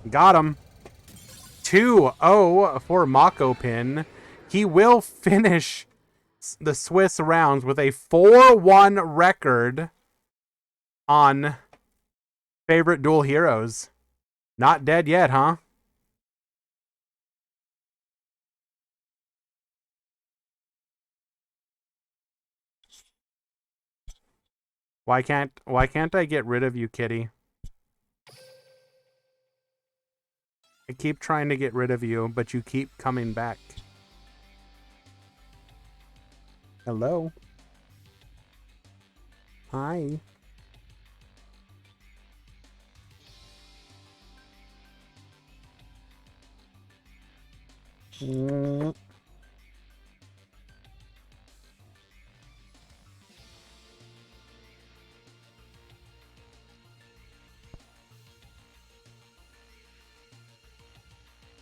Got him. 2-0 for Mako Pin. He will finish the Swiss rounds with a 4-1 record on favorite dual heroes. Not dead yet, huh? Why can't I get rid of you, kitty? I keep trying to get rid of you, but you keep coming back. Hello? Hi.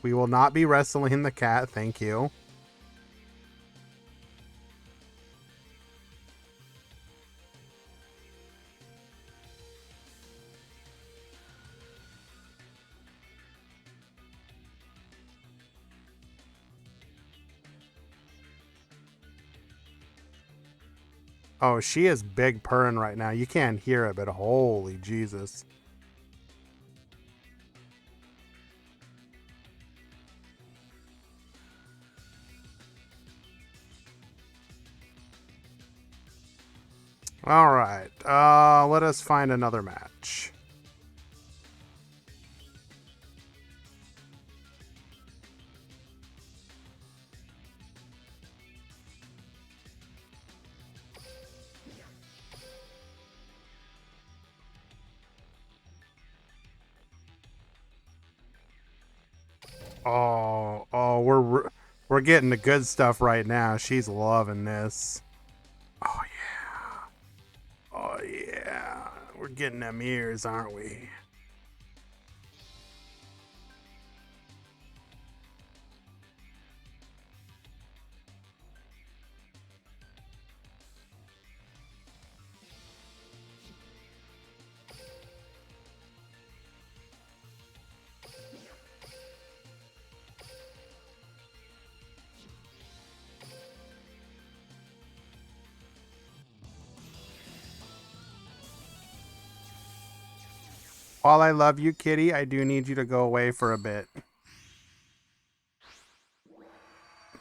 We will not be wrestling the cat, thank you. Oh, she is big purring right now. You can't hear it, but holy Jesus. All right. Let us find another match. Oh, we're getting the good stuff right now. She's loving this. Oh yeah. Oh yeah. We're getting them ears, aren't we? While I love you, kitty, I do need you to go away for a bit.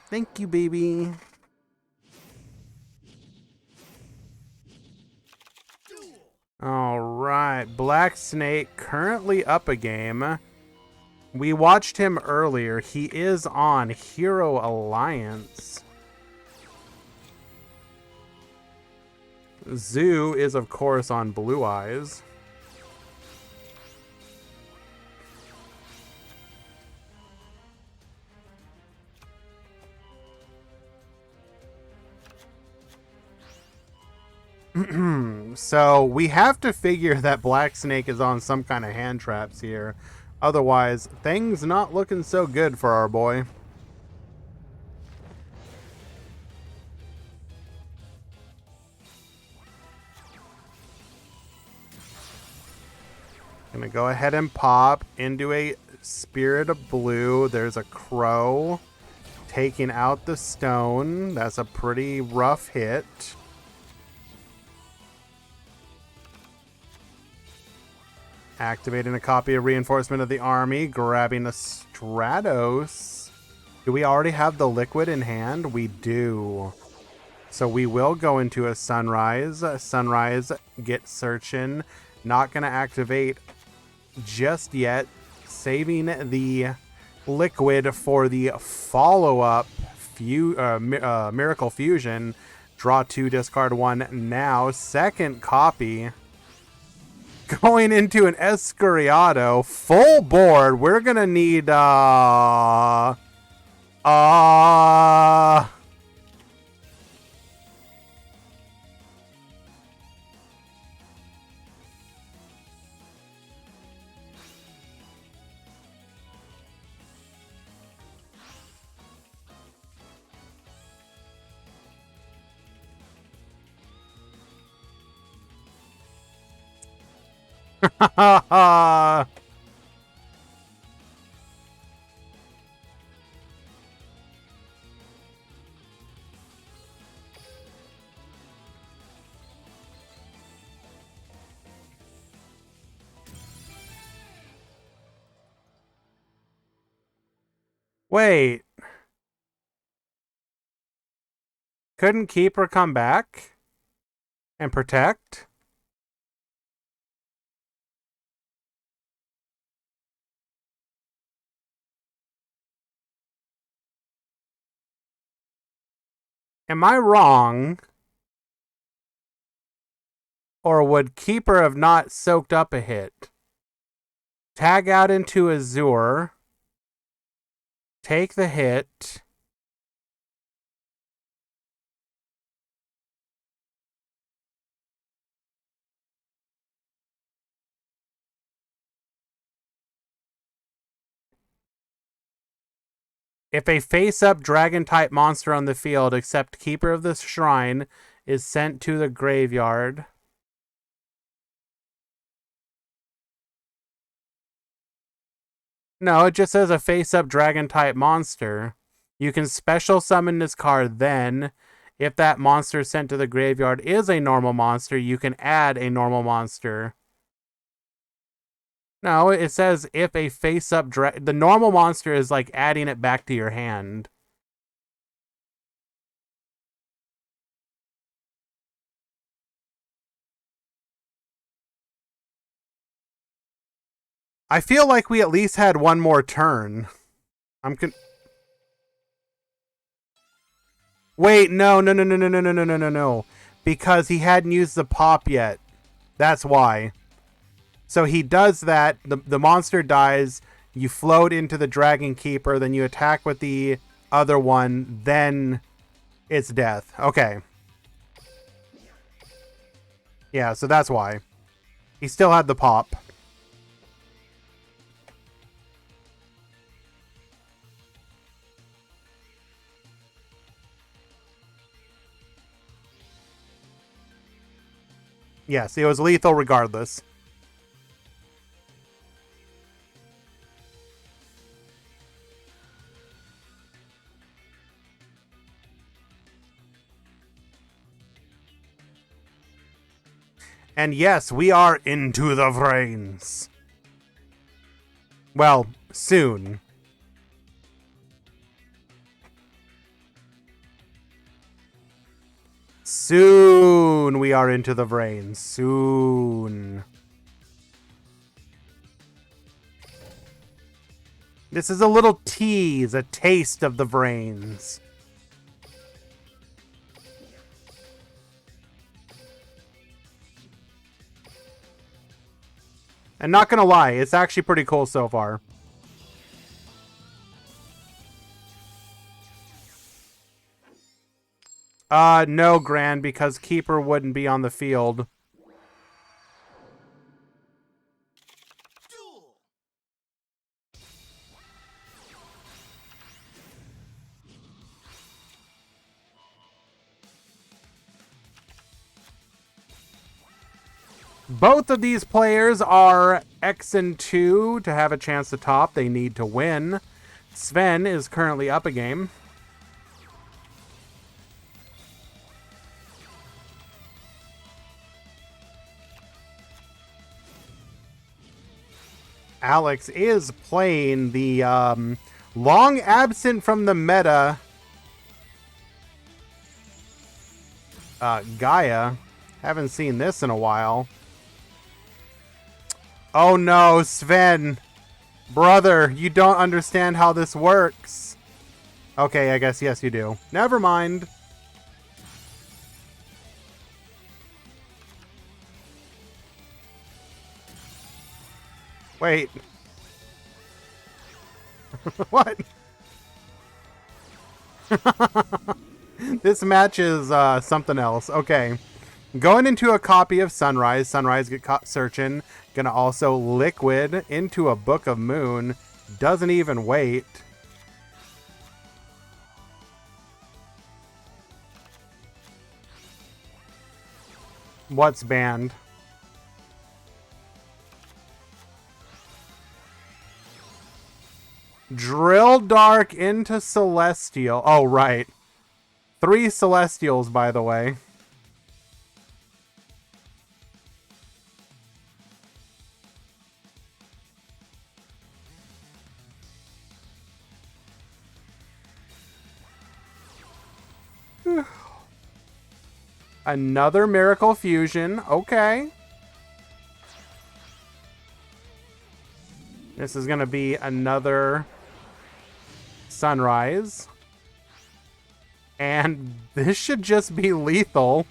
Thank you, baby. All right. Black Snake currently up a game. We watched him earlier. He is on Hero Alliance. Zoo is, of course, on Blue Eyes. So we have to figure that Black Snake is on some kind of hand traps here. Otherwise, things not looking so good for our boy. Gonna go ahead and pop into a Spirit of Blue. There's a Crow taking out the stone. That's a pretty rough hit. Activating a copy of Reinforcement of the Army, grabbing a Stratos. Do we already have the liquid in hand? We do. So we will go into a Sunrise. Sunrise, get searching. Not going to activate just yet. Saving the liquid for the follow-up Miracle Fusion. Draw 2, discard 1 now. Second copy. Going into an Escuriado, full board. We're gonna need Wait. Couldn't Keeper come back and protect? Am I wrong? Or would Keeper have not soaked up a hit? Tag out into Azure. Take the hit. If a face-up dragon-type monster on the field, except Keeper of the Shrine, is sent to the graveyard. No, it just says a face-up dragon-type monster. You can special summon this card then. If that monster sent to the graveyard is a normal monster, you can add a normal monster. No, it says if a face-up the normal monster is like adding it back to your hand. I feel like we at least had one more turn. Wait, no. Because he hadn't used the pop yet. That's why. So he does that, the monster dies, you float into the Dragon Keeper, then you attack with the other one, then it's death. Okay. Yeah, so that's why. He still had the pop. Yes, it was lethal regardless. And yes, we are into the brains. Well, soon. Soon we are into the brains. Soon. This is a little tease, a taste of the brains. And not gonna lie, it's actually pretty cool so far. No, Gran, because Keeper wouldn't be on the field. Both of these players are X and 2 to have a chance to top. They need to win. Sven is currently up a game. Alex is playing the long absent from the meta Gaia. Haven't seen this in a while. Oh no, Sven. Brother, you don't understand how this works. Okay, I guess yes you do. Never mind. Wait. What? This match is something else. Okay. Going into a copy of Sunrise. Sunrise get caught searching. Gonna also liquid into a Book of Moon. Doesn't even wait. What's banned? Drill Dark into Celestial. Oh, right. 3 Celestials, by the way. Another Miracle Fusion. Okay. This is going to be another Sunrise. And this should just be lethal.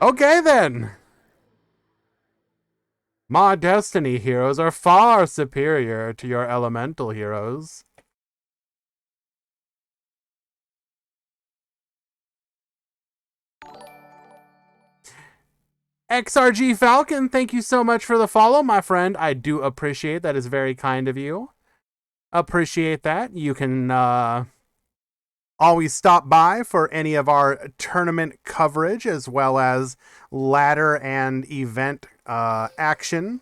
Okay, then. My Destiny heroes are far superior to your Elemental heroes. XRG Falcon, thank you so much for the follow, my friend. I do appreciate that. Is very kind of you. Appreciate that. You can always stop by for any of our tournament coverage as well as ladder and event action.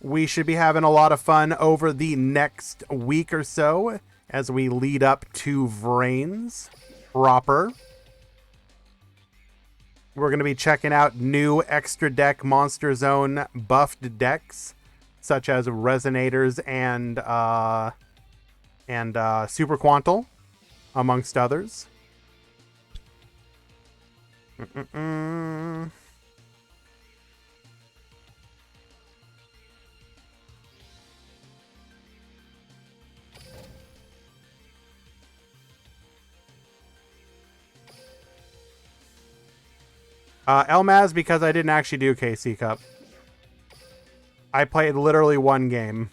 We should be having a lot of fun over the next week or so as we lead up to Vrains proper. We're going to be checking out new extra deck Monster Zone buffed decks such as Resonators and Super Quantal, amongst others. Elmaz, because I didn't actually do KC Cup. I played literally one game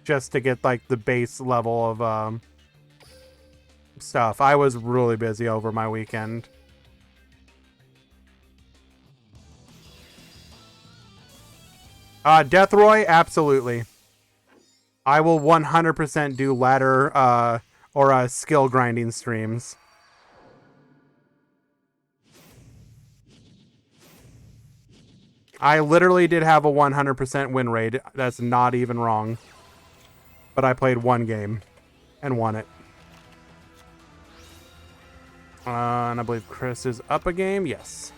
just to get like the base level of stuff. I was really busy over my weekend. Deathroy, absolutely. I will 100% do ladder or skill grinding streams. I literally did have a 100% win rate. That's not even wrong. But I played one game and won it. And I believe Chris is up a game. Yes.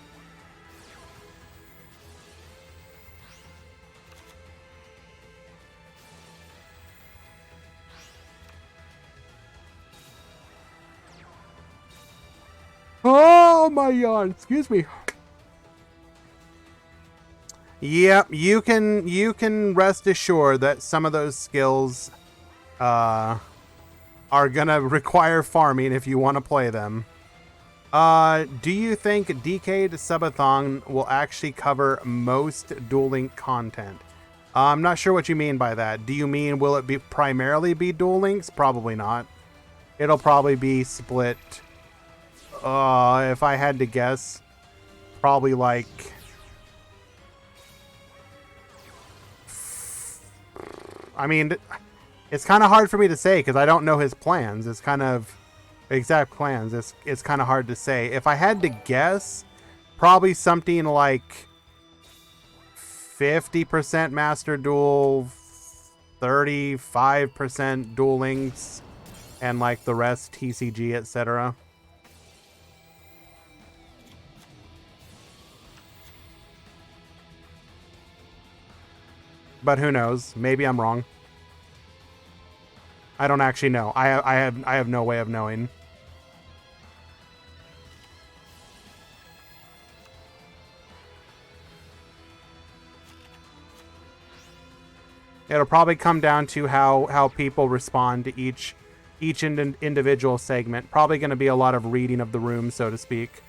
Oh, my yawn. Excuse me. Yep, you can rest assured that some of those skills are gonna require farming if you want to play them. Do you think Decade Subathon will actually cover most Duel Link content? I'm not sure what you mean by that. Do you mean will it be primarily be Duel Links? Probably not. It'll probably be split. If I had to guess, probably like I mean, it's kind of hard for me to say because I don't know his plans. It's kind of exact plans. It's kind of hard to say. If I had to guess, probably something like 50% Master Duel, 35% Duel Links, and like the rest TCG, etc. But who knows? Maybe I'm wrong. I don't actually know. I have no way of knowing. It'll probably come down to how people respond to each individual segment. Probably going to be a lot of reading of the room, so to speak.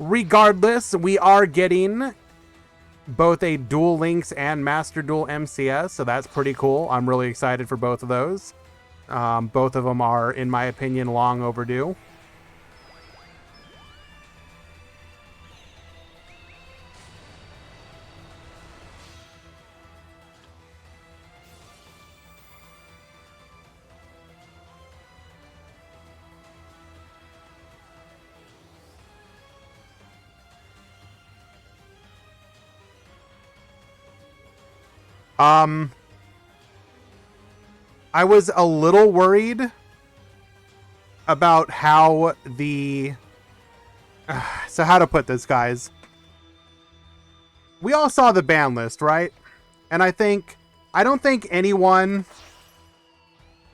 Regardless, we are getting both a Duel Links and Master Duel MCS, so that's pretty cool. I'm really excited for both of those. Both of them are, in my opinion, long overdue. I was a little worried about how the... so how to put this, guys. We all saw the ban list, right? And I don't think anyone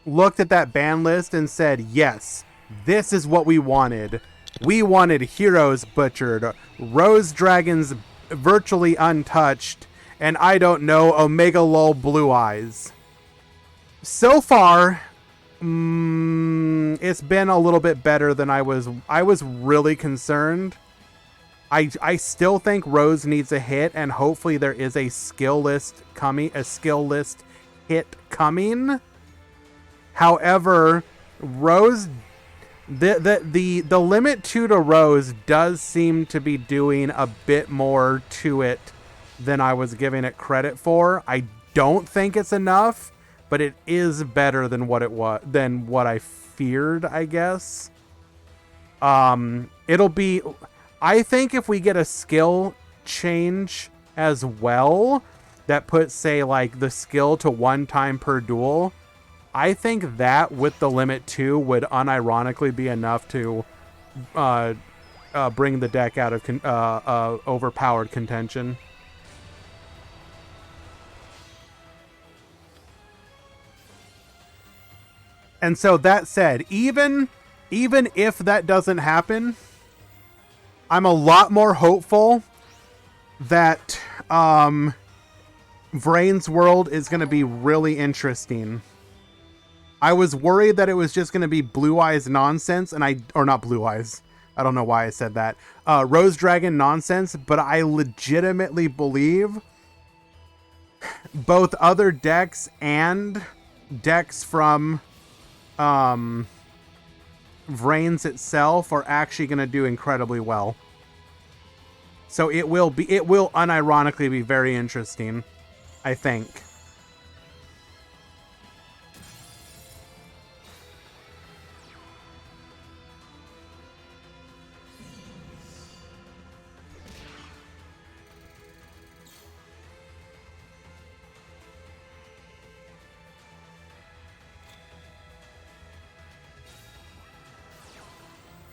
looked at that ban list and said, yes, this is what we wanted. We wanted heroes butchered, rose dragons virtually untouched, and I don't know, Omega Lol blue eyes. So far, it's been a little bit better than I was really concerned. I still think Rose needs a hit, and hopefully there is a skill list hit coming. However, Rose, the limit 2 to Rose does seem to be doing a bit more to it than I was giving it credit for. I don't think it's enough, but it is better than what I feared, I guess. It'll be, I think if we get a skill change as well that puts, say, like the skill to 1 time per duel, I think that with the limit 2 would unironically be enough to bring the deck out of overpowered contention. And so that said, even if that doesn't happen, I'm a lot more hopeful that Vrain's World is going to be really interesting. I was worried that it was just going to be Blue Eyes nonsense, or not Blue Eyes. I don't know why I said that. Rose Dragon nonsense, but I legitimately believe both other decks and decks from Vrain's itself are actually going to do incredibly well. So it will unironically be very interesting, I think.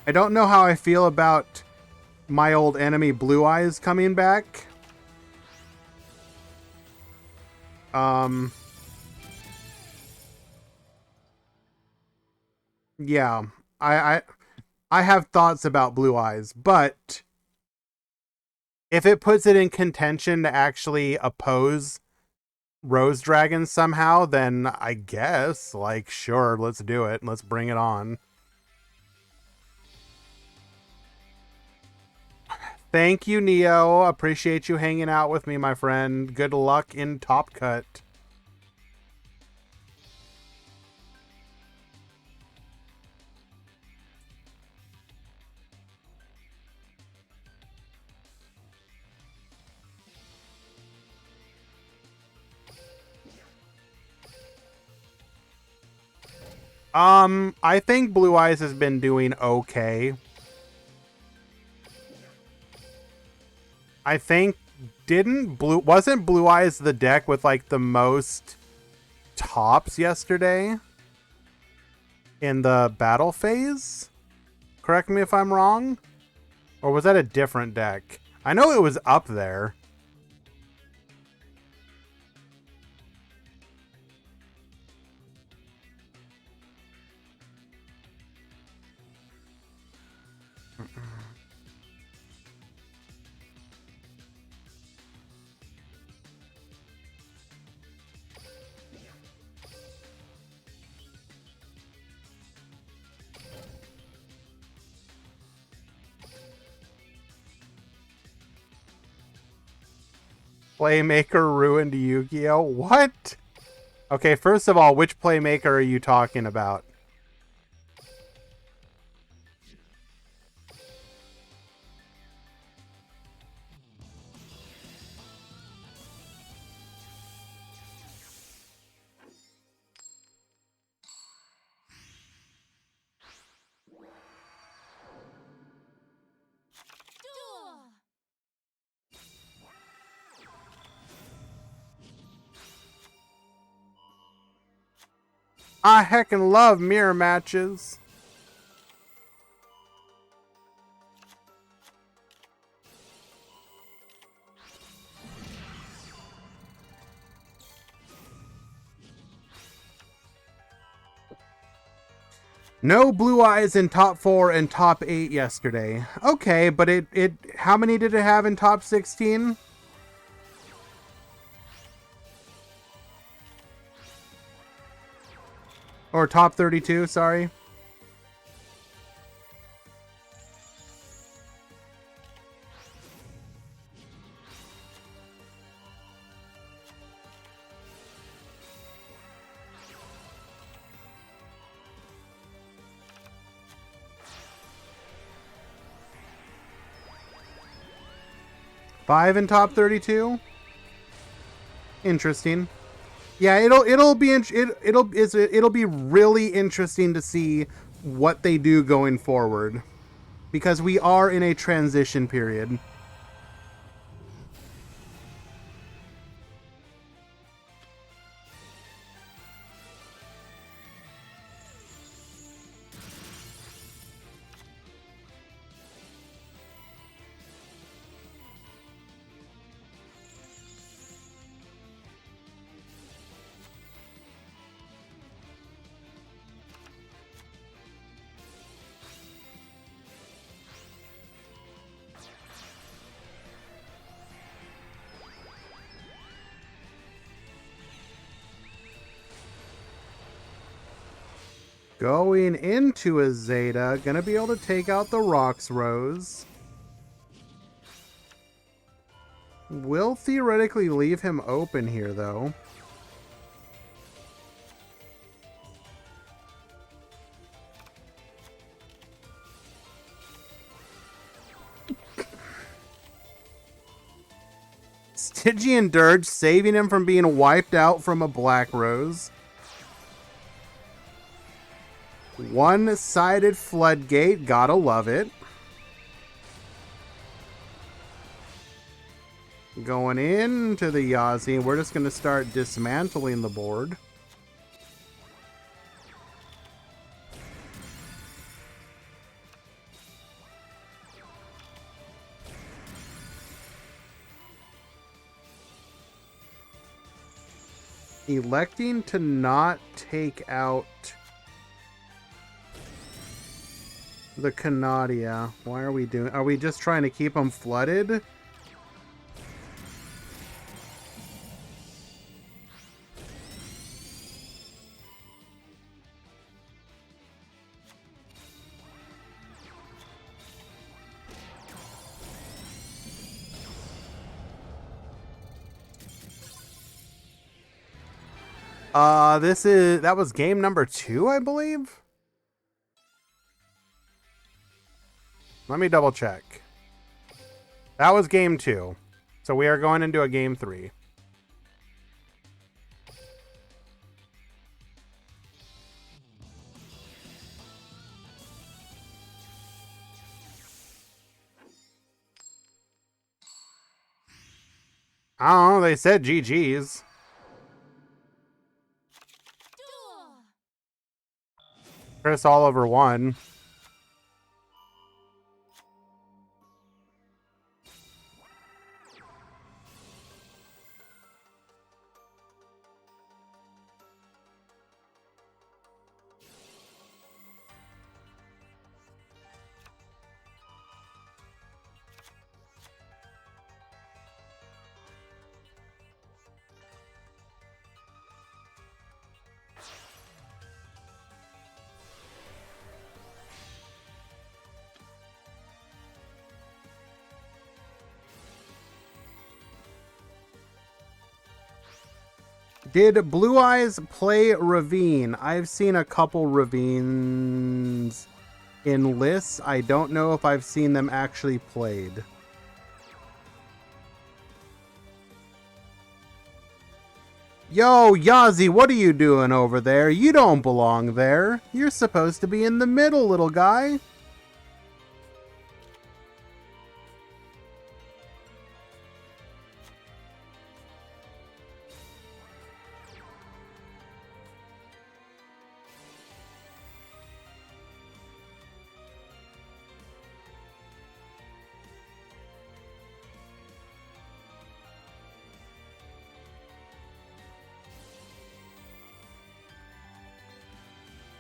I don't know how I feel about my old enemy Blue Eyes coming back. Yeah, I have thoughts about Blue Eyes, but if it puts it in contention to actually oppose Rose Dragon somehow, then I guess, like, sure, let's do it. Let's bring it on. Thank you, Neo. Appreciate you hanging out with me, my friend. Good luck in Top Cut. I think Blue Eyes has been doing okay. I think wasn't Blue Eyes the deck with like the most tops yesterday in the battle phase? Correct me if I'm wrong. Or was that a different deck? I know it was up there. Playmaker ruined Yu-Gi-Oh! What? Okay, first of all, which playmaker are you talking about? I heckin' love mirror matches. No blue eyes in top 4 and top 8 yesterday. Okay, but it how many did it have in top 16? Or top 32, sorry. Five in top 32. Interesting. Yeah, it'll be really interesting to see what they do going forward, because we are in a transition period. Going into a Zeta, gonna be able to take out the Rocks Rose. Will theoretically leave him open here, though. Stygian Dirge saving him from being wiped out from a Black Rose. One-sided Floodgate, gotta love it. Going into the Yazi, we're just going to start dismantling the board. Electing to not take out the Canadia. Why are we doing? Are we just trying to keep them flooded? That was game number 2, I believe. Let me double check. That was game 2. So we are going into a game 3. I don't know, they said GG's. Chris Oliver won. Did Blue Eyes play Ravine? I've seen a couple Ravines in lists. I don't know if I've seen them actually played. Yo, Yazi, what are you doing over there? You don't belong there. You're supposed to be in the middle, little guy.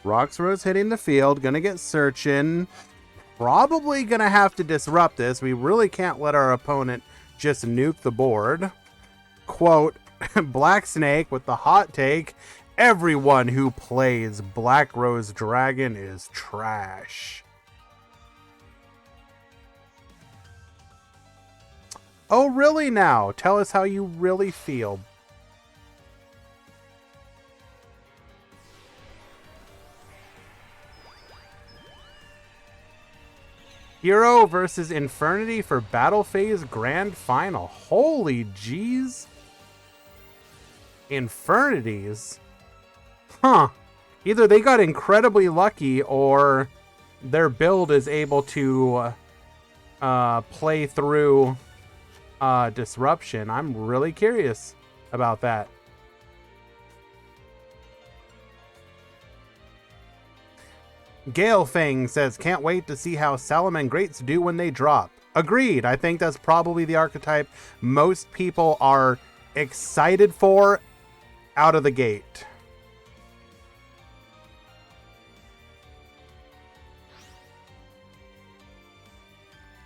Roxrose hitting the field, gonna get searching. Probably gonna have to disrupt this. We really can't let our opponent just nuke the board. Quote, Black Snake with the hot take, everyone who plays Black Rose Dragon is trash. Oh, really now? Tell us how you really feel. Hero versus Infernity for Battle Phase Grand Final. Holy jeez. Infernities? Huh. Either they got incredibly lucky or their build is able to play through Disruption. I'm really curious about that. Gale Fang says, can't wait to see how Salamangreats do when they drop. Agreed. I think that's probably the archetype most people are excited for out of the gate.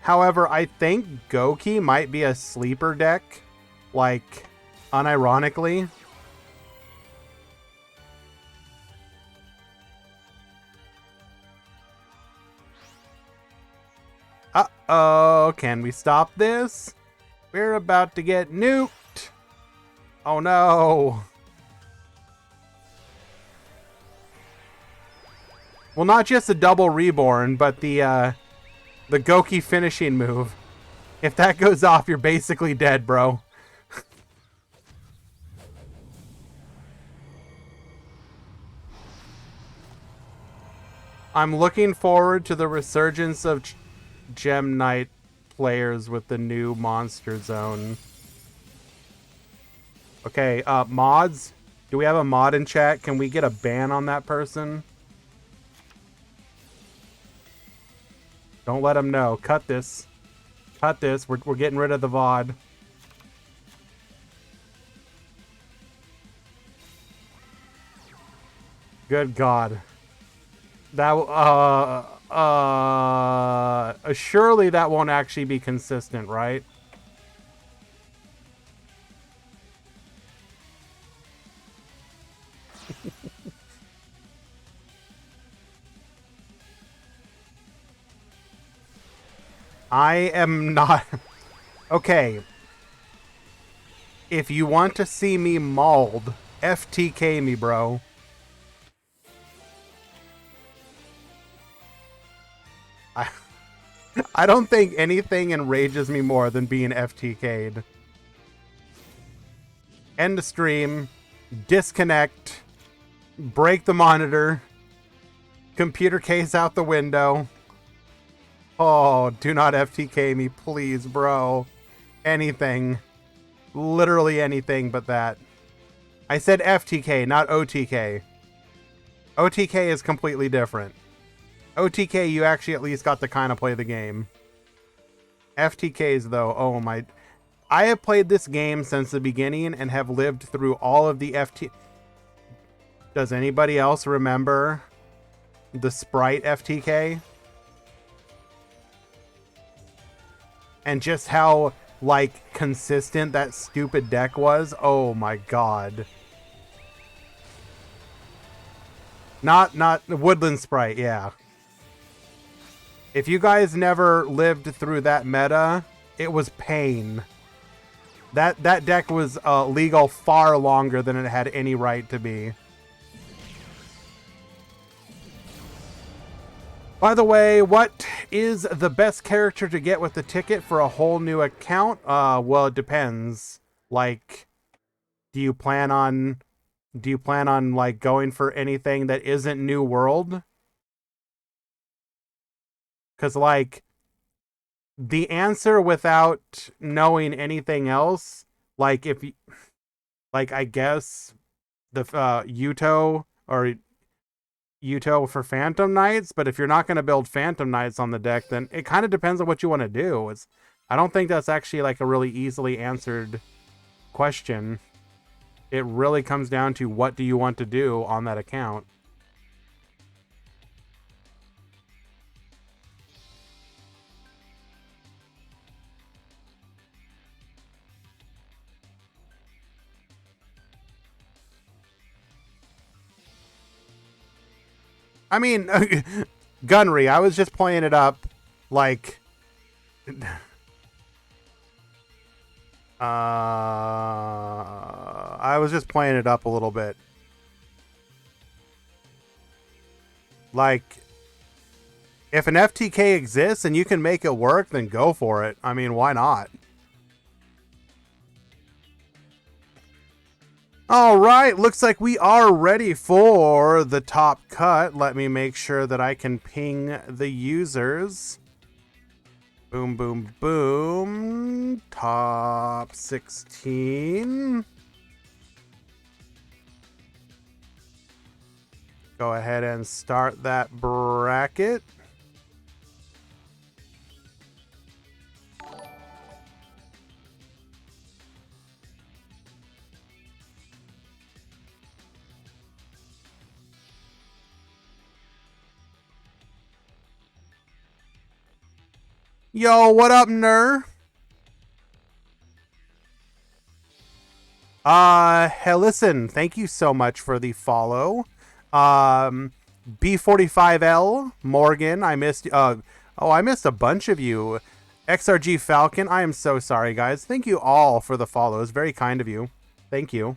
However, I think Goki might be a sleeper deck, like, unironically. Uh-oh, can we stop this? We're about to get nuked. Oh no. Well, not just a double reborn, but the Goki finishing move. If that goes off, you're basically dead, bro. I'm looking forward to the resurgence of Gem Knight players with the new Monster Zone. Okay, mods. Do we have a mod in chat? Can we get a ban on that person? Don't let them know. Cut this. Cut this. We're getting rid of the VOD. Good God. That surely that won't actually be consistent, right? I am not... Okay. If you want to see me mauled, FTK me, bro. I don't think anything enrages me more than being FTK'd. End the stream. Disconnect. Break the monitor. Computer case out the window. Oh, do not FTK me, please, bro. Anything. Literally anything but that. I said FTK, not OTK. OTK is completely different. OTK, you actually at least got to kind of play the game. FTKs, though, oh my... I have played this game since the beginning and have lived through all of the FT... Does anybody else remember the Sprite FTK? And just how, like, consistent that stupid deck was? Oh my god. Not Woodland Sprite, yeah. If you guys never lived through that meta, it was pain. That deck was legal far longer than it had any right to be. By the way, what is the best character to get with the ticket for a whole new account? Well, it depends. Like, do you plan on like going for anything that isn't New World? Because like the answer without knowing anything else, like if you, like I guess the Yuto for Phantom Knights, but if you're not going to build Phantom Knights on the deck, then it kind of depends on what you want to do. I don't think that's actually like a really easily answered question. It really comes down to what do you want to do on that account. I mean, Gunry, I was just playing it up like I was just playing it up a little bit. Like, if an FTK exists and you can make it work, then go for it. I mean, why not? All right, looks like we are ready for the top cut. Let me make sure that I can ping the users. Boom, boom, boom. Top 16. Go ahead and start that bracket. Yo, what up, Ner? Hey, listen, thank you so much for the follow. B45L, Morgan, I missed, I missed a bunch of you. XRG Falcon, I am so sorry, guys. Thank you all for the follows. Very kind of you. Thank you.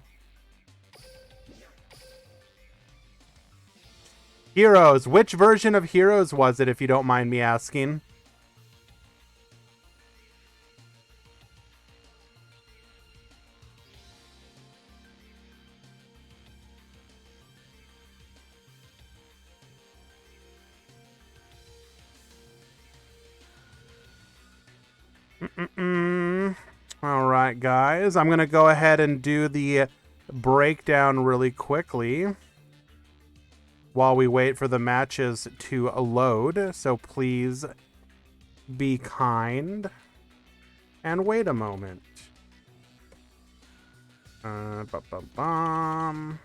Heroes. Which version of Heroes was it, if you don't mind me asking? All right, guys. I'm going to go ahead and do the breakdown really quickly while we wait for the matches to load. So please be kind and wait a moment. Bum.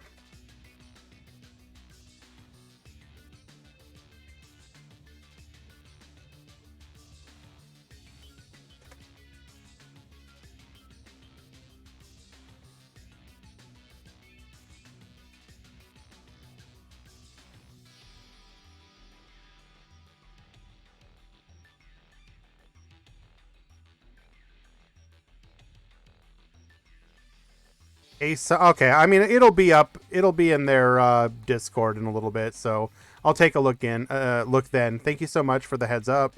Okay, I mean it'll be in their Discord in a little bit, so I'll take a look then. Thank you so much for the heads up.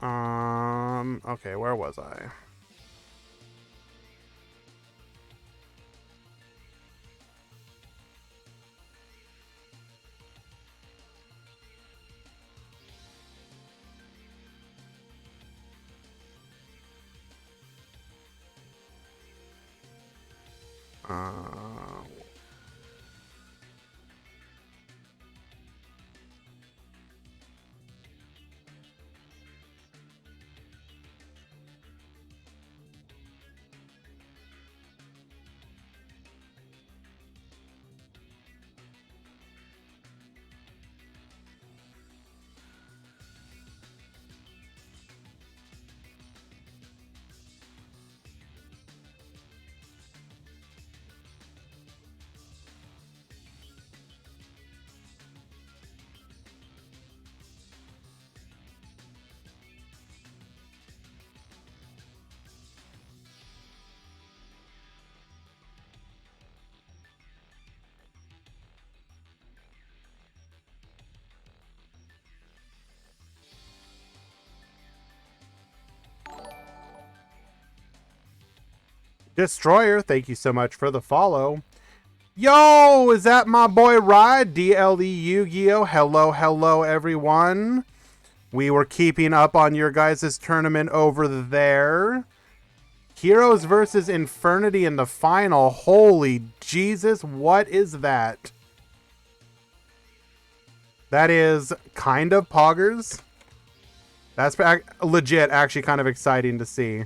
Okay, where was I? Destroyer, thank you so much for the follow. Yo, is that my boy Rod? DLE Yu-Gi-Oh! Hello, hello, everyone. We were keeping up on your guys' tournament over there. Heroes versus Infernity in the final. Holy Jesus, what is that? That is kind of poggers. That's legit actually kind of exciting to see.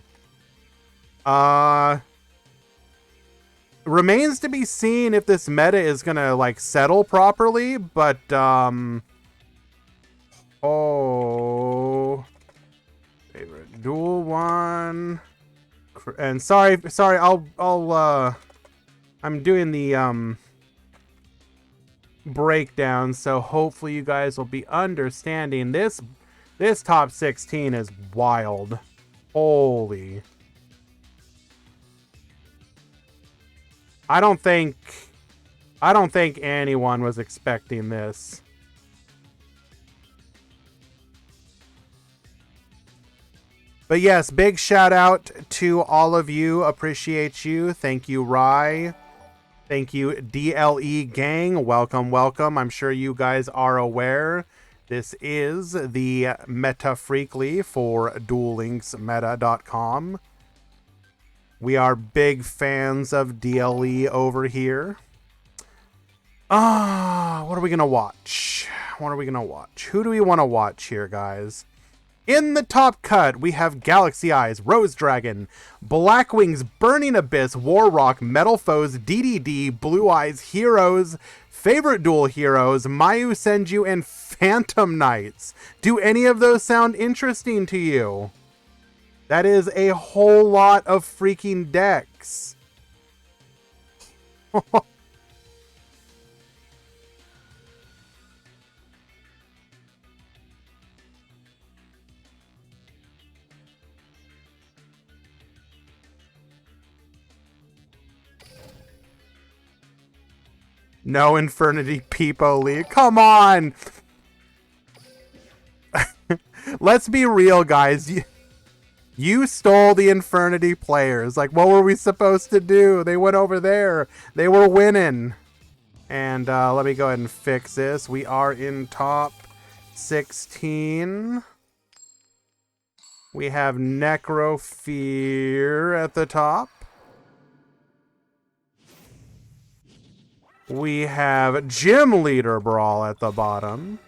Remains to be seen if this meta is gonna like settle properly, but oh, favorite dual one. And sorry, I'm doing the breakdown, so hopefully you guys will be understanding. This top 16 is wild. Holy. I don't think anyone was expecting this. But yes, big shout out to all of you. Appreciate you. Thank you, Rye. Thank you, DLE gang. Welcome, welcome. I'm sure you guys are aware. This is the Meta Freekly for DuelLinksMeta.com. We are big fans of DLE over here. What are we going to watch? What are we going to watch? Who do we want to watch here, guys? In the top cut, we have Galaxy Eyes, Rose Dragon, Blackwings, Burning Abyss, Warrock, Metal Foes, DDD, Blue Eyes, Heroes, Favorite Duel Heroes, Mayu Senju, and Phantom Knights. Do any of those sound interesting to you? That is a whole lot of freaking decks. No Infernity Peepo League. Come on! Let's be real, guys. You stole the Infernity players. Like, what were we supposed to do? They went over there. They were winning. And let me go ahead and fix this. We are in top 16. We have Necrofear at the top. We have Gym Leader Brawl at the bottom.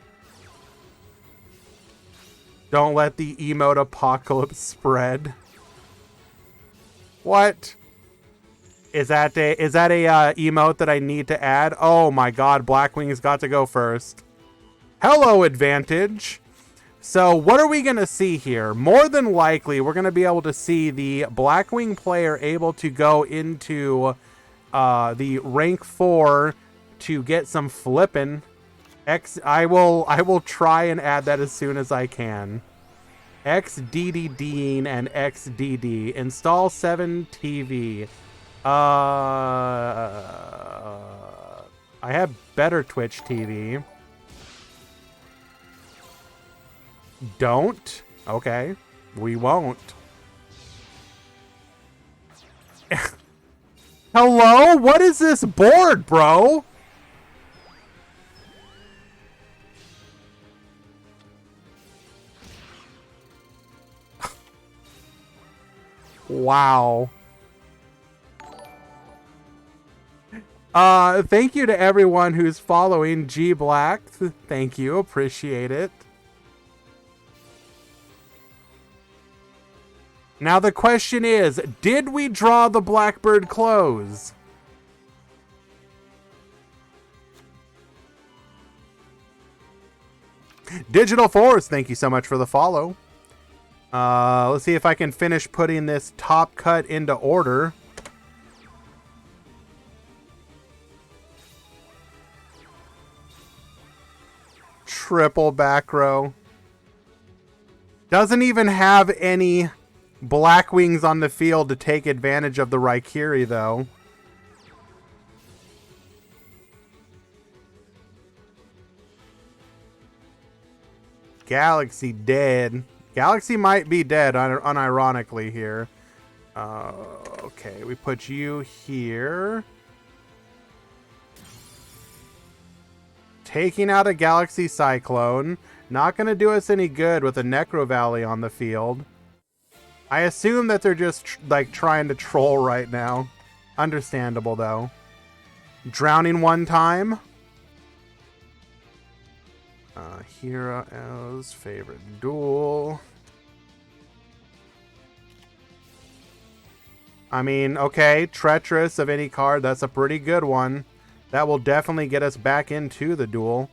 Don't let the emote apocalypse spread. What? Is that a emote that I need to add? Oh my god, Blackwing's got to go first. Hello, Advantage. So what are we going to see here? More than likely, we're going to be able to see the Blackwing player able to go into the rank 4 to get some flipping. I will try and add that as soon as I can. XDDing and XDD. Install 7 TV. I have better Twitch TV. Don't? Okay. We won't. Hello? What is this board, bro? Wow. Thank you to everyone who's following G Black. Thank you. Appreciate it. Now the question is, did we draw the Blackbird close? Digital Force, thank you so much for the follow. Let's see if I can finish putting this top cut into order. Triple back row. Doesn't even have any Blackwings on the field to take advantage of the Raikiri, though. Galaxy dead. Galaxy might be dead, unironically here. Okay, we put you here. Taking out a Galaxy Cyclone. Not going to do us any good with a Necro Valley on the field. I assume that they're just like trying to troll right now. Understandable though. Drowning one time. Hero's favorite duel. I mean, okay, treacherous of any card. That's a pretty good one. That will definitely get us back into the duel.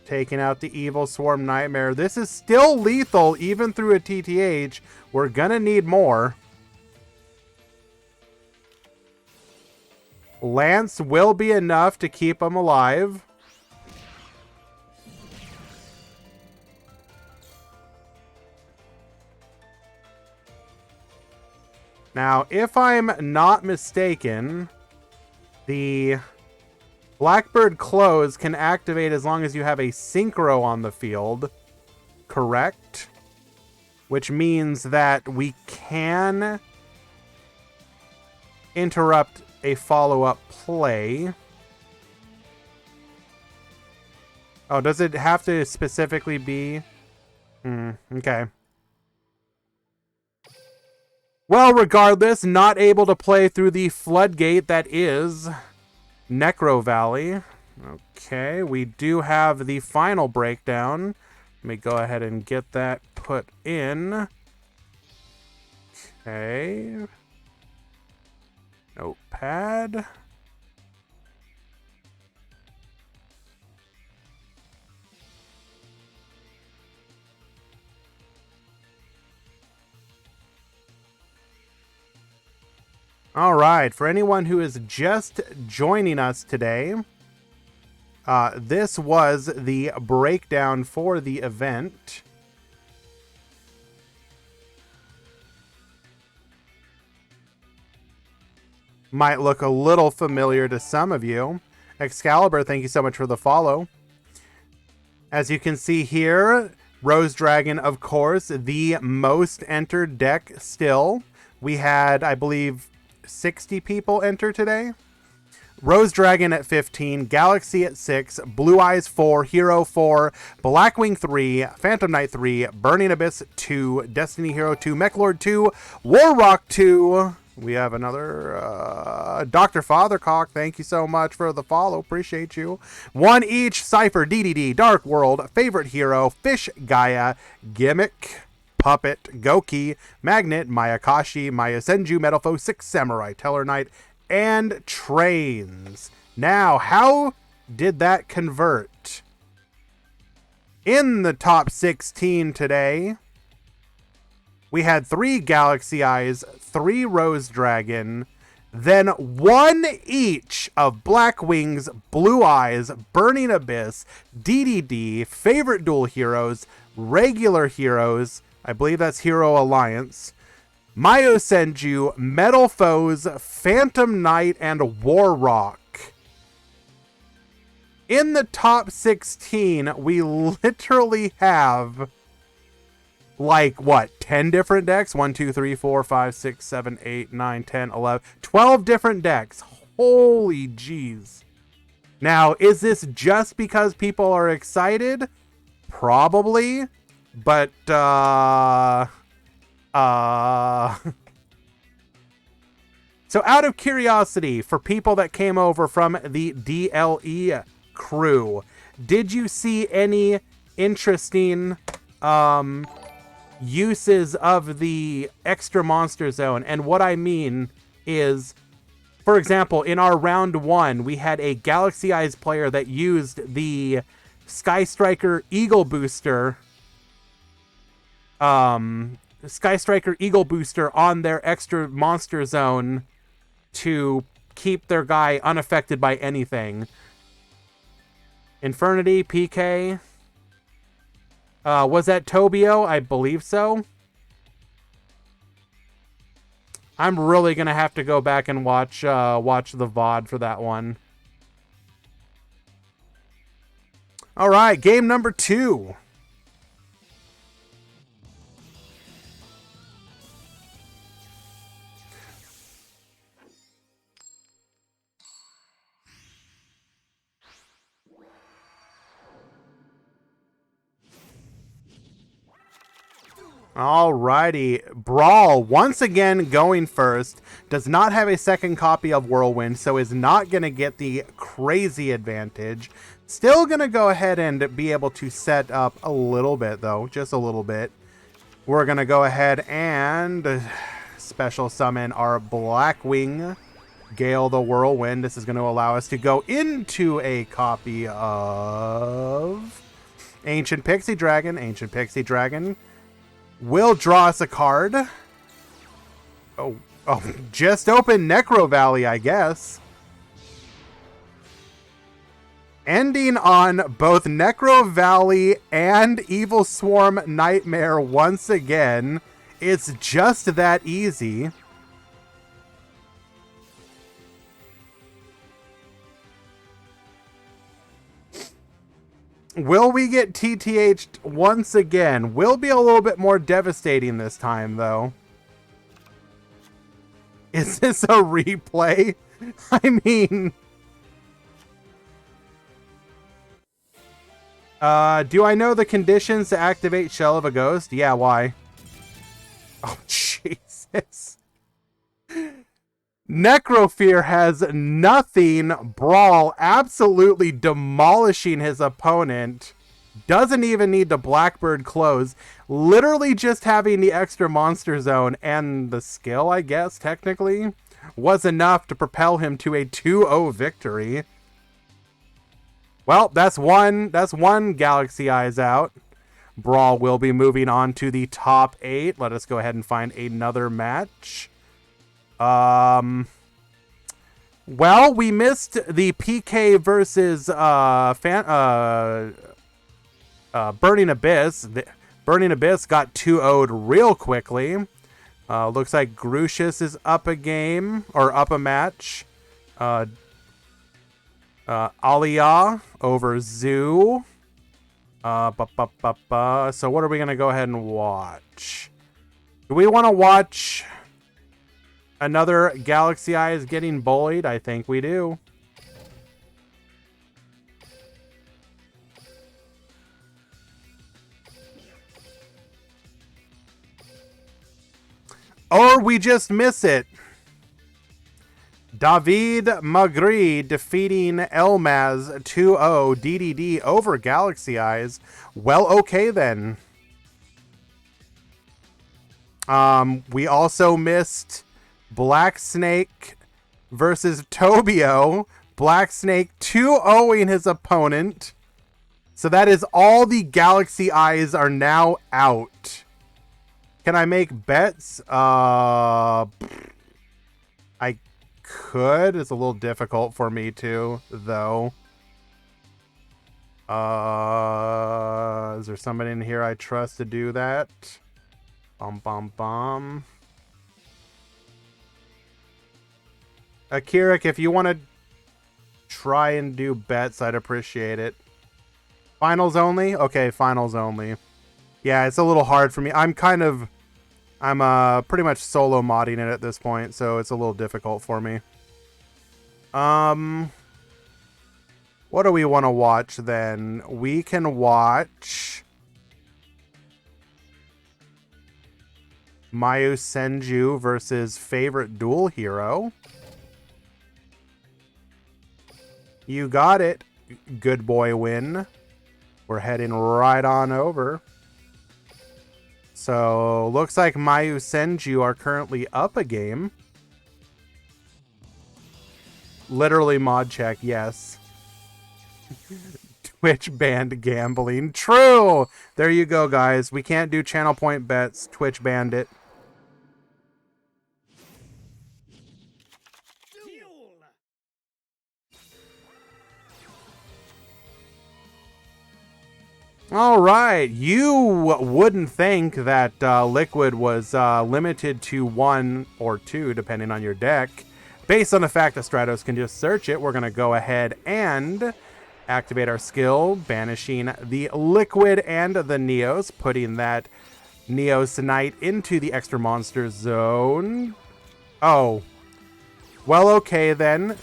Taking out the Evil Swarm Nightmare. This is still lethal even through a TTH. We're gonna need more. Lance will be enough to keep him alive. Now, if I'm not mistaken, the Blackbird Close can activate as long as you have a Synchro on the field. Correct? Which means that we can interrupt a follow-up play. Oh, does it have to specifically be? Okay. Well, regardless, not able to play through the floodgate that is Necro Valley. Okay, we do have the final breakdown. Let me go ahead and get that put in. Okay. Notepad. All right, for anyone who is just joining us today, this was the breakdown for the event. Might look a little familiar to some of you. Excalibur, thank you so much for the follow. As you can see here, Rose Dragon, of course, the most entered deck still. We had, I believe, 60 people enter today. Rose Dragon at 15, Galaxy at 6, Blue Eyes 4, Hero 4, Blackwing 3, Phantom Knight 3, Burning Abyss 2, Destiny Hero 2, Mechlord 2, Warrock 2. We have another Dr. Fathercock. Thank you so much for the follow. Appreciate you. One each. Cypher, DDD, Dark World, Favorite Hero, Fish Gaia, Gimmick, Puppet, Goki, Magnet, Mayakashi, Maya Senju, Metalfoe, Six Samurai, Teller Knight, and Trains. Now, how did that convert? In the top 16 today, we had 3 Galaxy Eyes, 3 Rose Dragon, then 1 each of Blackwing's, Blue Eyes, Burning Abyss, DDD, Favorite Duel Heroes, Regular Heroes, I believe that's Hero Alliance, Mayo Senju, Metal Foes, Phantom Knight, and Warrock. In the top 16, we literally have, like, what, 10 different decks? 1, 2, 3, 4, 5, 6, 7, 8, 9, 10, 11, 12 different decks. Holy jeez. Now, is this just because people are excited? Probably. But, So out of curiosity, for people that came over from the DLE crew, did you see any interesting uses of the extra monster zone? And what I mean is, for example, in our round 1, we had a Galaxy Eyes player that used the Sky Striker Eagle Booster Sky Striker Eagle Booster on their extra monster zone to keep their guy unaffected by anything. Infernity, PK. Was that Tobio? I believe so. I'm really gonna have to go back and watch the VOD for that one. All right, game number 2. Alrighty. Brawl, once again going first, does not have a second copy of Whirlwind, so is not going to get the crazy advantage. Still going to go ahead and be able to set up a little bit, though. Just a little bit. We're going to go ahead and special summon our Blackwing Gale the Whirlwind. This is going to allow us to go into a copy of Ancient Pixie Dragon. Ancient Pixie Dragon will draw us a card. Oh, just open Necro Valley, I guess. Ending on both Necro Valley and Evil Swarm Nightmare once again. It's just that easy. Will we get TTH'd once again? Will be a little bit more devastating this time, though. Is this a replay? I mean... do I know the conditions to activate Shell of a Ghost? Yeah, why? Oh, Jesus. Necrofear has nothing. Brawl absolutely demolishing his opponent. Doesn't even need the Blackbird close. Literally just having the extra monster zone and the skill, I guess, technically, was enough to propel him to a 2-0 victory. Well, that's one Galaxy Eyes out. Brawl will be moving on to the top 8. Let us go ahead and find another match. Well, we missed the PK versus Burning Abyss. Burning Abyss got 2-0'd real quickly. Looks like Grucius is up a game, or up a match. Aliyah over Zoo. So what are we going to go ahead and watch? Do we want to watch another Galaxy Eyes getting bullied? I think we do. Or we just miss it. David Magri defeating Elmaz 2-0 DDD over Galaxy Eyes. Well, okay then. We also missed Black Snake versus Tobio. Black Snake 2-0ing his opponent. So that is all the Galaxy Eyes are now out. Can I make bets? I could. It's a little difficult for me to, though. Is there somebody in here I trust to do that? Akirik, if you want to try and do bets, I'd appreciate it. Finals only? Okay, finals only. Yeah, it's a little hard for me. I'm pretty much solo modding it at this point, so it's a little difficult for me. What do we want to watch then? We can watch Mayu Senju versus Favorite Duel Hero. You got it. Good boy win. We're heading right on over. So, looks like Mayu Senju are currently up a game. Literally mod check, yes. Twitch banned gambling. True! There you go, guys. We can't do channel point bets. Twitch banned it. All right, you wouldn't think that Liquid was limited to 1 or 2, depending on your deck. Based on the fact that Stratos can just search it, we're going to go ahead and activate our skill, banishing the Liquid and the Neos, putting that Neos Knight into the extra monster zone. Oh, well, okay then.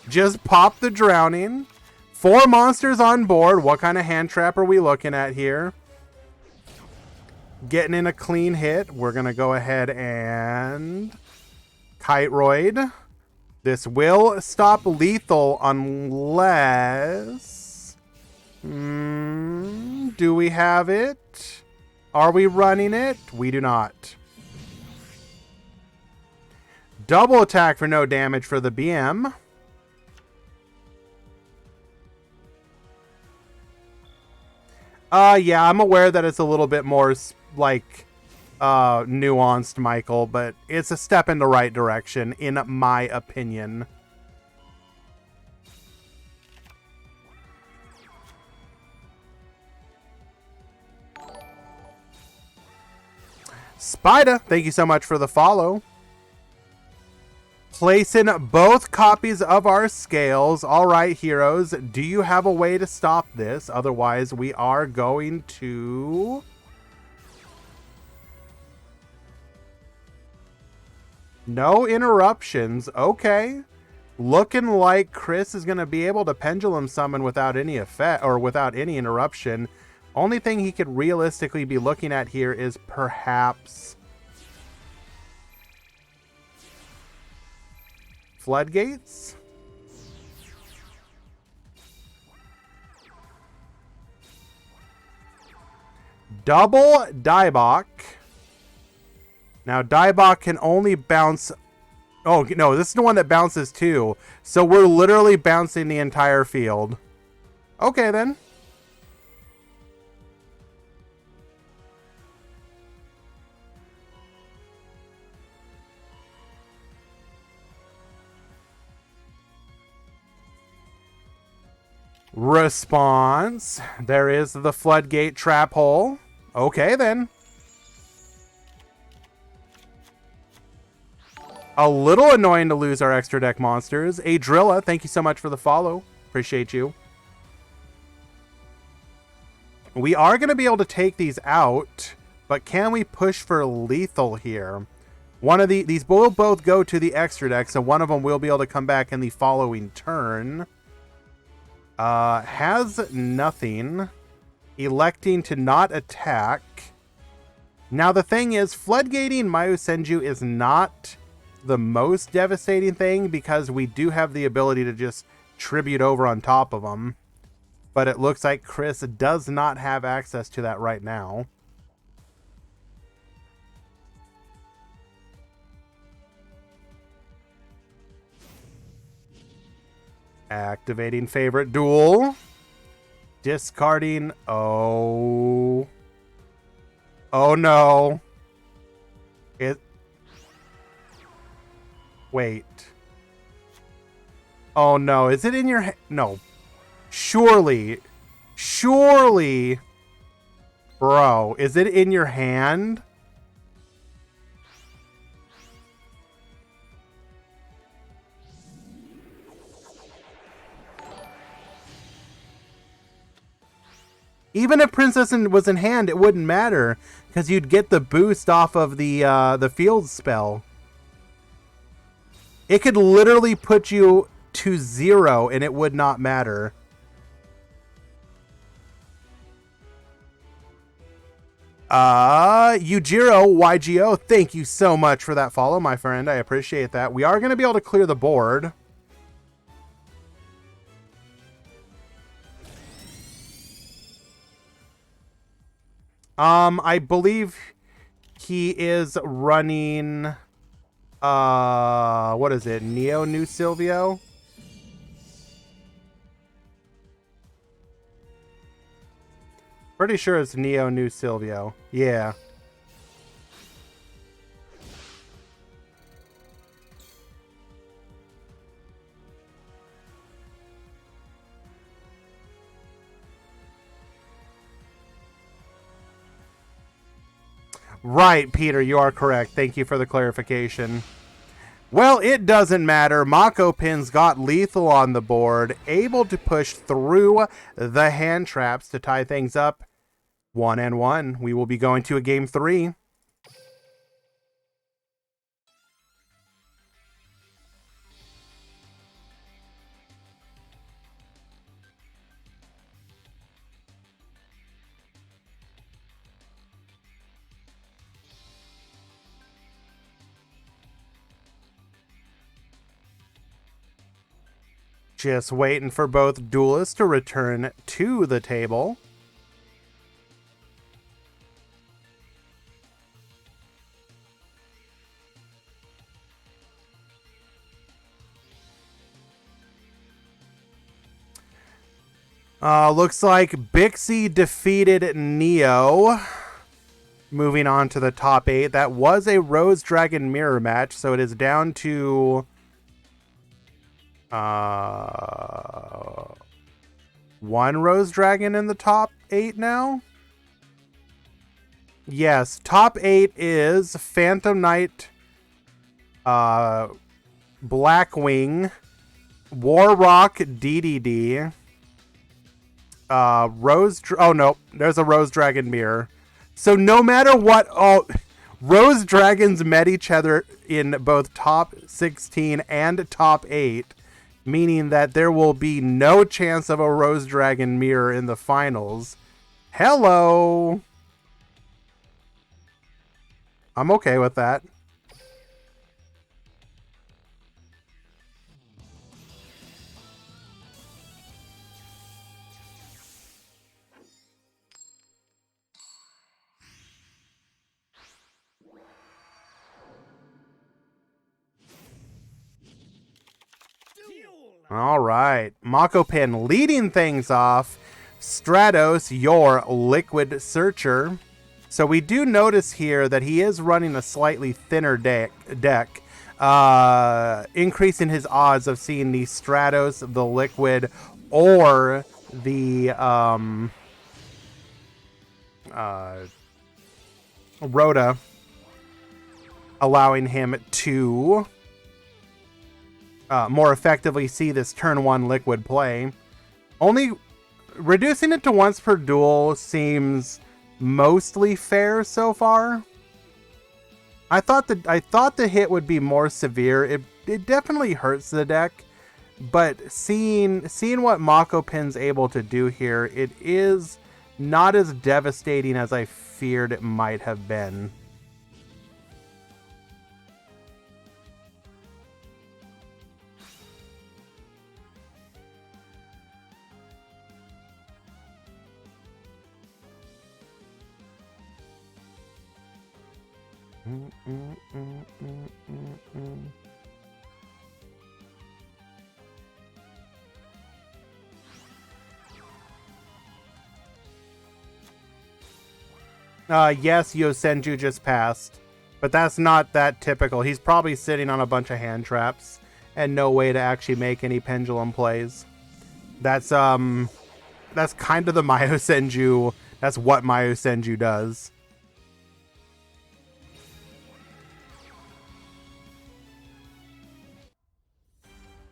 Just pop the Drowning. 4 monsters on board. What kind of hand trap are we looking at here? getting in a clean hit. We're going to go ahead and Kiteroid. This will stop lethal unless... do we have it? Are we running it? We do not. Double attack for no damage for the BM. Yeah, I'm aware that it's a little bit more, like, nuanced, Michael, but it's a step in the right direction, in my opinion. Spida, thank you so much for the follow. Placing both copies of our scales. All right, heroes. Do you have a way to stop this? Otherwise, we are going to... No interruptions. Okay. Looking like Chris is going to be able to pendulum summon without any effect or without any interruption. Only thing he could realistically be looking at here is perhaps floodgates. Double Diebok. Now Diebok can only bounce. Oh no, this is the one that bounces too. So we're literally bouncing the entire field. Okay then. Response. There is the floodgate trap hole. Okay then. A little annoying to lose our extra deck monsters. Adrilla, thank you so much for the follow. Appreciate you. We are going to be able to take these out, but can we push for lethal here? One of these will both go to the extra deck, so one of them will be able to come back in the following turn. Has nothing. Electing to not attack. Now the thing is, floodgating Mayu Senju is not the most devastating thing because we do have the ability to just tribute over on top of them. But it looks like Chris does not have access to that right now. Activating favorite duel. Discarding. Oh. Oh no. Wait. Oh no. Is it in your no. Surely. Bro, is it in your hand? Even if Princess was in hand, it wouldn't matter because you'd get the boost off of the field spell. It could literally put you to 0 and it would not matter. Yujiro YGO, thank you so much for that follow, my friend. I appreciate that. We are going to be able to clear the board. I believe he is running, what is it? Neo New Silvio? Pretty sure it's Neo New Silvio. Yeah. Right, Peter, you are correct. Thank you for the clarification. Well, it doesn't matter. Mako Pin's got lethal on the board, able to push through the hand traps to tie things up 1-1. We will be going to a game 3. Just waiting for both duelists to return to the table. Looks like Bixie defeated Neo. Moving on to the top 8. That was a Rose Dragon mirror match, so it is down to one Rose Dragon in the top 8 now. Yes, top 8 is Phantom Knight, Blackwing, Warrock DDD, oh no, there's a Rose Dragon mirror. So no matter what, Rose Dragons met each other in both top 16 and top 8, meaning that there will be no chance of a Rose Dragon mirror in the finals. Hello! I'm okay with that. All right, Mako Pin leading things off. Stratos, your Liquid Searcher. So we do notice here that he is running a slightly thinner deck, increasing his odds of seeing the Stratos, the Liquid, or the Rhoda, allowing him to more effectively see this turn 1 Liquid play. Only reducing it to once per duel seems mostly fair so far. I thought the hit would be more severe. It definitely hurts the deck, but seeing what Mako Pin's able to do here, it is not as devastating as I feared it might have been. Yes, Yosenju just passed, but that's not that typical. He's probably sitting on a bunch of hand traps and no way to actually make any pendulum plays. That's kind of the Myosenju. That's what Myosenju does.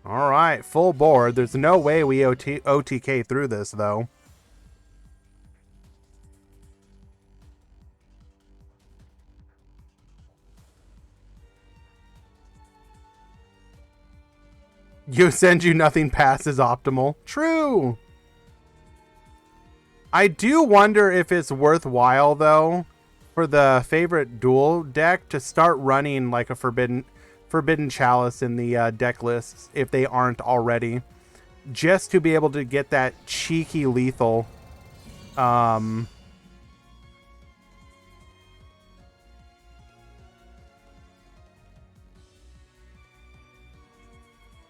All right, full board. There's no way we OTK through this, though. Yosenju nothing passes optimal. True. I do wonder if it's worthwhile, though, for the favorite duel deck to start running like a Forbidden Chalice in the deck lists, if they aren't already, just to be able to get that cheeky lethal.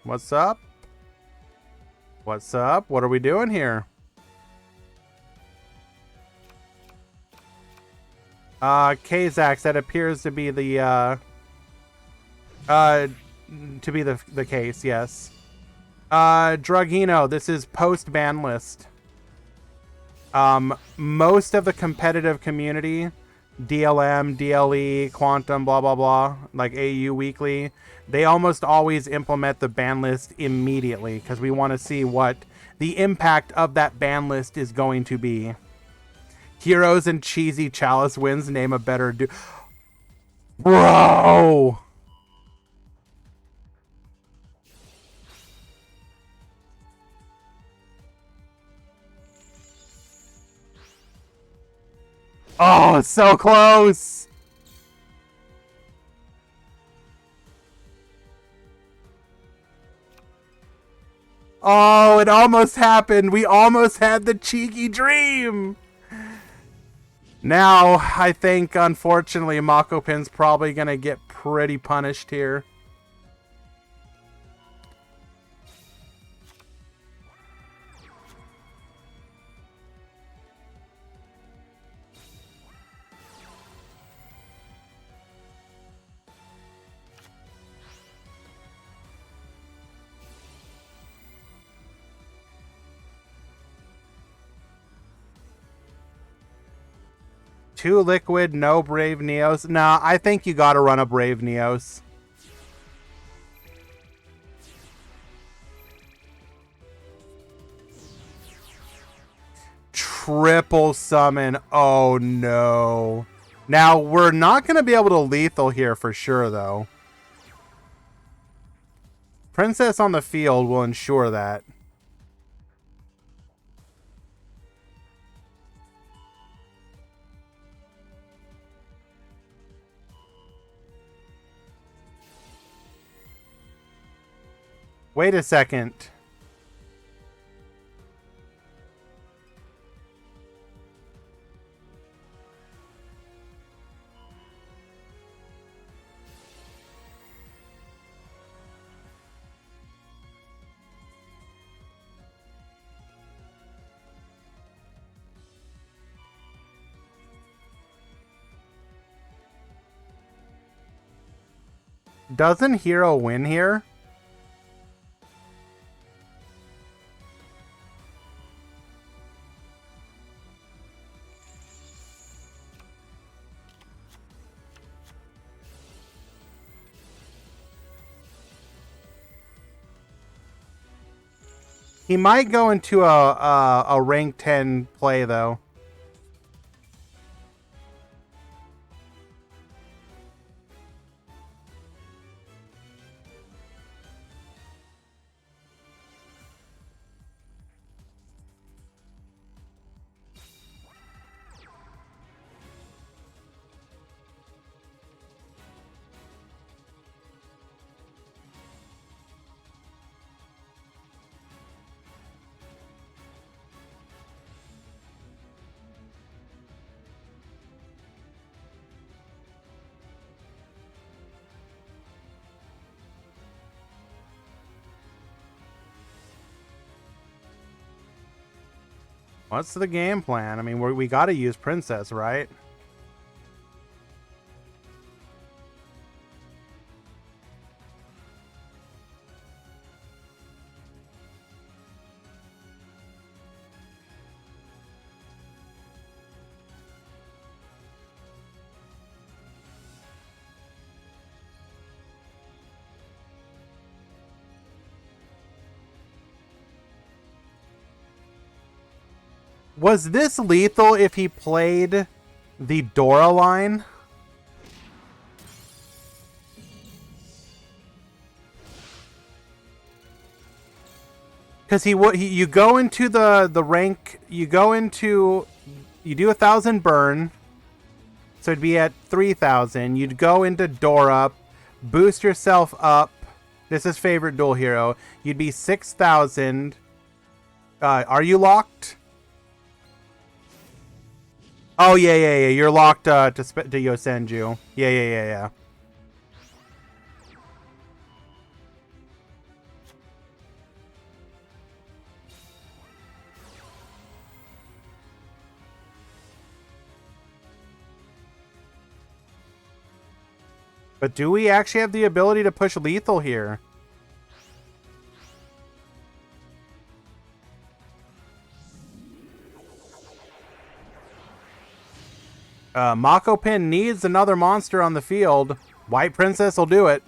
What's up? What's up? What are we doing here? Kazax, that appears to be the case, yes. Drugino, this is post-ban list. Most of the competitive community, DLM, DLE, Quantum, blah, blah, blah, like AU Weekly, they almost always implement the ban list immediately because we want to see what the impact of that ban list is going to be. Heroes and Cheesy Chalice wins, name a better Bro! Oh, it's so close! Oh, it almost happened. We almost had the cheeky dream. Now, I think, unfortunately, Makopin's probably going to get pretty punished here. Two liquid, no Brave Neos. Nah, I think you gotta run a Brave Neos. Triple summon. Oh no. Now, we're not gonna be able to lethal here for sure, though. Princess on the field will ensure that. Wait a second. Doesn't Hero win here? He might go into a rank 10 play, though. What's the game plan? I mean, we got to use Princess, right? Was this lethal if he played the Dora line? Because you go into the rank, you do 1,000 burn, so it'd be at 3,000. You'd go into Dora, boost yourself up. This is favorite dual hero. You'd be 6,000. Are you locked? Oh, yeah. You're locked to Yosenju. Yeah. But do we actually have the ability to push lethal here? Makopin needs another monster on the field. White Princess will do it.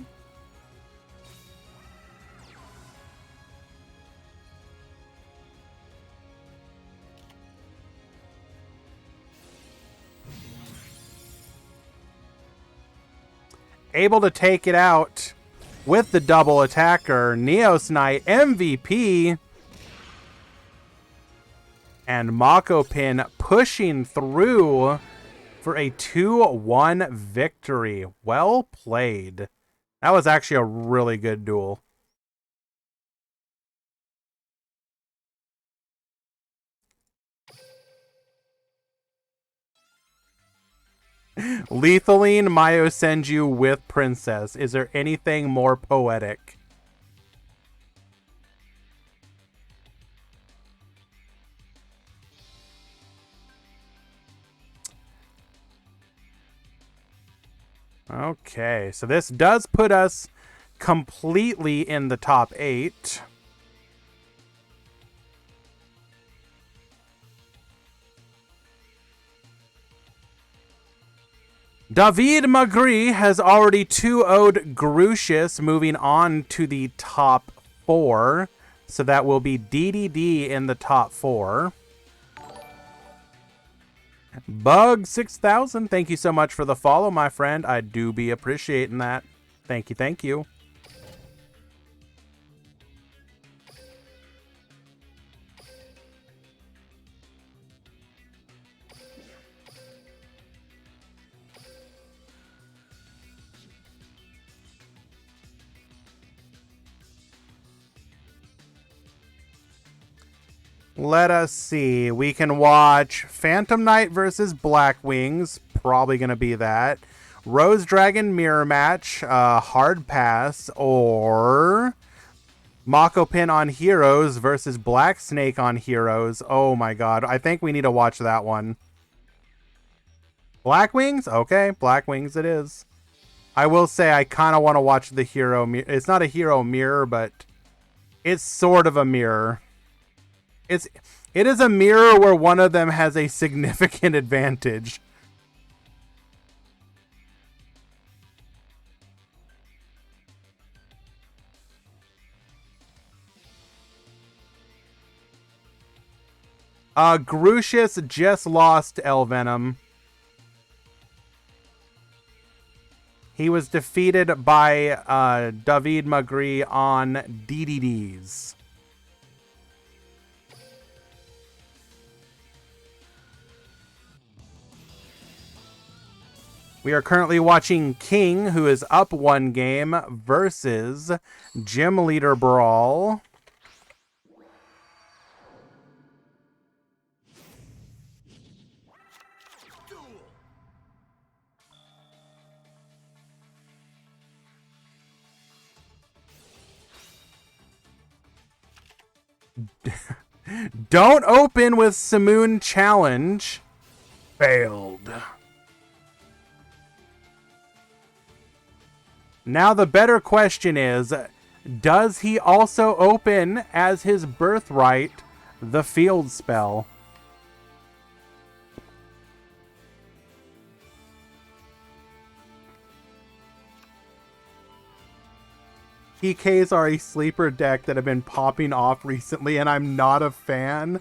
Able to take it out with the double attacker. Neos Knight MVP. And Makopin pushing through for a 2-1 victory. Well played. That was actually a really good duel. Lethaline Myosenju with Princess. Is there anything more poetic? Okay, so this does put us completely in the top 8. David Magri has already 2-0'd Grucius, moving on to the top 4. So that will be DDD in the top 4. Bug 6000, thank you so much for the follow, my friend. I do be appreciating that. Thank you, thank you. Let us see. We can watch Phantom Knight versus Black Wings. Probably going to be that. Rose Dragon Mirror Match. Hard Pass. Or Mako Pin on Heroes versus Black Snake on Heroes. Oh my god. I think we need to watch that one. Black Wings? Okay. Black Wings it is. I will say I kind of want to watch the hero mirror. It's not a hero mirror, but it's sort of a mirror. It is a mirror where one of them has a significant advantage. Grucius just lost Elvenom. He was defeated by David Magri on DDDs. We are currently watching King, who is up 1 game, versus Gym Leader Brawl. Don't open with Simoon Challenge. Failed. Now the better question is, does he also open as his birthright the field spell? PKs are a sleeper deck that have been popping off recently, and I'm not a fan.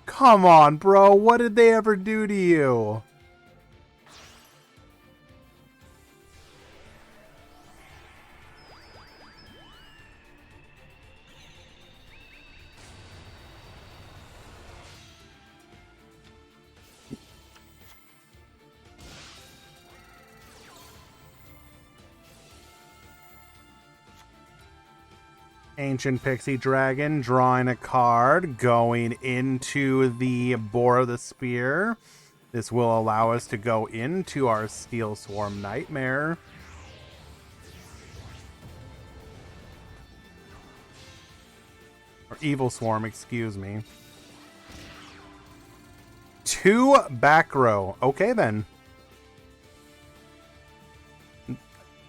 Come on, bro. What did they ever do to you? Ancient Pixie Dragon, drawing a card, going into the Boar of the Spear. This will allow us to go into our Steel Swarm Nightmare. Or Evil Swarm, excuse me. 2 back row. Okay, then.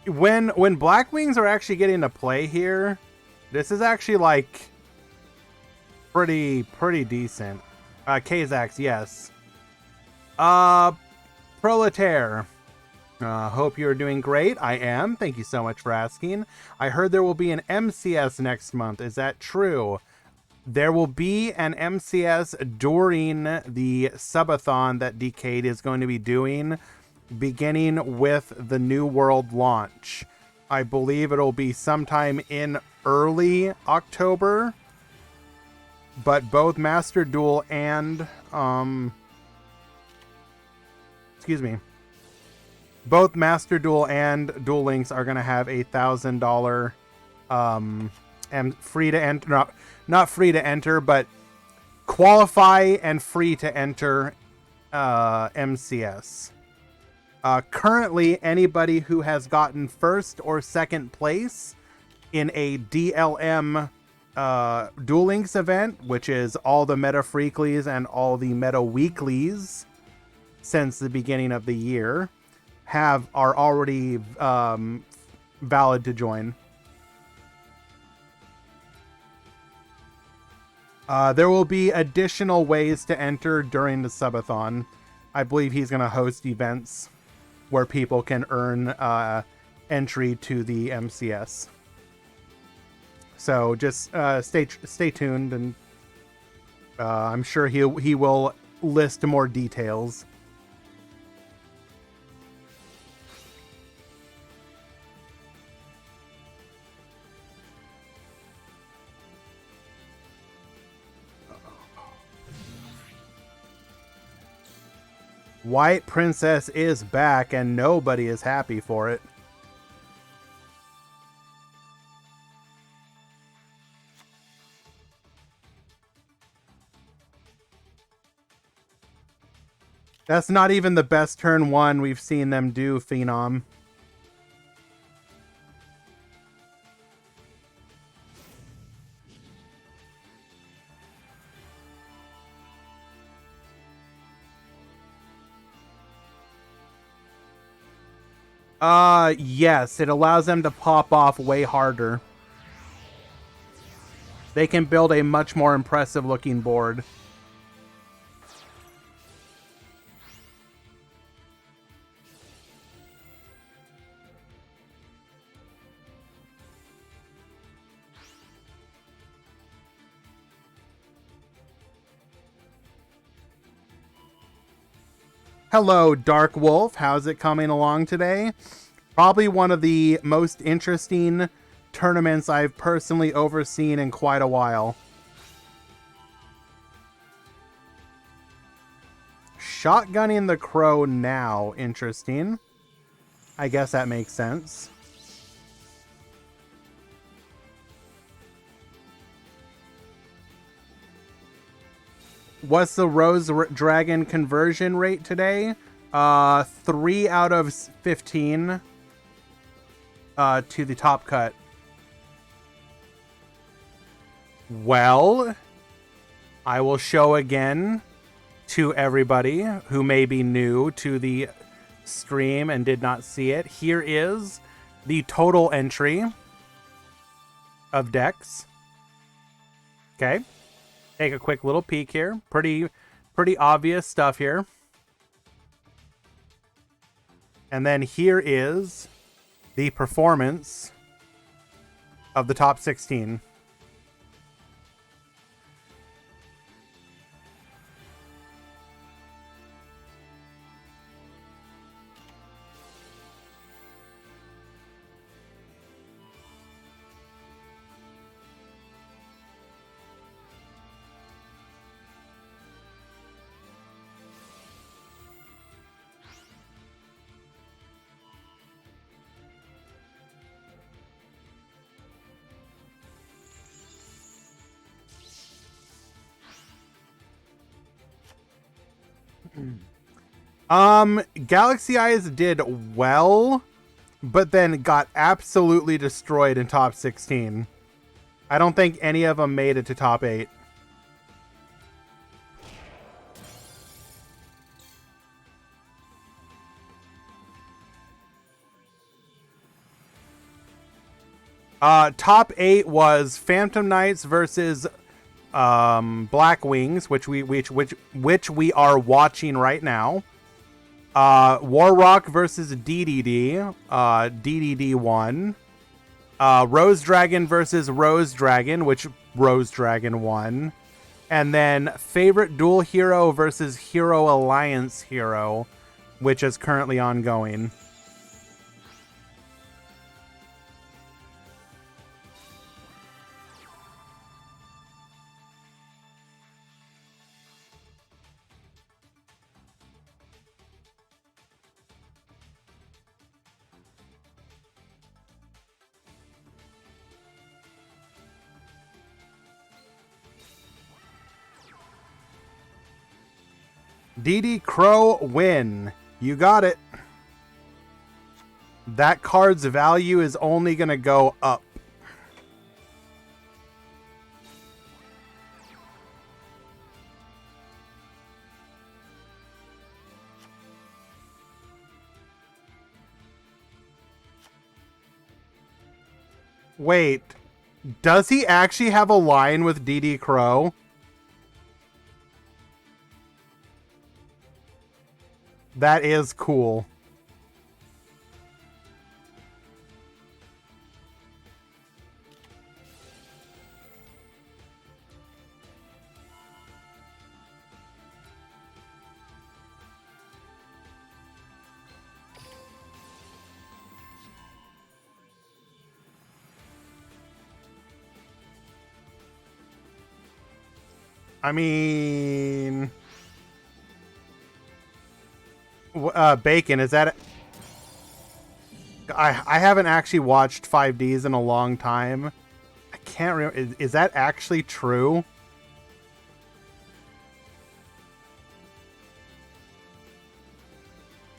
When Black Wings are actually getting to play here, this is actually, like, pretty decent. Kazax, yes. Proletaire. Hope you're doing great. I am. Thank you so much for asking. I heard there will be an MCS next month. Is that true? There will be an MCS during the subathon that Decade is going to be doing, beginning with the New World launch. I believe it'll be sometime in early October, but both Master Duel and both Master Duel and Duel Links are going to have $1,000 and free to enter, not free to enter, but qualify and free to enter MCS. Currently, anybody who has gotten first or second place in a DLM Duel Links event, which is all the Meta Freeklies and all the Meta Weeklies since the beginning of the year, are already valid to join. There will be additional ways to enter during the subathon. I believe he's going to host events where people can earn entry to the MCS. So just stay tuned, and I'm sure he will list more details. White Princess is back, and nobody is happy for it. That's not even the best turn one we've seen them do, Phenom. Yes, it allows them to pop off way harder. They can build a much more impressive looking board. Hello, Dark Wolf. How's it coming along today? Probably one of the most interesting tournaments I've personally overseen in quite a while. Shotgunning the Crow now. Interesting. I guess that makes sense. What's the Rose Dragon conversion rate today? 3 out of 15 to the top cut. Well, I will show again to everybody who may be new to the stream and did not see it. Here is the total entry of decks. Okay. Take a quick little peek here. Pretty obvious stuff here. And then here is the performance of the top 16. Galaxy Eyes did well, but then got absolutely destroyed in top 16. I don't think any of them made it to top 8. Top 8 was Phantom Knights versus Black Wings, which we are watching right now. Warrock versus DDD. DDD won. Rose Dragon versus Rose Dragon, which Rose Dragon won. And then Favorite Duel Hero versus Hero Alliance Hero, which is currently ongoing. DD Crow win. You got it. that card's value is only going to go up. Wait, does he actually have a line with DD Crow? That is cool. I mean, Bacon, is that... I haven't actually watched 5Ds in a long time. I can't remember. Is that actually true?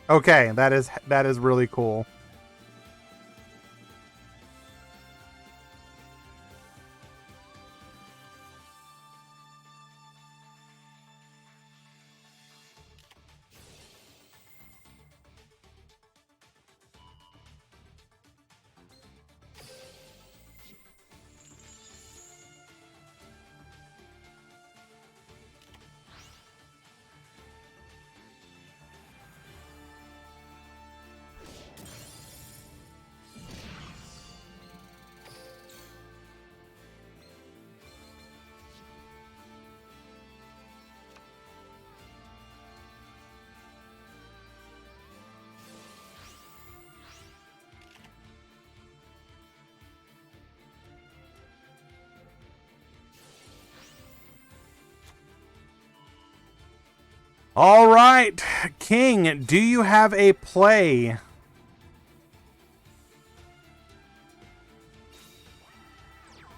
Okay, that is really cool. All right, King, do you have a play?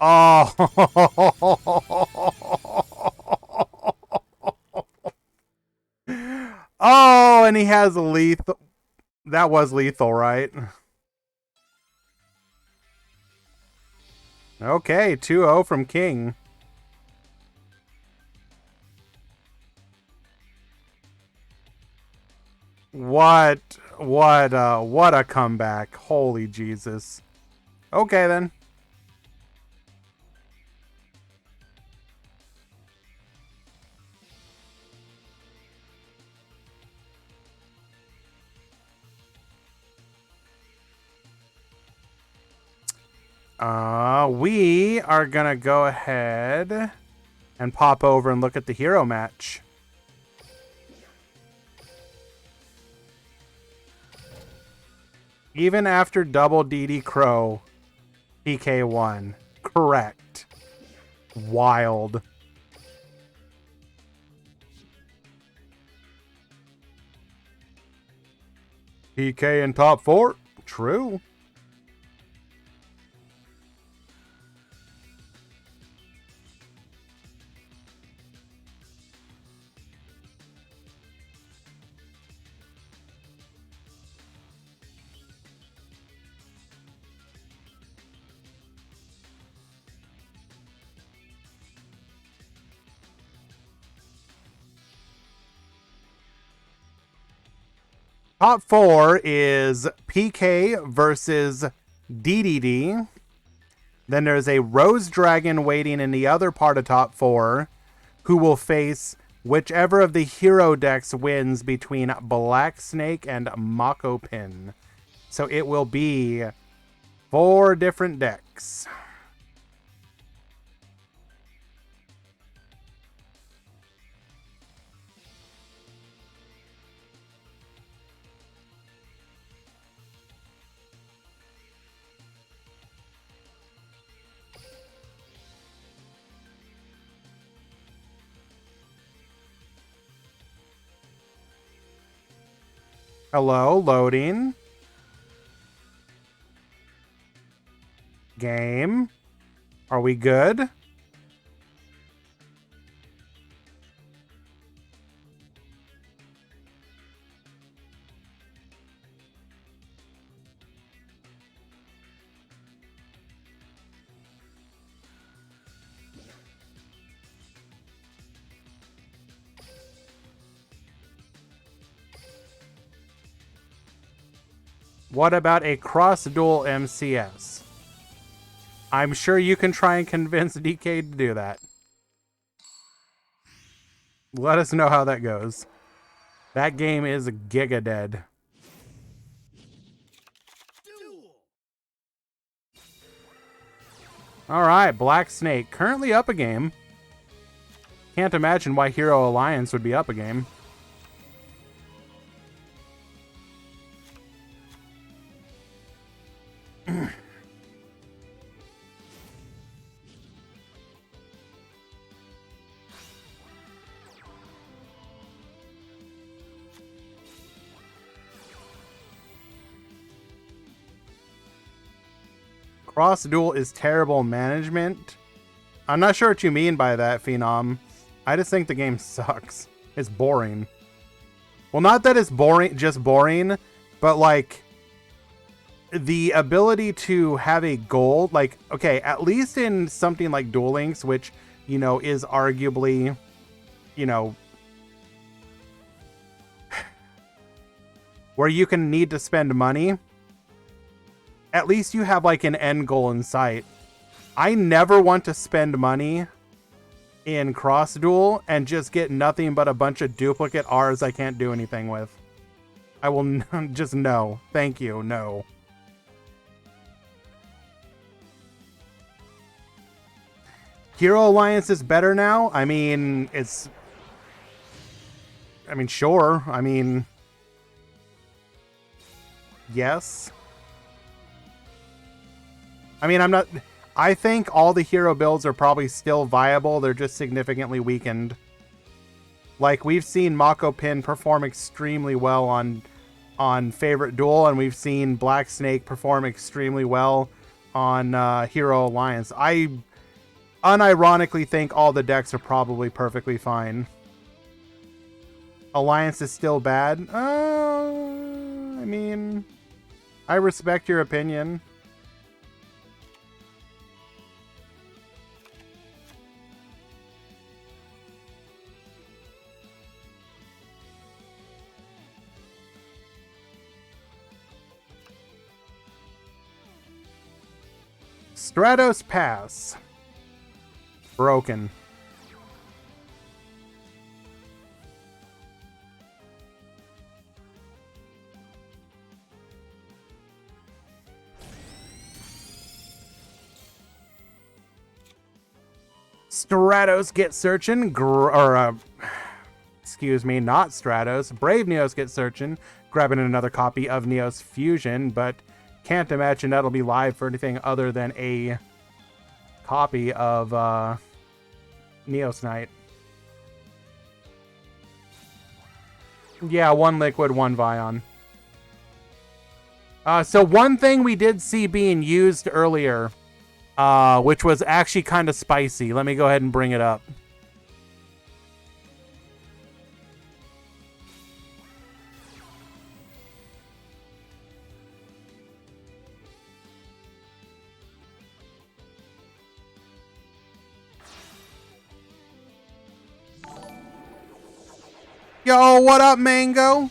Oh. Oh, and he has lethal. That was lethal, right? Okay, 2-0 from King. What a comeback. Holy Jesus. Okay, then. We are gonna go ahead and pop over and look at the hero match. Even after double DD Crow, PK won. Correct. Wild. PK in top 4? True. Top 4 is PK versus DDD. Then there's a Rose Dragon waiting in the other part of top 4, who will face whichever of the hero decks wins between Black Snake and Mako Pin. So it will be 4 different decks. Hello, loading. Game. Are we good? What about a cross-dual MCS? I'm sure you can try and convince DK to do that. Let us know how that goes. That game is giga dead. Alright, Black Snake. Currently up a game. Can't imagine why Hero Alliance would be up a game. Cross duel is terrible management. I'm not sure what you mean by that, Phenom. I just think the game sucks. It's boring. Well, not that it's boring, just boring, but like the ability to have a goal, like, okay, at least in something like Duel Links, which, you know, is arguably, you know, where you can need to spend money, at least you have like an end goal in sight. I never want to spend money in Cross Duel and just get nothing but a bunch of duplicate R's I can't do anything with. I will just no. Thank you. No. Hero Alliance is better now? I mean, it's... I mean, sure. I mean... Yes. I mean, I'm not... I think all the hero builds are probably still viable. They're just significantly weakened. Like, we've seen Mako Pin perform extremely well on Favorite Duel, and we've seen Black Snake perform extremely well on Hero Alliance. I unironically think all the decks are probably perfectly fine. Alliance is still bad? I mean, I respect your opinion. Stratos Pass. Broken. Stratos get searching. Excuse me, not Stratos. Brave Neos get searching. Grabbing another copy of Neos Fusion, but can't imagine that'll be live for anything other than a copy of Neos Knight. Yeah, one Liquid, one Vion. So one thing we did see being used earlier, which was actually kind of spicy. Let me go ahead and bring it up. Yo, what up, Mango?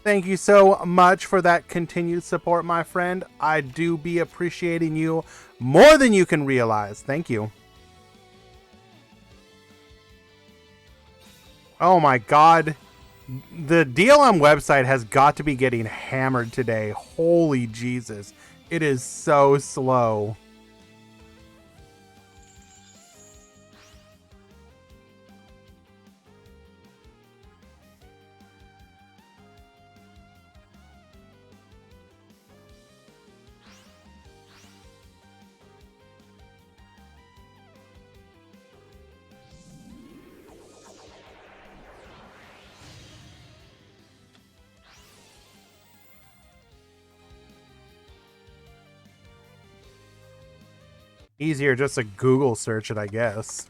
Thank you so much for that continued support, my friend. I do be appreciating you more than you can realize. Thank you. Oh my god. The DLM website has got to be getting hammered today. Holy Jesus. It is so slow. Easier just to Google search it, I guess.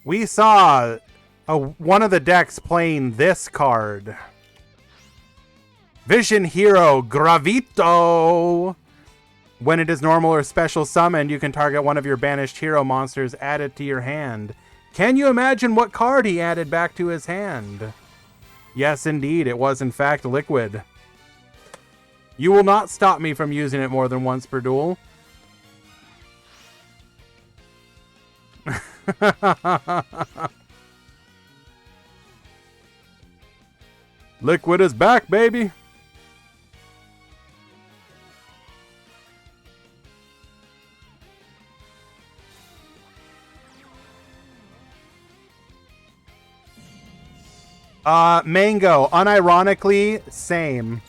We saw one of the decks playing this card. Vision Hero Gravito. When it is normal or special summoned, you can target one of your banished hero monsters added to your hand. Can you imagine what card he added back to his hand? Yes, indeed, it was in fact Liquid. You will not stop me from using it more than once per duel. Liquid is back, baby! Mango, unironically, same.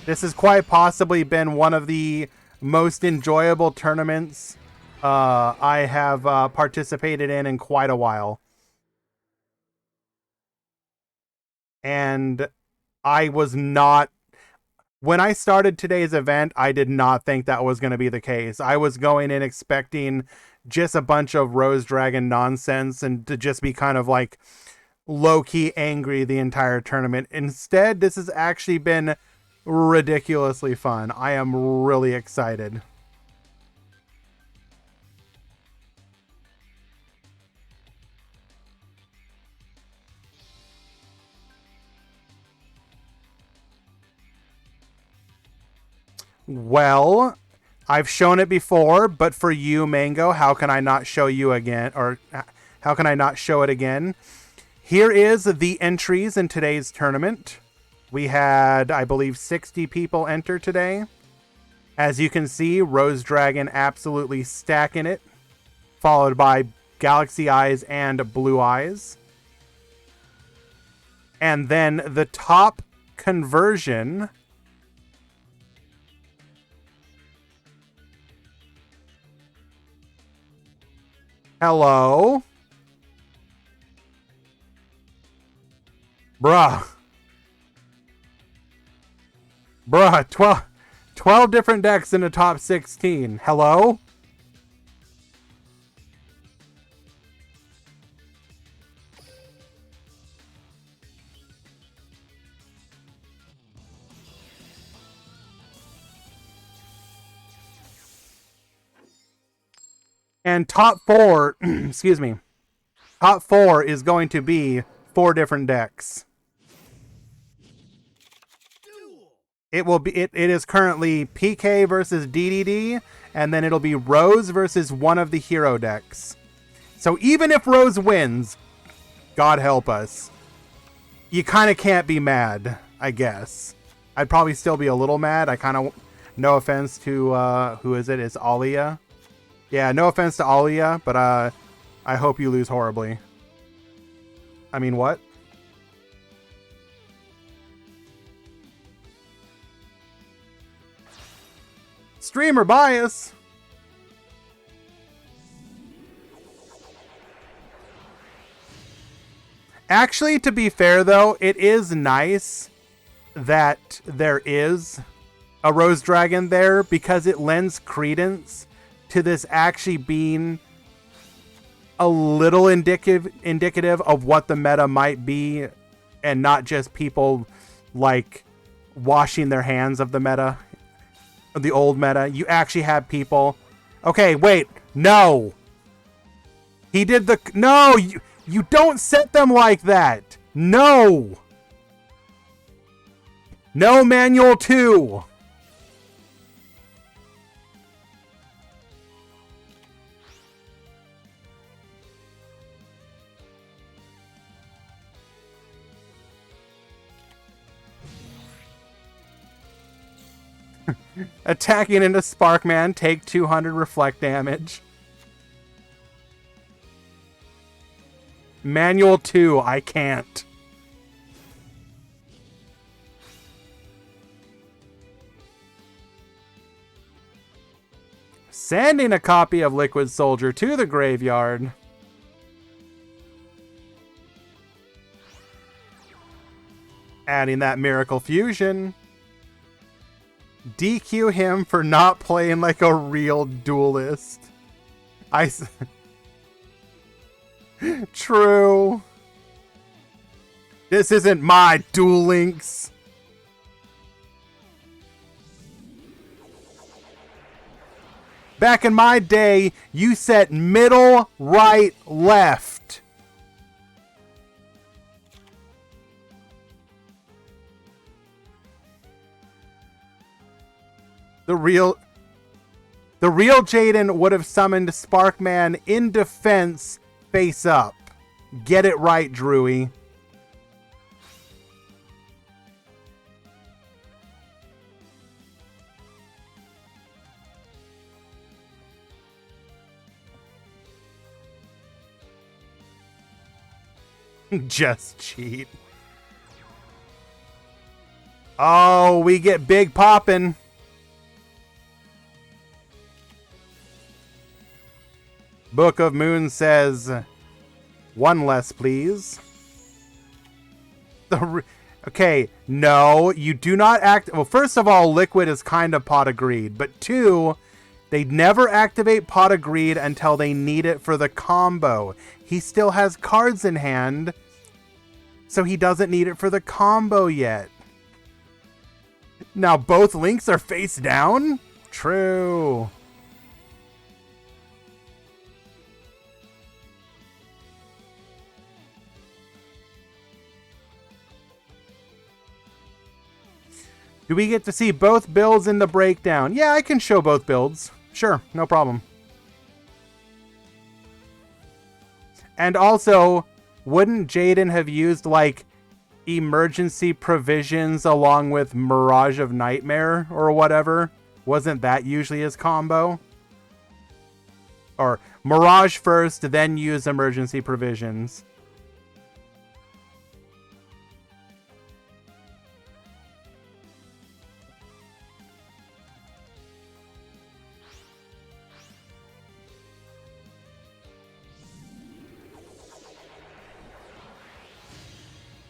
This has quite possibly been one of the most enjoyable tournaments I have participated in quite a while. And I was not... When I started today's event, I did not think that was going to be the case. I was going in expecting just a bunch of Rose Dragon nonsense and to just be kind of like low-key angry the entire tournament. Instead, this has actually been ridiculously fun. I am really excited. Well, I've shown it before, but for you, Mango, how can I not show you again? Or how can I not show it again? Here is the entries in today's tournament. We had, I believe, 60 people enter today. As you can see, Rose Dragon absolutely stacking it, followed by Galaxy Eyes and Blue Eyes. And then the top conversion... Hello? Bruh. 12 different decks in the top 16. Hello? And top 4, excuse me, top 4 is going to be 4 different decks. It will be. It is currently PK versus DDD, and then it'll be Rose versus one of the hero decks. So even if Rose wins, God help us, you kind of can't be mad, I guess. I'd probably still be a little mad. I kind of, no offense to, who is it? It's Alia. Yeah, no offense to Alia, but I hope you lose horribly. I mean, what? Streamer bias. Actually, to be fair, though, it is nice that there is a Rose Dragon there because it lends credence to this actually being a little indicative of what the meta might be, and not just people like washing their hands of the meta, the old meta. You actually have people. Okay, wait, no. He did the no. You don't set them like that. No. No, Manual 2. Attacking into Sparkman, take 200 reflect damage. Manual 2, I can't. Sending a copy of Liquid Soldier to the graveyard. Adding that Miracle Fusion. DQ him for not playing like a real duelist. True. This isn't my Duel Links. Back in my day, you set middle, right, left. The real Jaden would have summoned Sparkman in defense, face up. Get it right, Drewy. Just cheat. Oh, we get big poppin'. Book of Moon says, one less, please. Okay, no, you do not act... Well, first of all, Liquid is kind of Pot of Greed. But two, they never activate Pot of Greed until they need it for the combo. He still has cards in hand, so he doesn't need it for the combo yet. Now both links are face down? True. Do we get to see both builds in the breakdown? Yeah, I can show both builds. Sure, no problem. And also, wouldn't Jaden have used, like, emergency provisions along with Mirage of Nightmare or whatever? Wasn't that usually his combo? Or Mirage first, then use emergency provisions.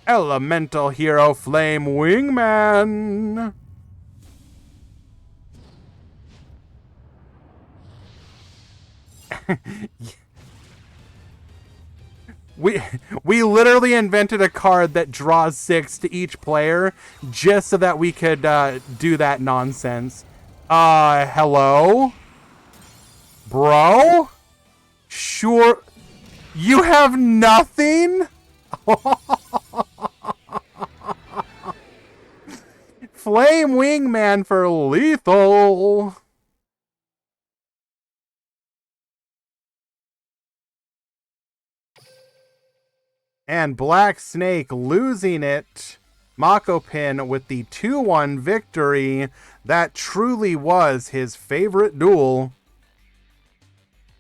Elemental Hero Flame Wingman. We literally invented a card that draws 6 to each player just so that we could do that nonsense. Hello? Bro? Sure. You have nothing? Flame Wingman for lethal. And Black Snake losing it. Mako Pin with the 2-1 victory. That truly was his favorite duel.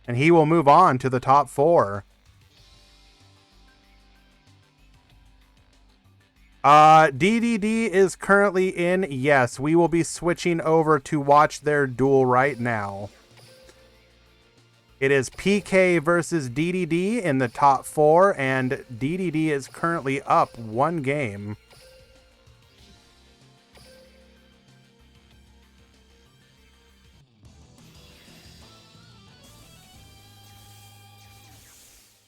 And he will move on to the top 4. DDD is currently in. Yes, we will be switching over to watch their duel right now. It is PK versus DDD in the top 4, and DDD is currently up 1 game.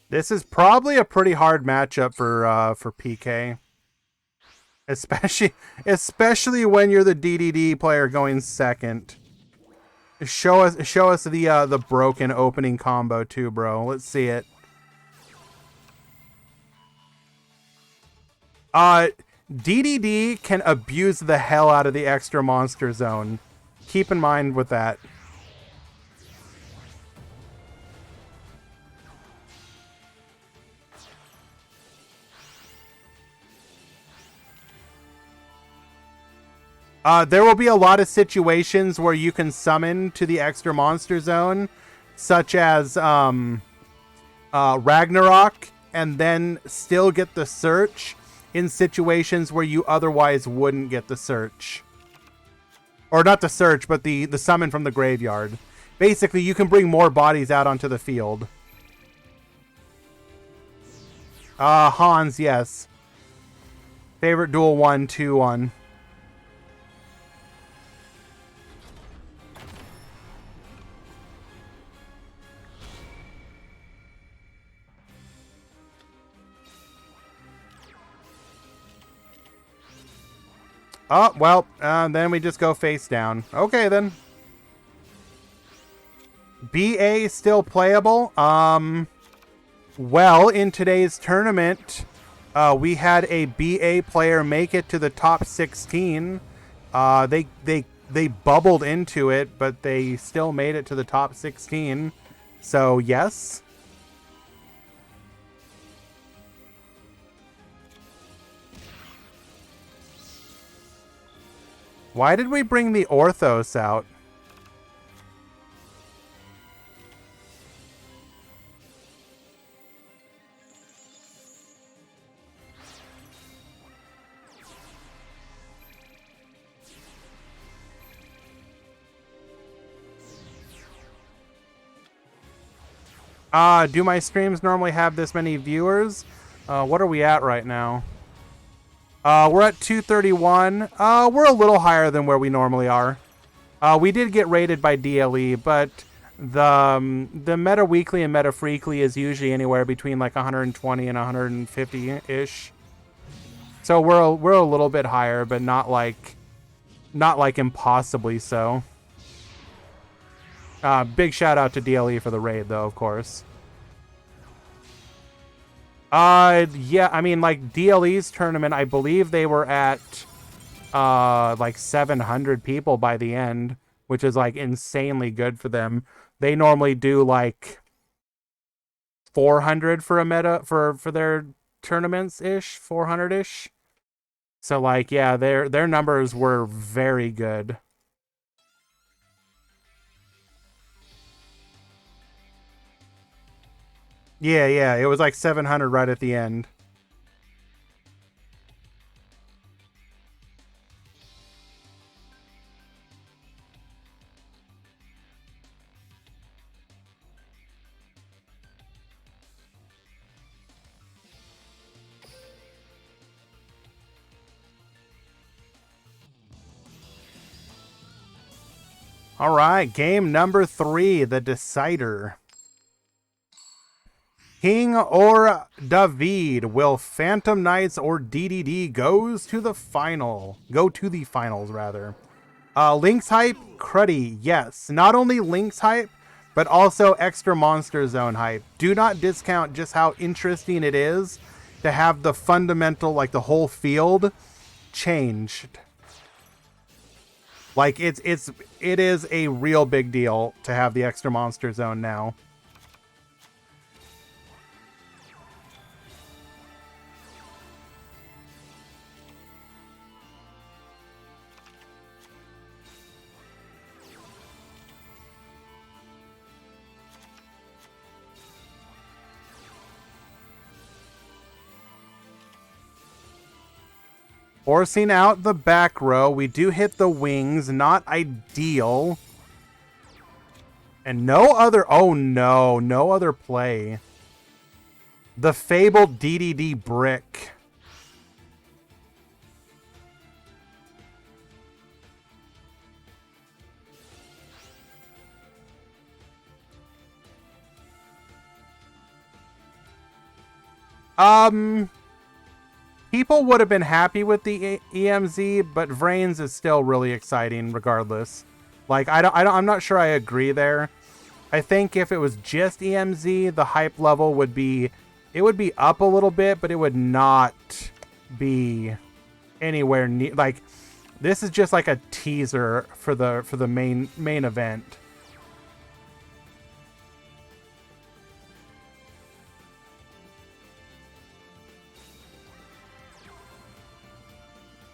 This is probably a pretty hard matchup for PK. Especially when you're the DDD player going second. Show us the broken opening combo too, bro. Let's see it. DDD can abuse the hell out of the extra monster zone. Keep in mind with that. There will be a lot of situations where you can summon to the extra monster zone, such as Ragnarok, and then still get the search in situations where you otherwise wouldn't get the search. Or not the search, but the summon from the graveyard. Basically, you can bring more bodies out onto the field. Hans, yes. Favorite duel 1, 2-1. Oh, well, then we just go face down. Okay, then. BA still playable. Well, in today's tournament, we had a BA player make it to the top 16. They bubbled into it, but they still made it to the top 16. So, yes. Why did we bring the Orthos out? Do my streams normally have this many viewers? What are we at right now? We're at 231. We're a little higher than where we normally are. We did get rated by DLE, but the Meta Weekly and Meta Freekly is usually anywhere between like 120 and 150-ish. So we're a little bit higher, but not like impossibly so. Big shout out to DLE for the raid, though, of course. Yeah, I mean, like, DLE's tournament, I believe they were at, like, 700 people by the end, which is, like, insanely good for them. They normally do, like, 400 for a meta, for their tournaments-ish, 400-ish. So, like, yeah, their numbers were very good. Yeah, it was like 700 right at the end. All right, game number 3, the decider. King or David, will Phantom Knights or DDD go to the finals rather. Link's hype, cruddy, yes. Not only Link's hype, but also extra Monster Zone hype. Do not discount just how interesting it is to have the fundamental, like the whole field, changed. Like it is a real big deal to have the extra Monster Zone now. Forcing out the back row. We do hit the wings. Not ideal. And no other... Oh, no. No other play. The fabled DDD brick. People would have been happy with the EMZ, but Vrains is still really exciting regardless. Like, I'm not sure I agree there. I think if it was just EMZ, the hype level would be... It would be up a little bit, but it would not be anywhere near... Like, this is just like a teaser for the main event.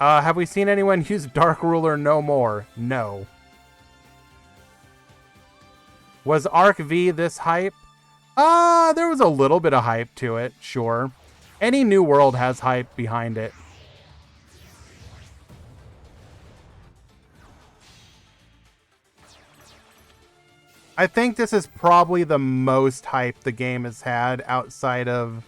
Have we seen anyone use Dark Ruler no more? No. Was Arc V this hype? There was a little bit of hype to it, sure. Any new world has hype behind it. I think this is probably the most hype the game has had outside of...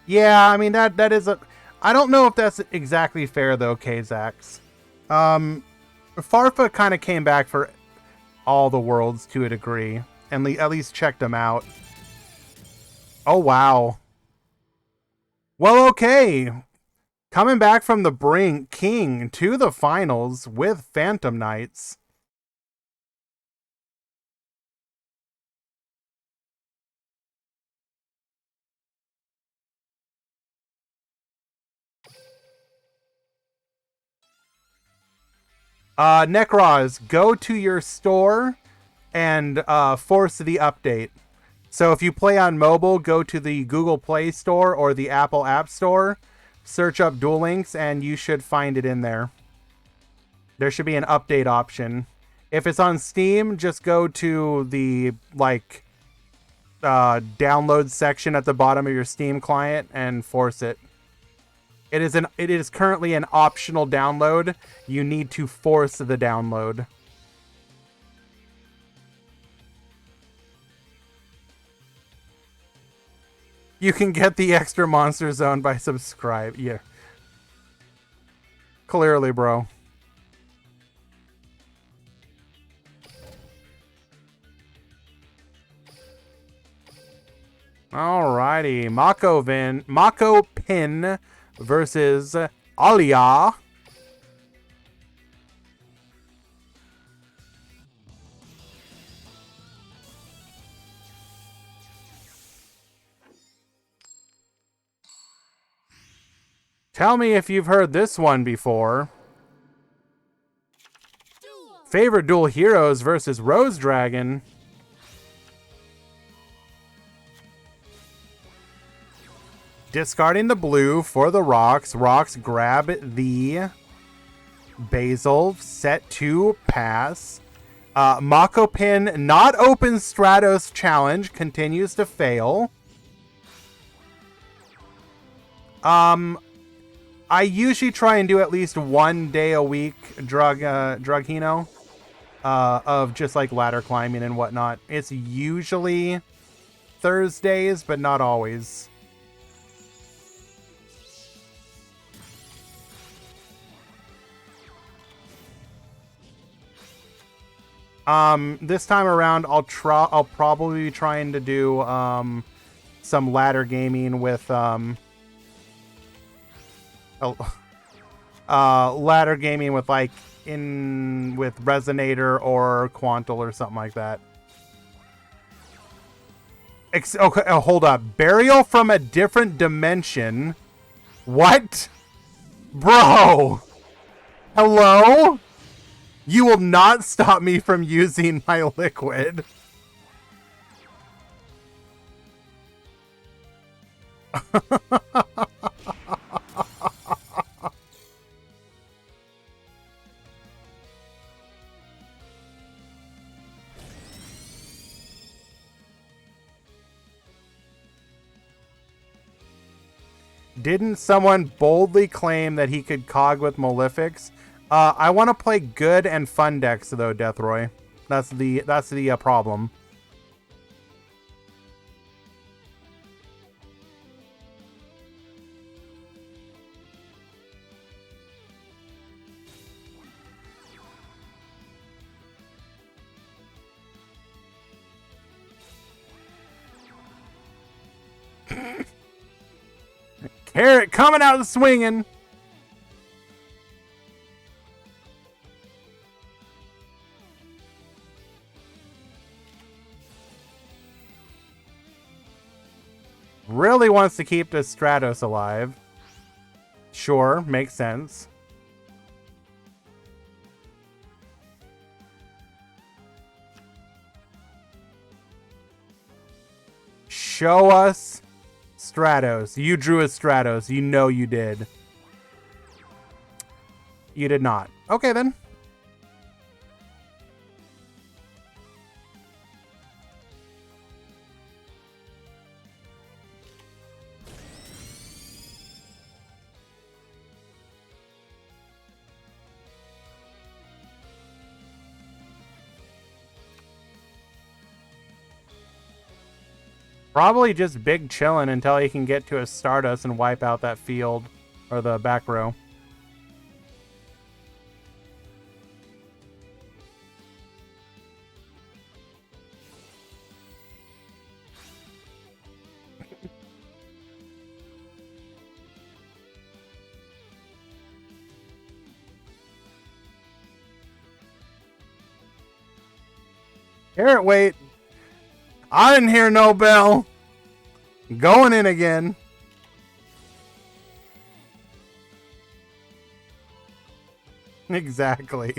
Yeah, I mean, that is a... I don't know if that's exactly fair, though, Kazax. Farfa kind of came back for all the worlds to a degree, and at least checked them out. Oh, wow. Well, okay. Coming back from the brink, King to the finals with Phantom Knights. Necros, go to your store and force the update. So if you play on mobile, go to the Google Play Store or the Apple App Store, search up Duel Links, and you should find it in there. There should be an update option. If it's on Steam, just go to the download section at the bottom of your Steam client and force it. It is currently an optional download. You need to force the download. You can get the extra Monster Zone by subscribe. Yeah. Clearly, bro. Alrighty. Mako Pin versus Alia. Tell me if you've heard this one before. Favorite Duel Heroes versus Rose Dragon. Discarding the blue for the rocks. Rocks grab the Basil. Set to pass. Mako Pin not open Stratos challenge. Continues to fail. I usually try and do at least 1 day a week drug hino of just like ladder climbing and whatnot. It's usually Thursdays, but not always. This time around, I'll probably be trying to do some ladder gaming with ladder gaming with like with Resonator or Quantal or something like that. Okay, hold up. Burial from a different dimension. What? Bro! Hello? You will not stop me from using my liquid. Didn't someone boldly claim that he could cog with Malefics? I want to play good and fun decks though, Deathroy. That's the problem. Carrot coming out swinging. Really wants to keep the Stratos alive. Sure, makes sense. Show us Stratos. You drew a Stratos. You know you did. You did not. Okay, then. Probably just big chillin' until he can get to a Stardust and wipe out that field or the back row. Carrot, wait. I didn't hear no bell. Going in again. Exactly.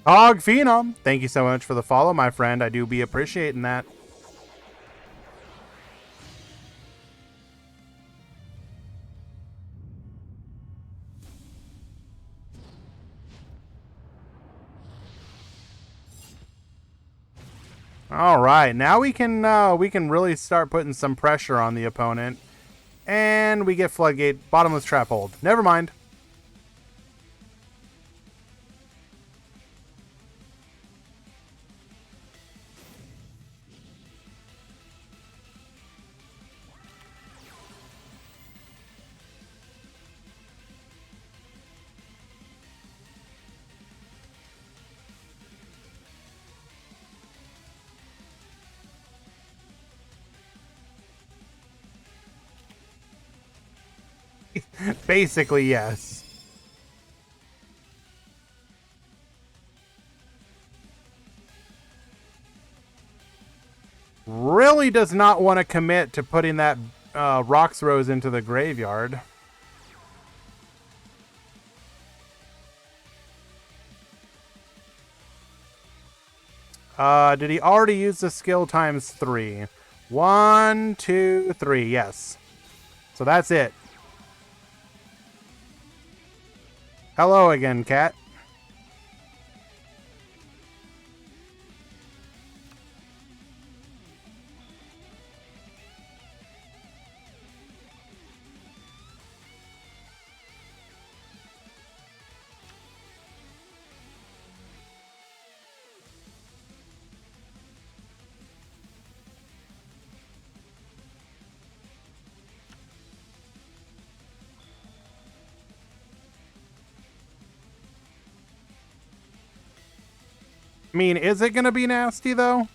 Hog Phenom, thank you so much for the follow, my friend. I do be appreciating that. All right, now we can really start putting some pressure on the opponent, and we get Floodgate, Bottomless Trap Hold. Never mind. Basically, yes. Really does not want to commit to putting that Rocks Rose into the graveyard. Did he already use the skill times 3? 1, 2, 3, yes. So that's it. Hello again, cat. I mean, is it going to be nasty, though?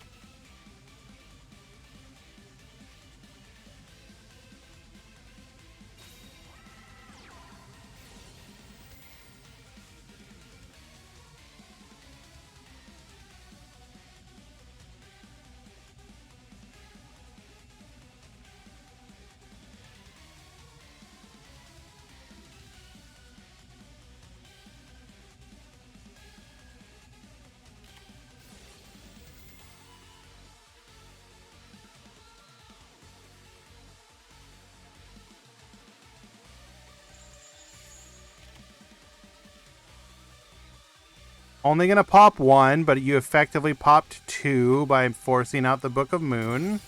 Only going to pop 1, but you effectively popped 2 by forcing out the Book of Moon.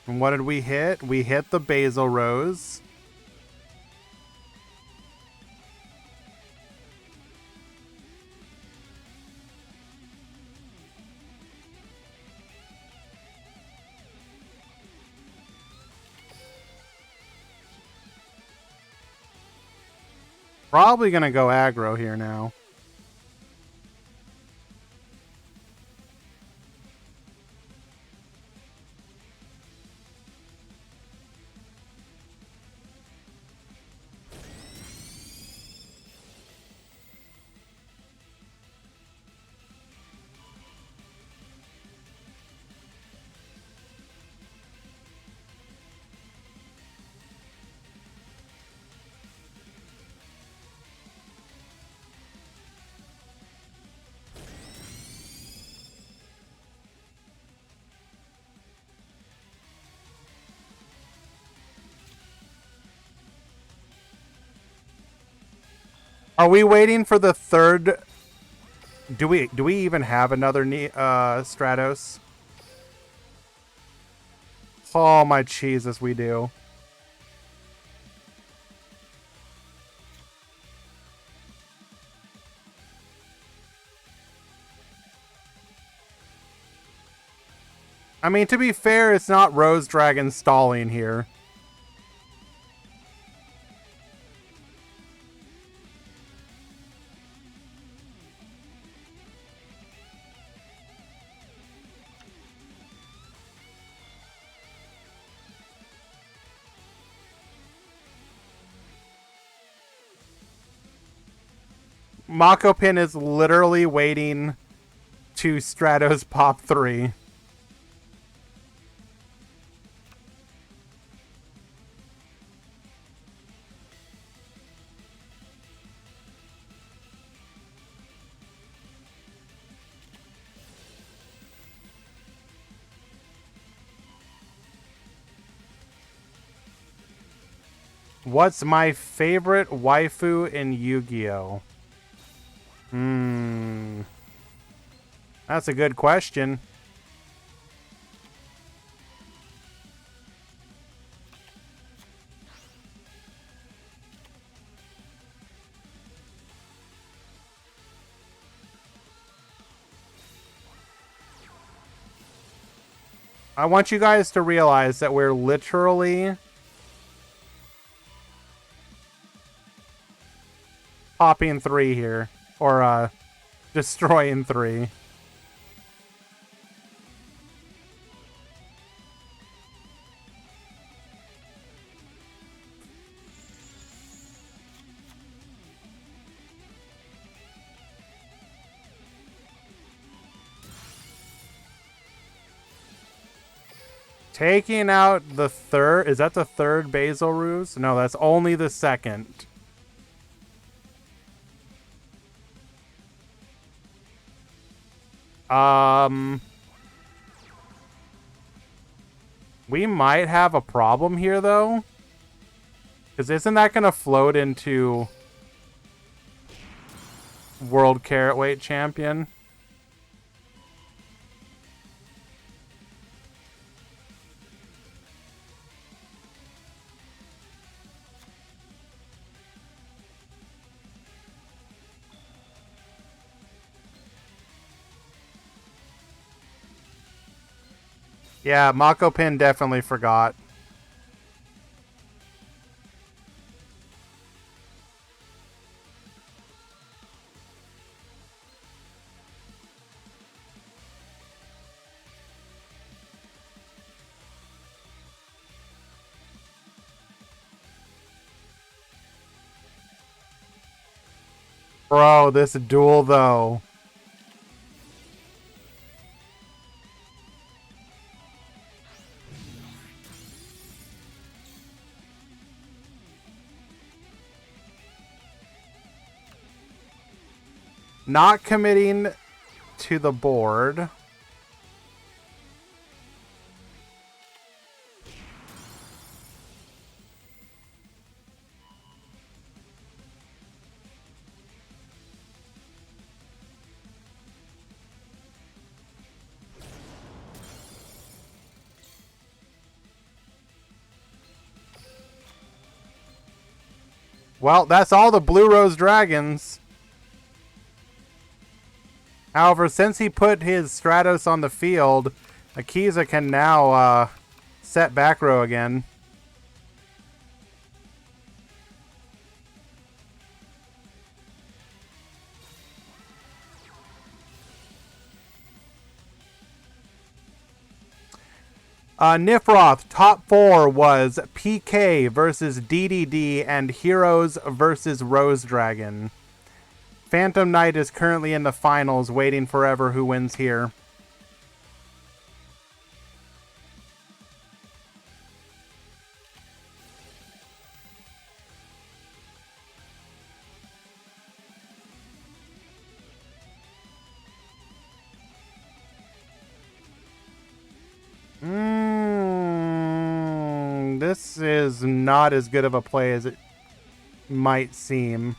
And what did we hit? We hit the Basil Rose. Probably going to go aggro here now. Are we waiting for the third? Do we even have another Stratos? Oh my Jesus, we do. I mean, to be fair, it's not Rose Dragon stalling here. Mako Pin is literally waiting to Stratos pop 3. What's my favorite waifu in Yu-Gi-Oh? That's a good question. I want you guys to realize that we're literally popping 3 here. Or, destroying 3. Taking out the third... Is that the third Basil Ruse? No, that's only the second. We might have a problem here, though. Because isn't that going to float into World Carrot Weight Champion? Yeah, Mako Pin definitely forgot. Bro, this duel, though. Not committing to the board. Well, that's all the Blue Rose Dragons. However, since he put his Stratos on the field, Akiza can now set back row again. Nifroth, top 4 was PK versus DDD and Heroes versus Rose Dragon. Phantom Knight is currently in the finals, waiting forever who wins here. This is not as good of a play as it might seem.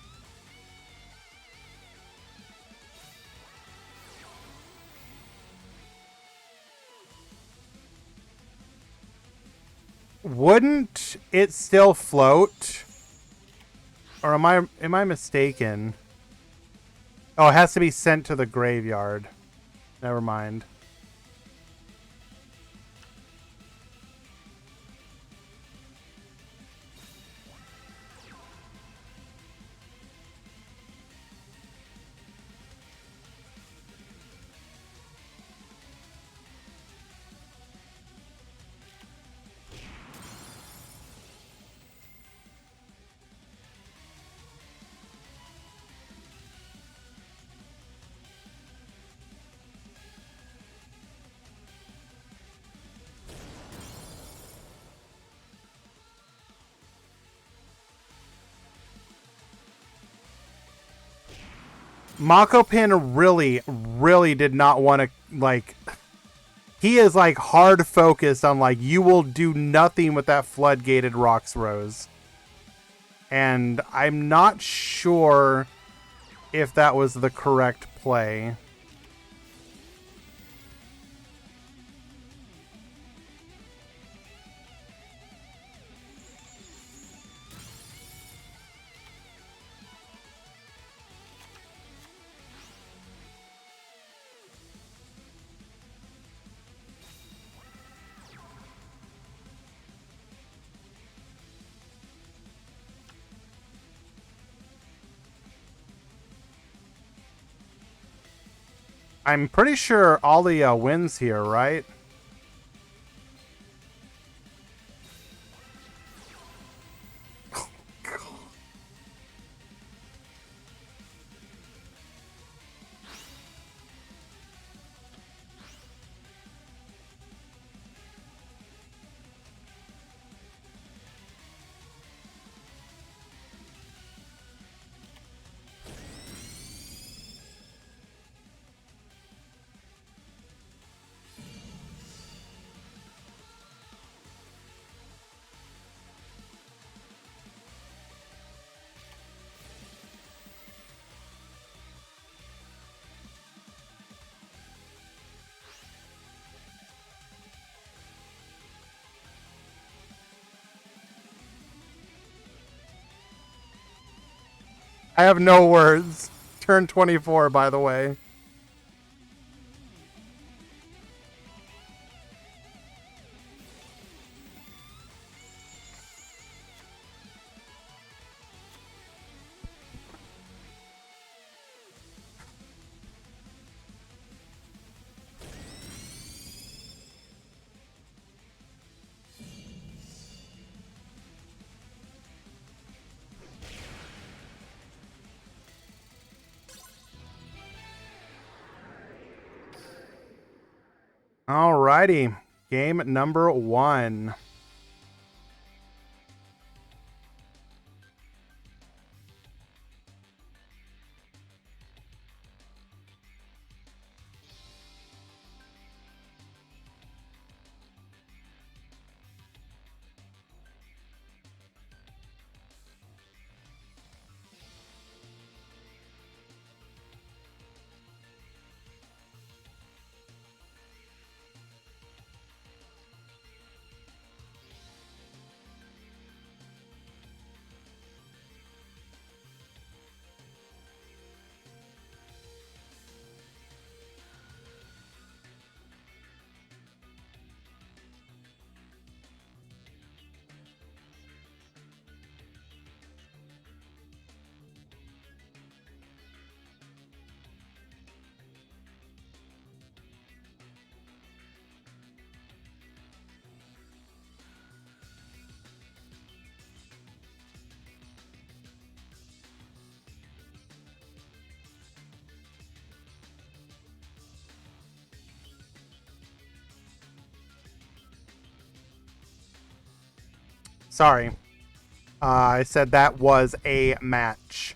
Wouldn't it still float? Or am I mistaken? Oh, it has to be sent to the graveyard. Never mind. Mako Pin really, really did not want to, like... He is, like, hard focused on, like, you will do nothing with that floodgated Rocks Rose. And I'm not sure if that was the correct play. I'm pretty sure Alia wins here, right? I have no words. Turn 24, by the way. Alrighty. Game number 1. Sorry. I said that was a match.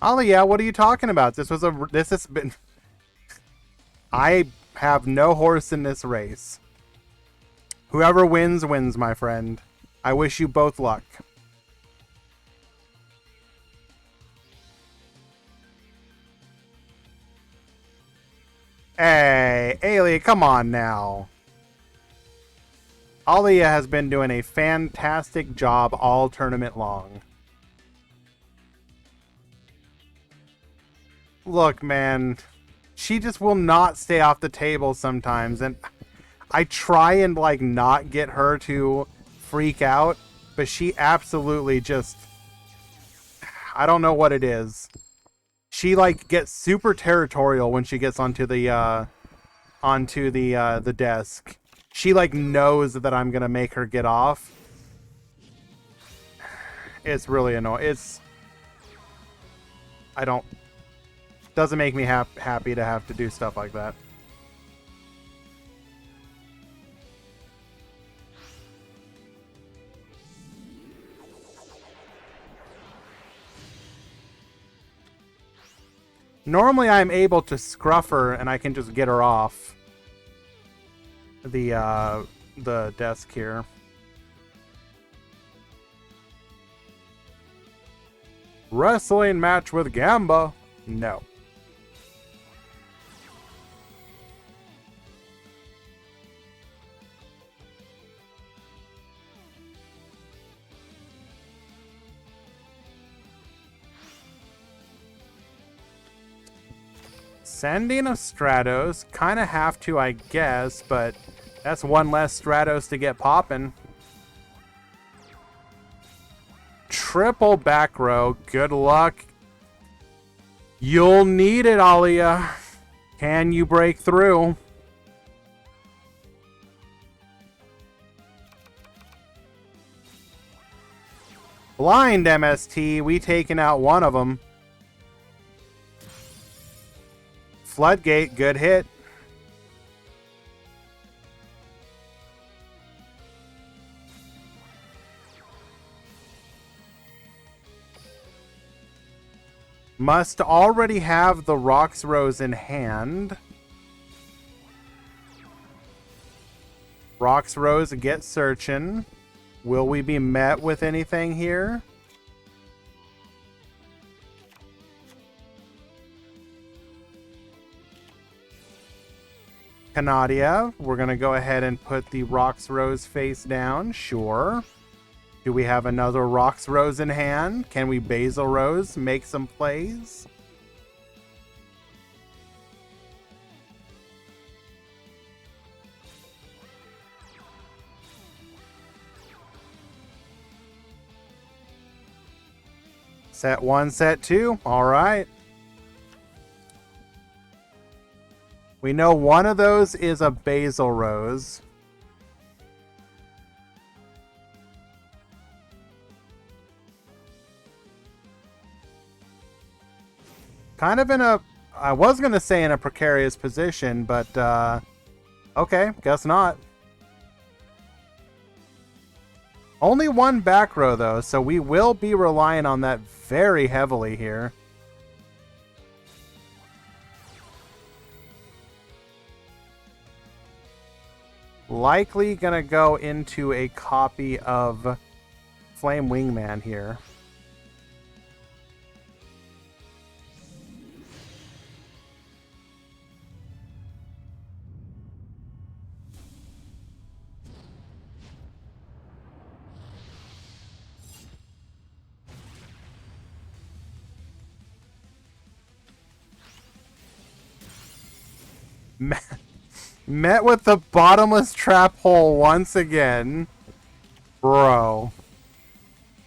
Oh yeah, what are you talking about? This has been... I have no horse in this race. Whoever wins, wins, my friend. I wish you both luck. Hey, Ailey, come on now. Alia has been doing a fantastic job all tournament long. Look, man, she just will not stay off the table sometimes, and I try and, like, not get her to freak out, but she absolutely just... I don't know what it is. She, like, gets super territorial when she gets onto the onto the desk. She like knows that I'm gonna make her get off. It's really annoying. Doesn't make me happy to have to do stuff like that. Normally I'm able to scruff her and I can just get her off the desk here. Wrestling match with Gamba? No. Sending a Stratos. Kind of have to, I guess, but that's one less Stratos to get popping. Triple back row. Good luck. You'll need it, Alia. Can you break through? Blind MST. We taken out one of them. Floodgate, good hit. Must already have the Rocks Rose in hand. Rocks Rose, get searching. Will we be met with anything here? Canadia, we're going to go ahead and put the Rocks Rose face down. Sure. Do we have another Rocks Rose in hand? Can we Basil Rose make some plays? Set 1, set 2. All right. We know one of those is a Basil Rose. Kind of in a, I was going to say in a precarious position, but okay, guess not. Only one back row though, so we will be relying on that very heavily here. Likely gonna go into a copy of Flame Wingman here. Met with the bottomless trap hole once again. Bro.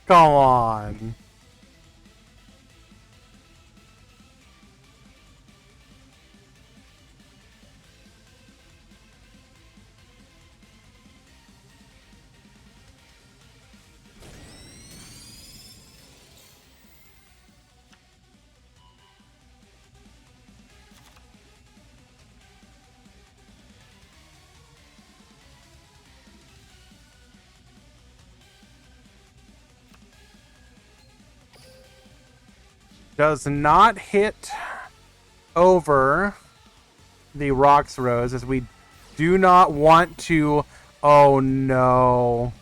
Come on. Does not hit over the Rocks Rose, as we do not want to. Oh no.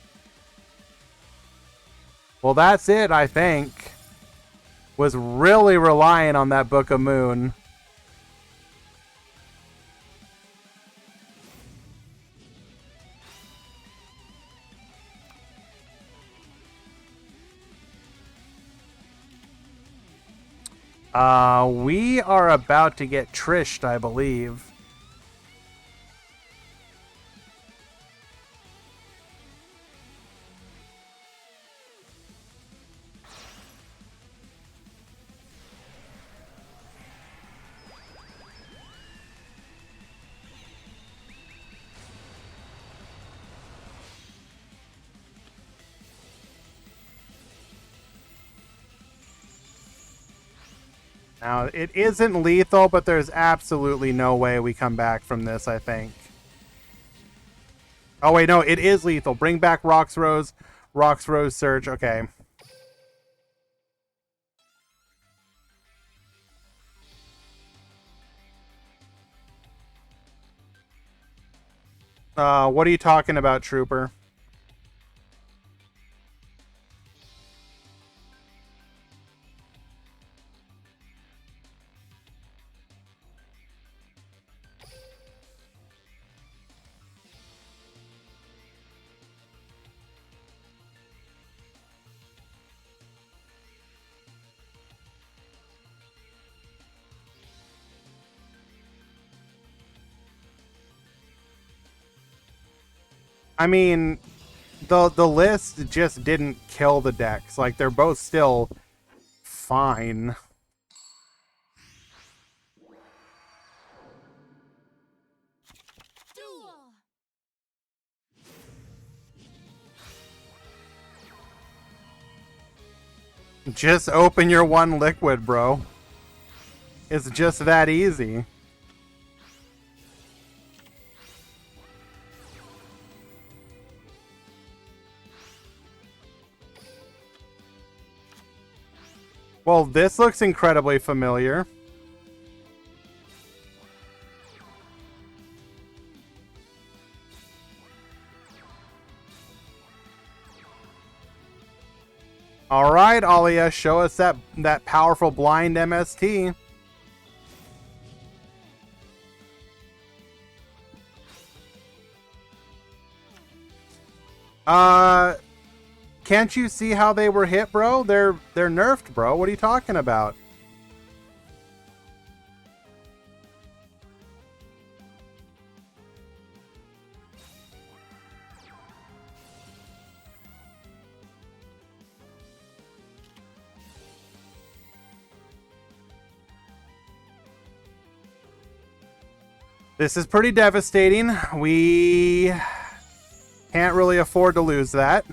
Well, that's it, I think. Was really relying on that Book of Moon. We are about to get Trished, I believe. Now, it isn't lethal, but there's absolutely no way we come back from this, I think. Oh, wait, no, it is lethal. Bring back Roxrose. Roxrose Surge. Okay. What are you talking about, Trooper? I mean, the list just didn't kill the decks. Like, they're both still fine. Just open your one liquid, bro. It's just that easy. Well, this looks incredibly familiar. All right, Alia, show us that powerful blind MST. Can't you see how they were hit, bro? They're nerfed, bro. What are you talking about? This is pretty devastating. We can't really afford to lose that.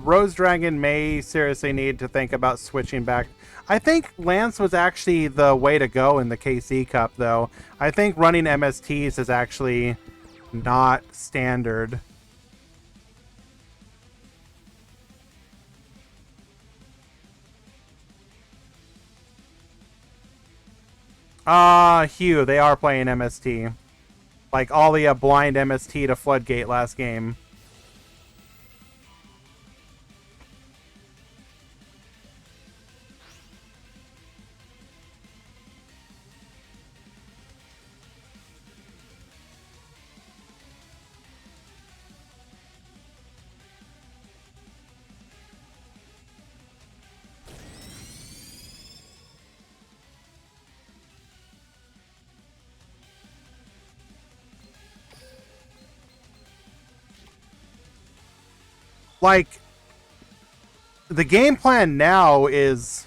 Rose Dragon may seriously need to think about switching back. I think Lance was actually the way to go in the KC Cup, though. I think running MSTs is actually not standard. Hugh, they are playing MST. Like Alia blind MST to Floodgate last game. Like, the game plan now is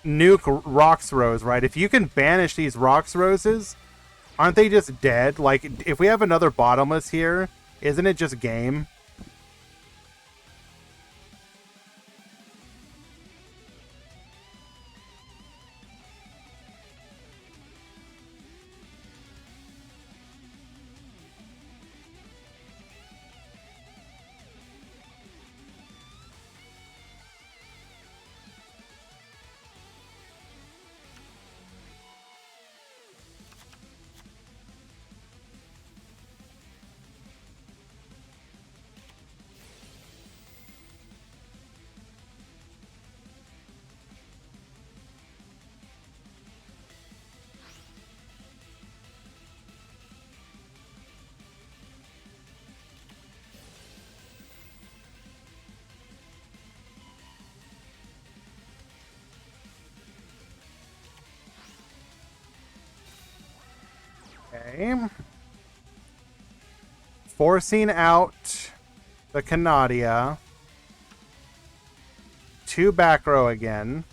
nuke Roxrose, right? If you can banish these Roxroses, aren't they just dead? Like, if we have another bottomless here, isn't it just game? Okay. Forcing out the Canadia. 2 back row again.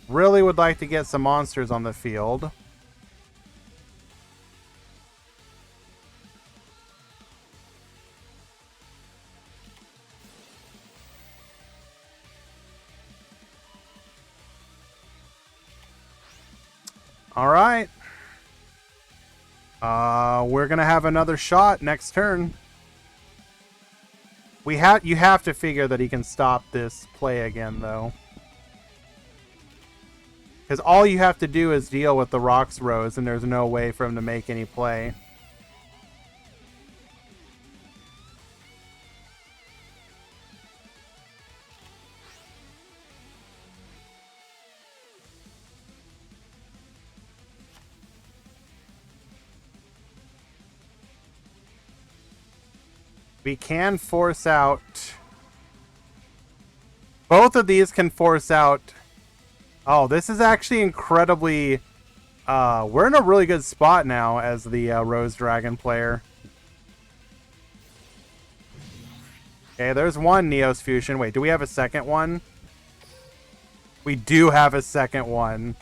Really would like to get some monsters on the field. All right. We're gonna have another shot next turn. You have to figure that he can stop this play again, though. Because all you have to do is deal with the Rocks Rose, and there's no way for him to make any play. We can force out... Both of these can force out... Oh, this is actually incredibly... we're in a really good spot now as the Rose Dragon player. Okay, there's one Neos Fusion. Wait, do we have a second one? We do have a second one.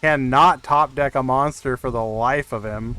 Cannot top deck a monster for the life of him.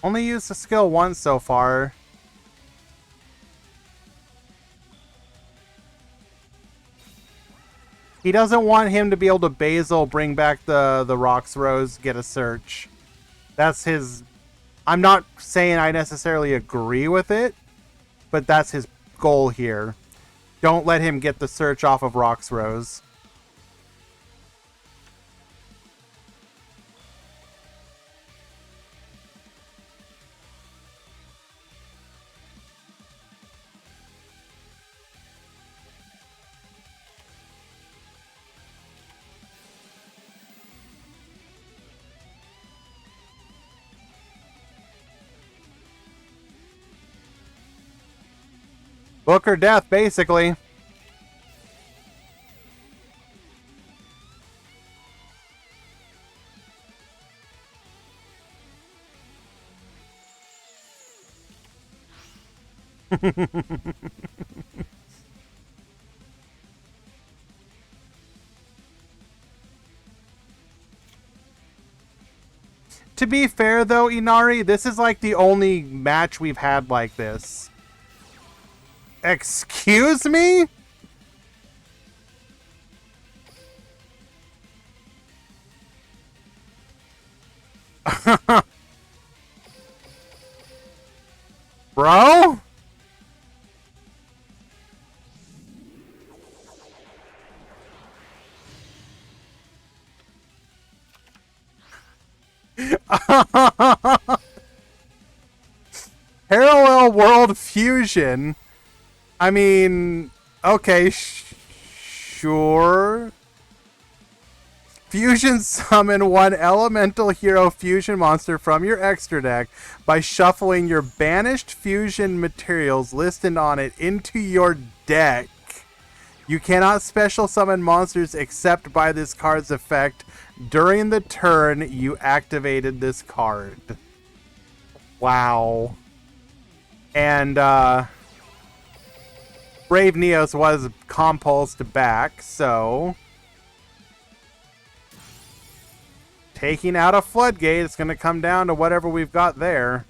Only used the skill once so far. He doesn't want him to be able to Basil, bring back the Rocks Rose, get a search. That's his... I'm not saying I necessarily agree with it, but that's his goal here. Don't let him get the search off of Rocks Rose. Book or death, basically. To be fair, though, Inari, this is like the only match we've had like this. Excuse me? Bro? Parallel World Fusion? I mean, okay, sure. Fusion summon one elemental hero fusion monster from your extra deck by shuffling your banished fusion materials listed on it into your deck. You cannot special summon monsters except by this card's effect during the turn you activated this card. Wow. And Brave Neos was compulsed back, so taking out a floodgate, it's going to come down to whatever we've got there.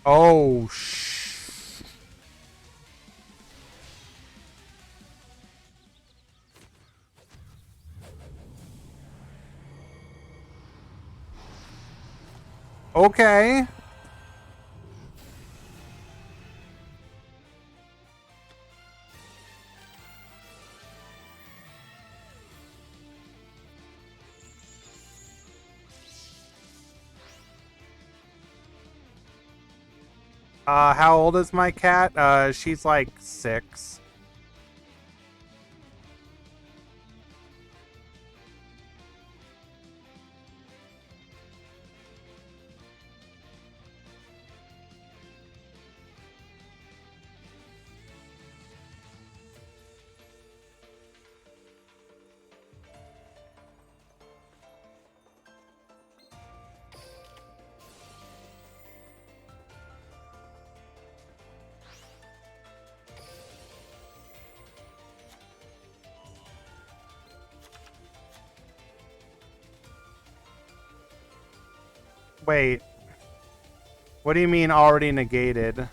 Oh, okay. How old is my cat? She's like 6. Wait. What do you mean already negated?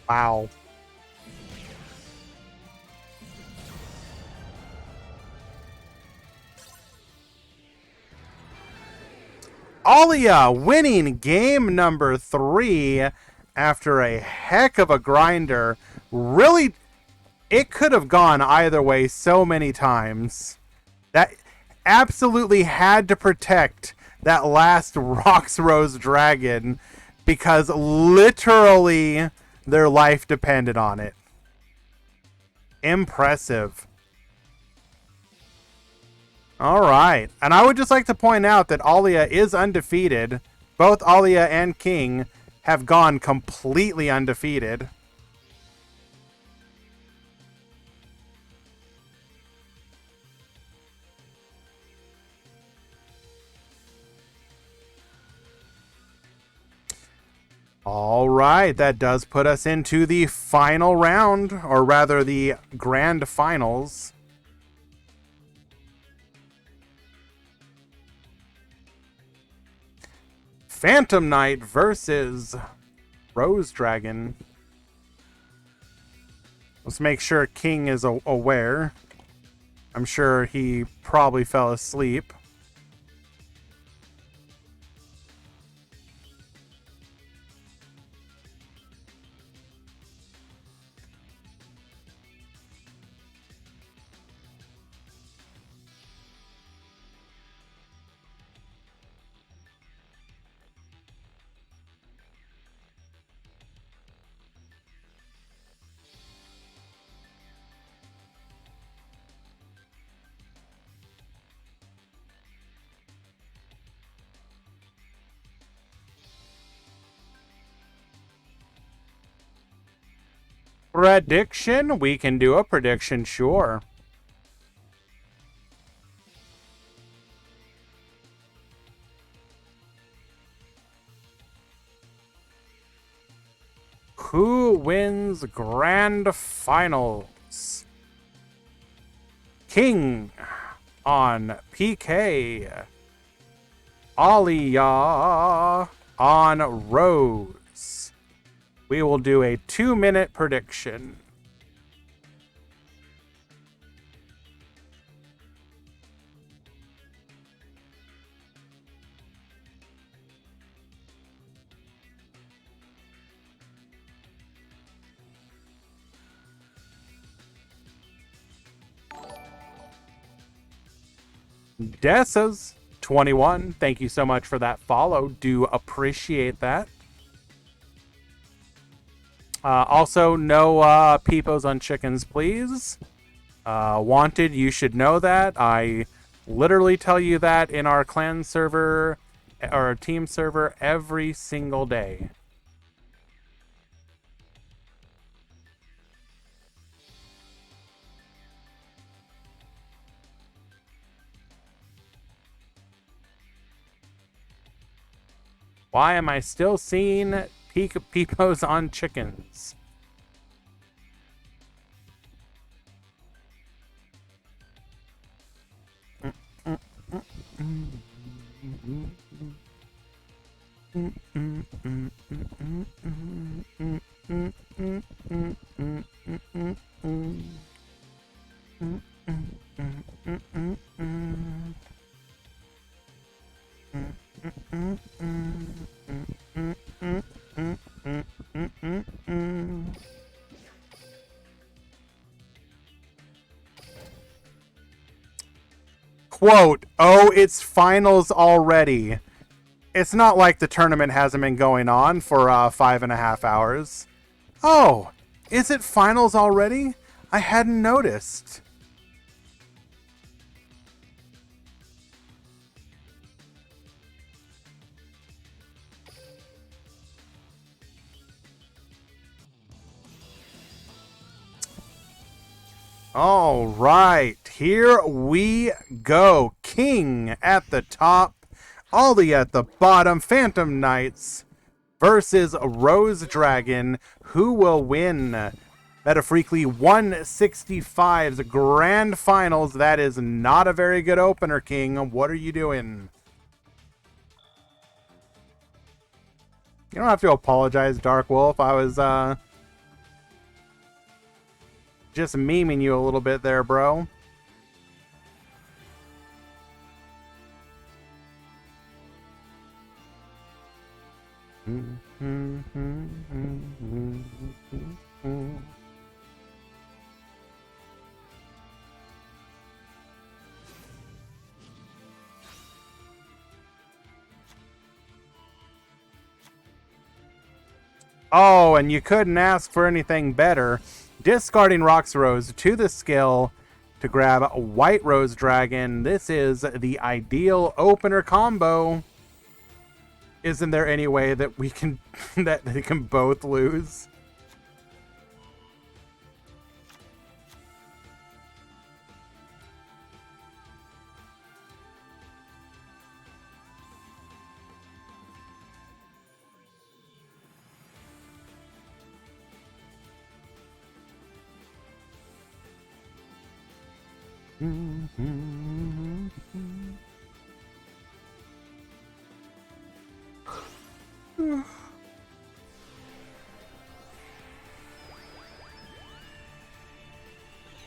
Wow. Alia winning game number 3 after a heck of a grinder. Really, it could have gone either way so many times. That absolutely had to protect that last Rox Rose Dragon because literally their life depended on it. Impressive. All right. And I would just like to point out that Alia is undefeated. Both Alia and King have gone completely undefeated. All right, that does put us into the final round, or rather the grand finals. Phantom Knight versus Rose Dragon. Let's make sure King is aware. I'm sure he probably fell asleep. Prediction? We can do a prediction, sure. Who wins grand finals? King on PK. Aliyah on Rose. We will do a 2-minute prediction. Dessa's 21. Thank you so much for that follow. Do appreciate that. Also, no peepos on chickens, please. Wanted, you should know that. I literally tell you that in our clan server or team server every single day. Why am I still seeing peepos on chickens? Quote, oh, it's finals already. It's not like the tournament hasn't been going on for 5.5 hours. Oh, is it finals already? I hadn't noticed. All right, here we go. King at the top, Ollie at the bottom, Phantom Knights versus Rose Dragon. Who will win? Meta Freekly 165's grand finals. That is not a very good opener, King. What are you doing? You don't have to apologize, Dark Wolf. I was just memeing you a little bit there, bro. Oh, and you couldn't ask for anything better. Discarding Rocks Rose to the skill to grab White Rose Dragon. This is the ideal opener combo. Isn't there any way that we can that they can both lose?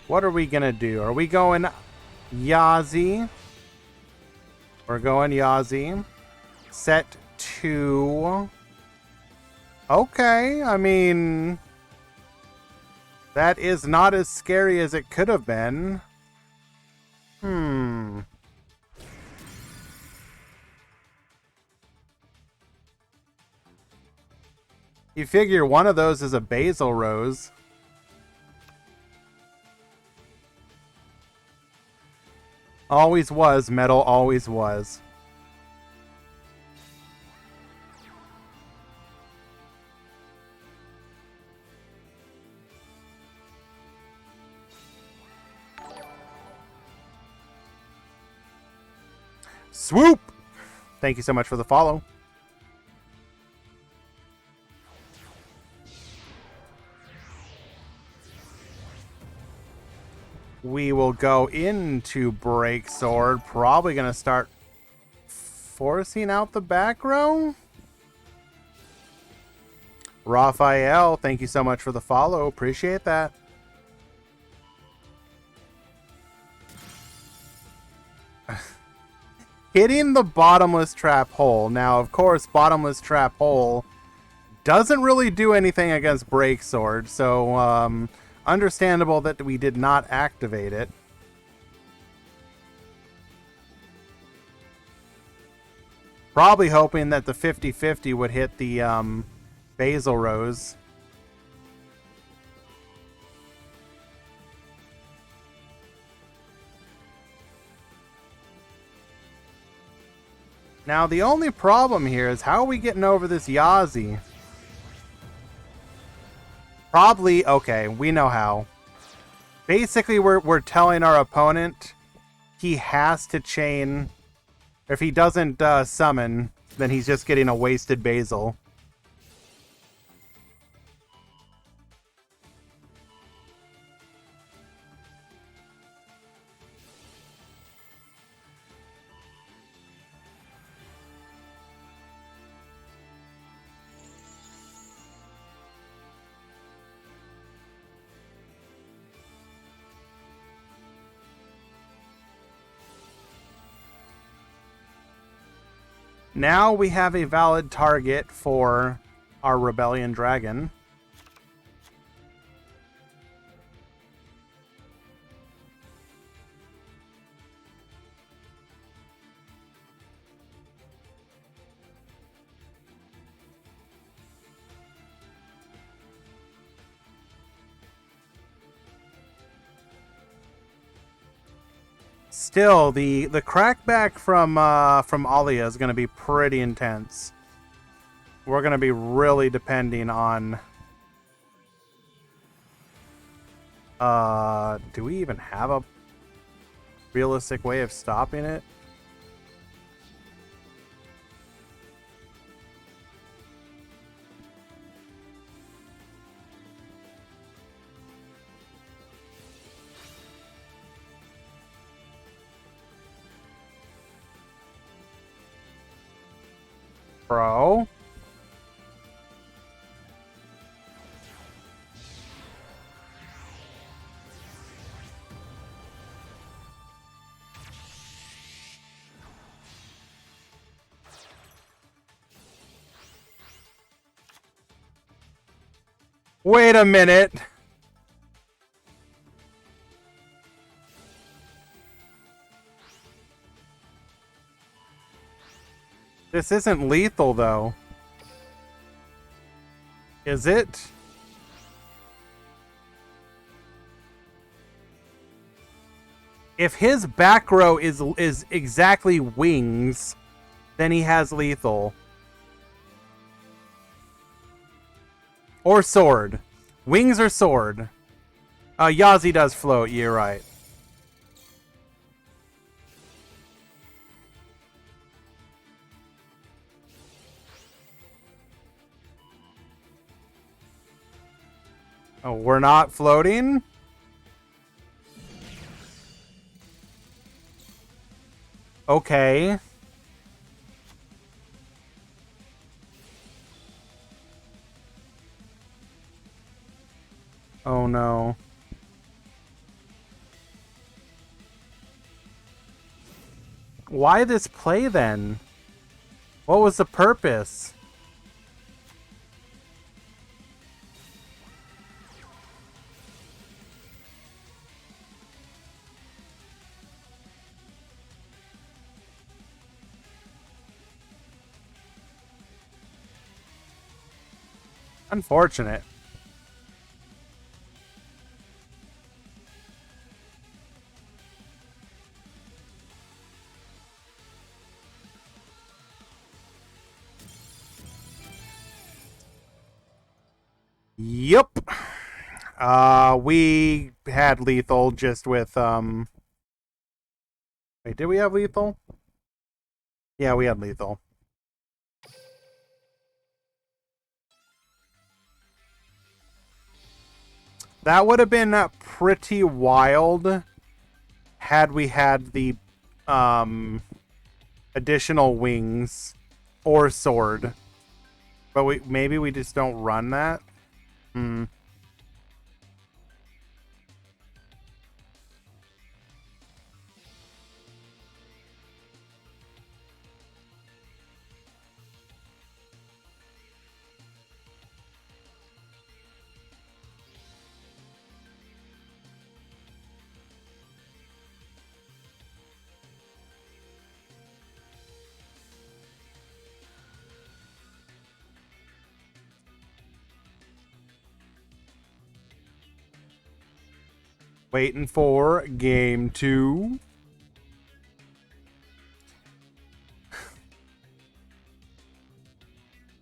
What are we gonna do? Are we going Yazi? We're going Yazi. Set 2. Okay, I mean, that is not as scary as it could have been. You figure one of those is a Basil Rose. Always was, metal always was. Swoop! Thank you so much for the follow. We will go into Break Sword. Probably going to start forcing out the back row? Raphael, thank you so much for the follow. Appreciate that. Hitting the bottomless trap hole. Now, of course, bottomless trap hole doesn't really do anything against break sword, so understandable that we did not activate it. Probably hoping that the 50-50 would hit the Basil Rose. Now, the only problem here is how are we getting over this Yazi? Probably, okay, we know how. Basically, we're telling our opponent he has to chain. If he doesn't summon, then he's just getting a wasted Basil. Now we have a valid target for our Rebellion Dragon. Still, the crackback from Alia is going to be pretty intense. We're going to be really depending on... do we even have a realistic way of stopping it? Bro. Wait a minute. This isn't lethal, though. Is it? If his back row is exactly wings, then he has lethal. Or sword. Wings or sword. Yazi does float, you're right. Oh, we're not floating? Okay. Oh no. Why this play then? What was the purpose? Unfortunate. Yep. We had lethal just with wait, did we have lethal? Yeah, we had lethal. That would have been pretty wild had we had the additional wings or sword. But maybe we just don't run that. Hmm. Waiting for game 2.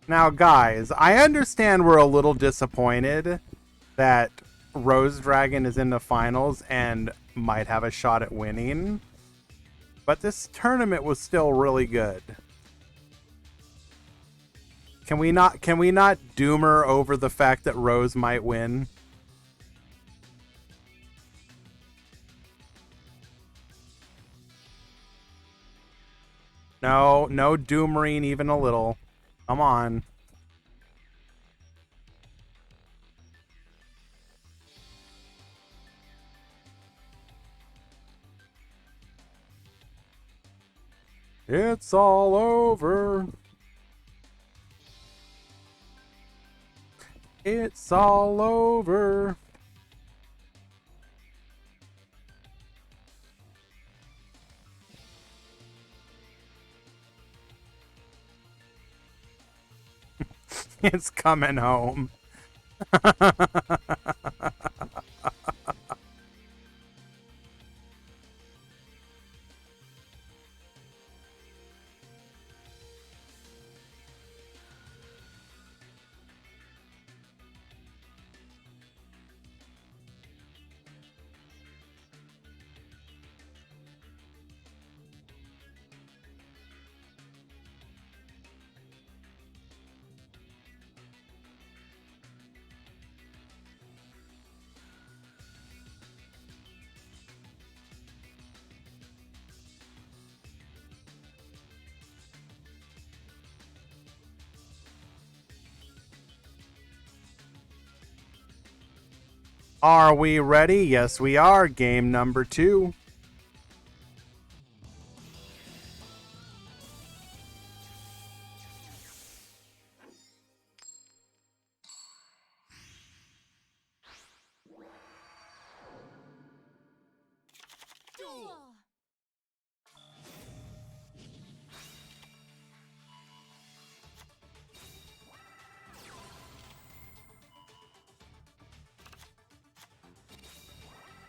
Now, guys, I understand we're a little disappointed that Rose Dragon is in the finals and might have a shot at winning. But this tournament was still really good. Can we not doomer over the fact that Rose might win? No doomering even a little. Come on. It's all over. It's all over. It's coming home. Are we ready? Yes, we are. Game number 2.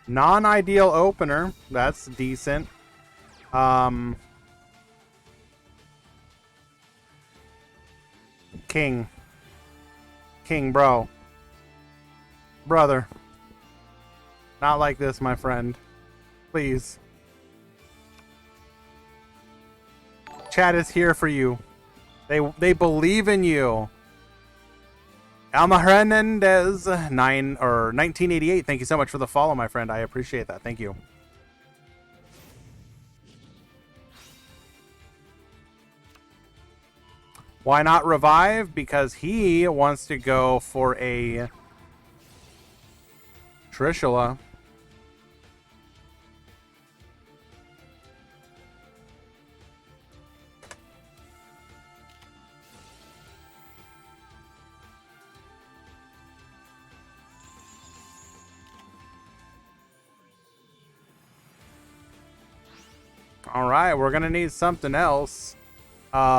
Non-ideal opener. That's decent. King, bro. Brother. Not like this, my friend. Please. Chat is here for you. They believe in you. Alma Hernandez 1988. Thank you so much for the follow, my friend. I appreciate that. Thank you. Why not revive? Because he wants to go for a Trishula. All right, we're gonna need something else. All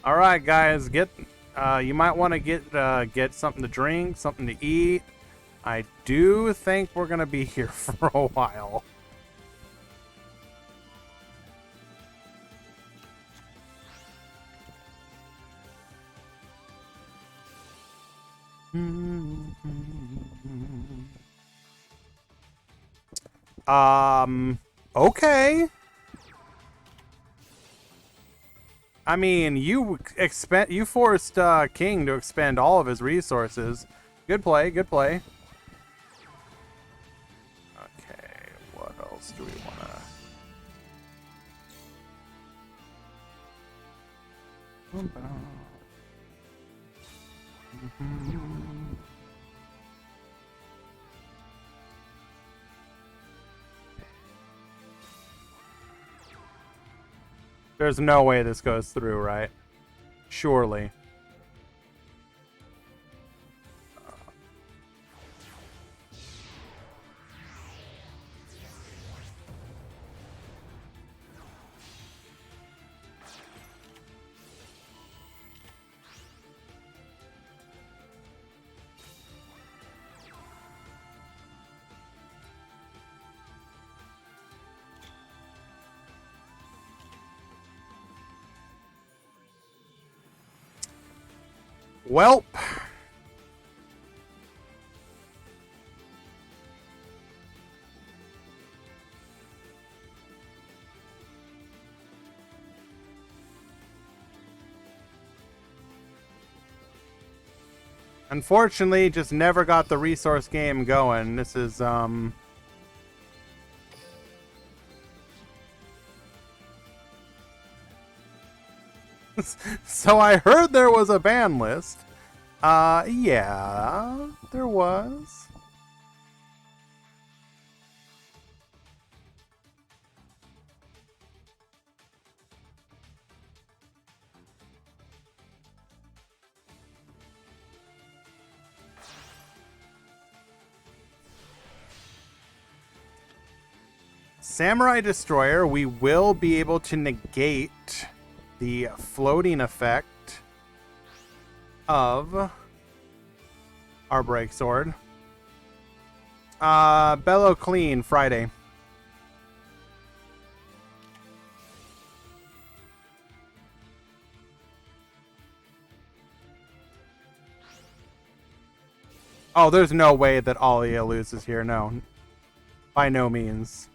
right, guys, you might want to get something to drink, something to eat. I do think we're gonna be here for a while. Okay. I mean, you forced King to expend all of his resources. Good play, good play. Okay, what else do we want to... There's no way this goes through, right? Surely. Welp. Unfortunately, just never got the resource game going. This is, So I heard there was a ban list. Yeah, there was. Samurai Destroyer, we will be able to negate the floating effect of our break sword. Bellow Clean, Friday. Oh, there's no way that Alia loses here, no. By no means.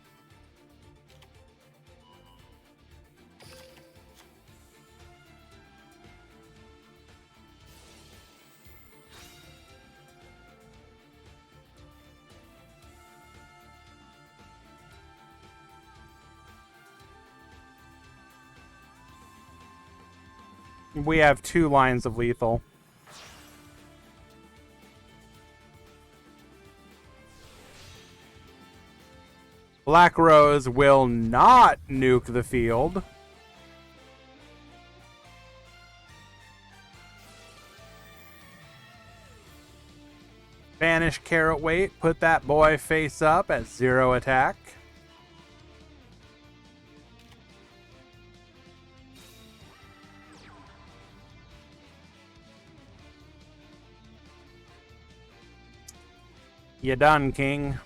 We have 2 lines of lethal. Black Rose will not nuke the field. Banish Carrot Weight, put that boy face up at 0 attack. You done, King.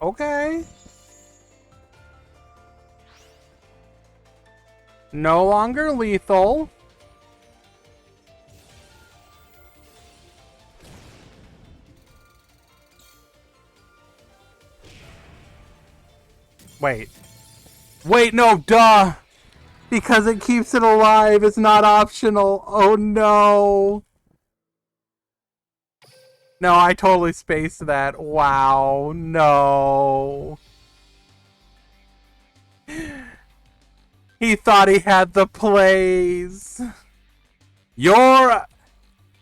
Okay. No longer lethal. Wait. Wait, no, duh! Because it keeps it alive, it's not optional. Oh no. No, I totally spaced that. Wow, no. He thought he had the plays. Your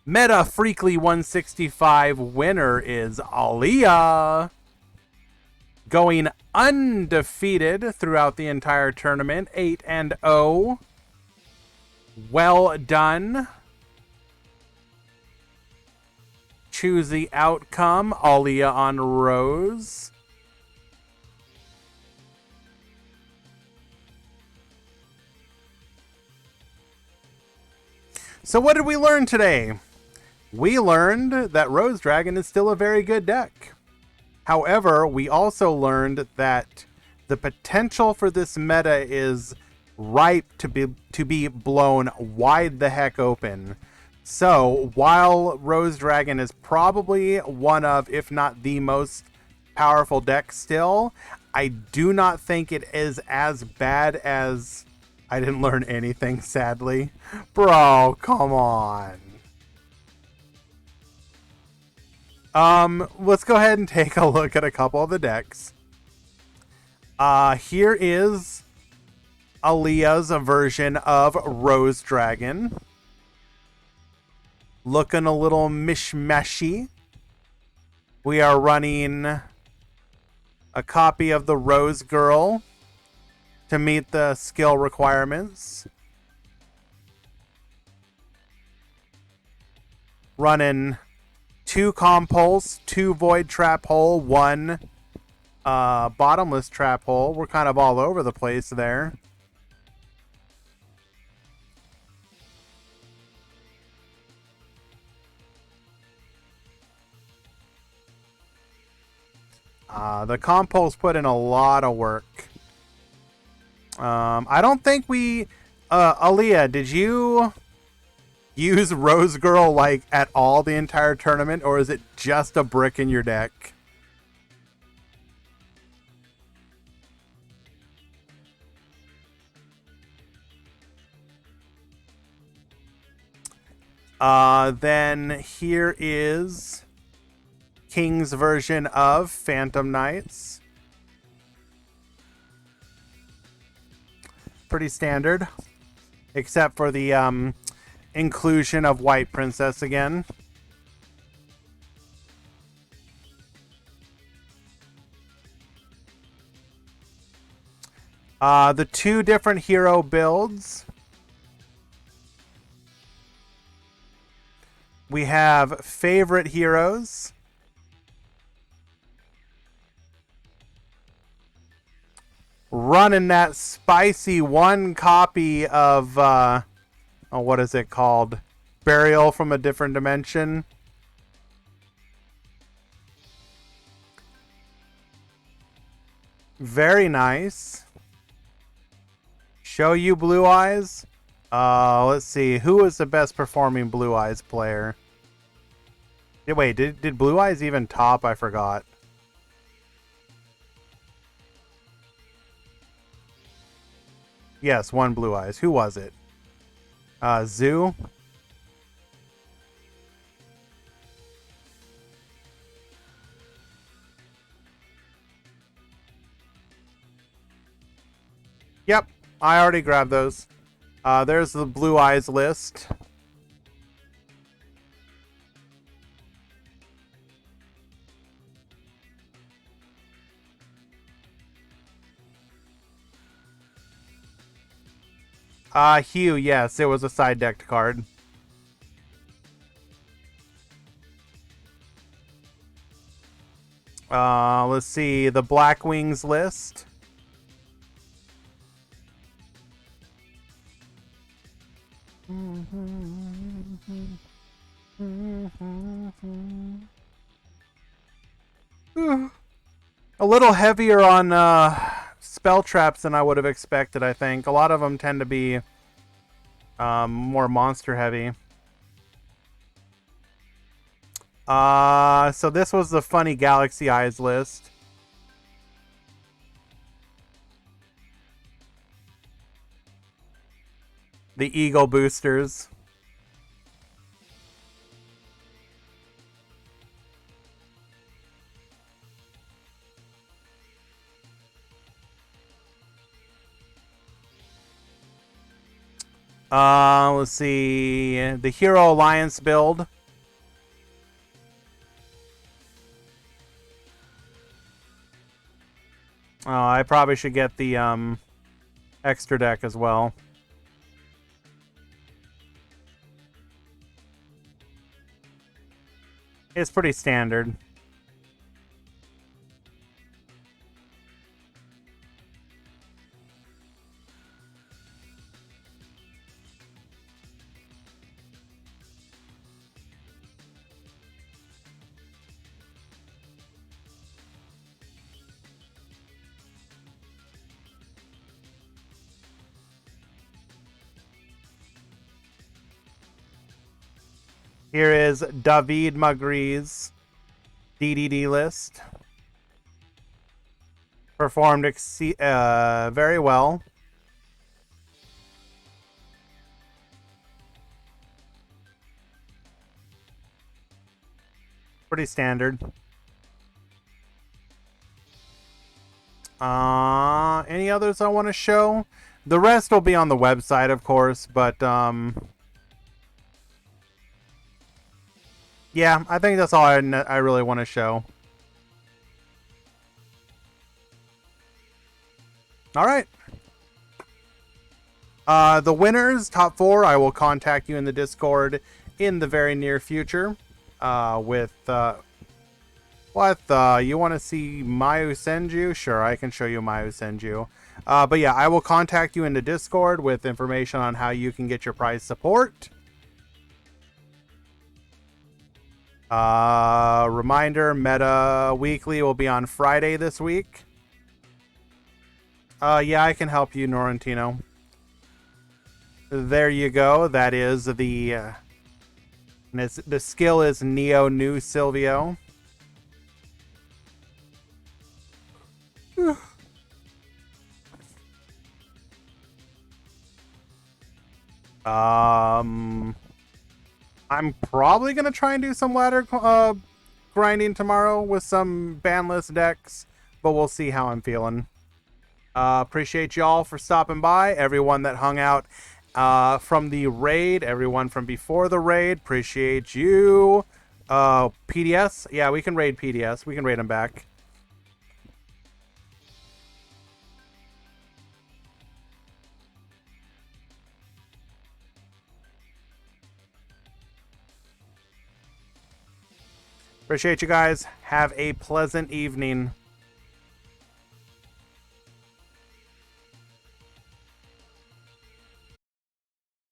Meta Freekly 165 winner is Alia. Going undefeated throughout the entire tournament, 8-0. Well done. Choose the outcome, Alia on Rose. So what did we learn today? We learned that Rose Dragon is still a very good deck. However, we also learned that the potential for this meta is ripe to be blown wide the heck open. So while Rose Dragon is probably one of, if not the most powerful deck still, I do not think it is as bad as... I didn't learn anything, sadly. Bro, come on. Let's go ahead and take a look at a couple of the decks. Here is Aaliyah's version of Rose Dragon. Looking a little mishmashy. We are running a copy of the Rose Girl to meet the skill requirements. Running 2 Compulse, 2 Void Trap Hole, 1 Bottomless Trap Hole. We're kind of all over the place there. The Compulse put in a lot of work. I don't think we... Aaliyah, did you use Rose Girl, like, at all the entire tournament? Or is it just a brick in your deck? Then here is King's version of Phantom Knights. Pretty standard, except for the inclusion of White Princess again. The 2 different hero builds. We have favorite heroes. Running that spicy 1 copy of, what is it called? Burial from a Different Dimension. Very nice. Show you Blue Eyes. Let's see. Who was the best performing Blue Eyes player? Wait, did Blue Eyes even top? I forgot. Yes, 1 Blue Eyes. Who was it? Zoo? Yep, I already grabbed those. There's the Blue Eyes list. Hugh, yes, it was a side decked card. Let's see, the Black Wings list. A little heavier on spell traps than I would have expected, I think. A lot of them tend to be more monster heavy. So this was the funny Galaxy Eyes list. The Eagle boosters. Let's see. The Hero Alliance build. I probably should get the extra deck as well. It's pretty standard. Here is David Magri's DDD list. Performed very well. Pretty standard. Any others I want to show? The rest will be on the website, of course, but yeah, I think that's all I really want to show. All right. The winners, top 4, I will contact you in the Discord in the very near future. With what? You want to see Mayu Senju? Sure, I can show you Mayu Senju. But yeah, I will contact you in the Discord with information on how you can get your prize support. Reminder, Meta Weekly will be on Friday this week. Yeah, I can help you, Norrentino. There you go. That is the skill is Neo New Silvio. I'm probably gonna try and do some ladder grinding tomorrow with some banless decks, but we'll see how I'm feeling. Appreciate y'all for stopping by. Everyone that hung out from the raid, everyone from before the raid, appreciate you. PDS, yeah, we can raid PDS. We can raid them back. Appreciate you guys. Have a pleasant evening.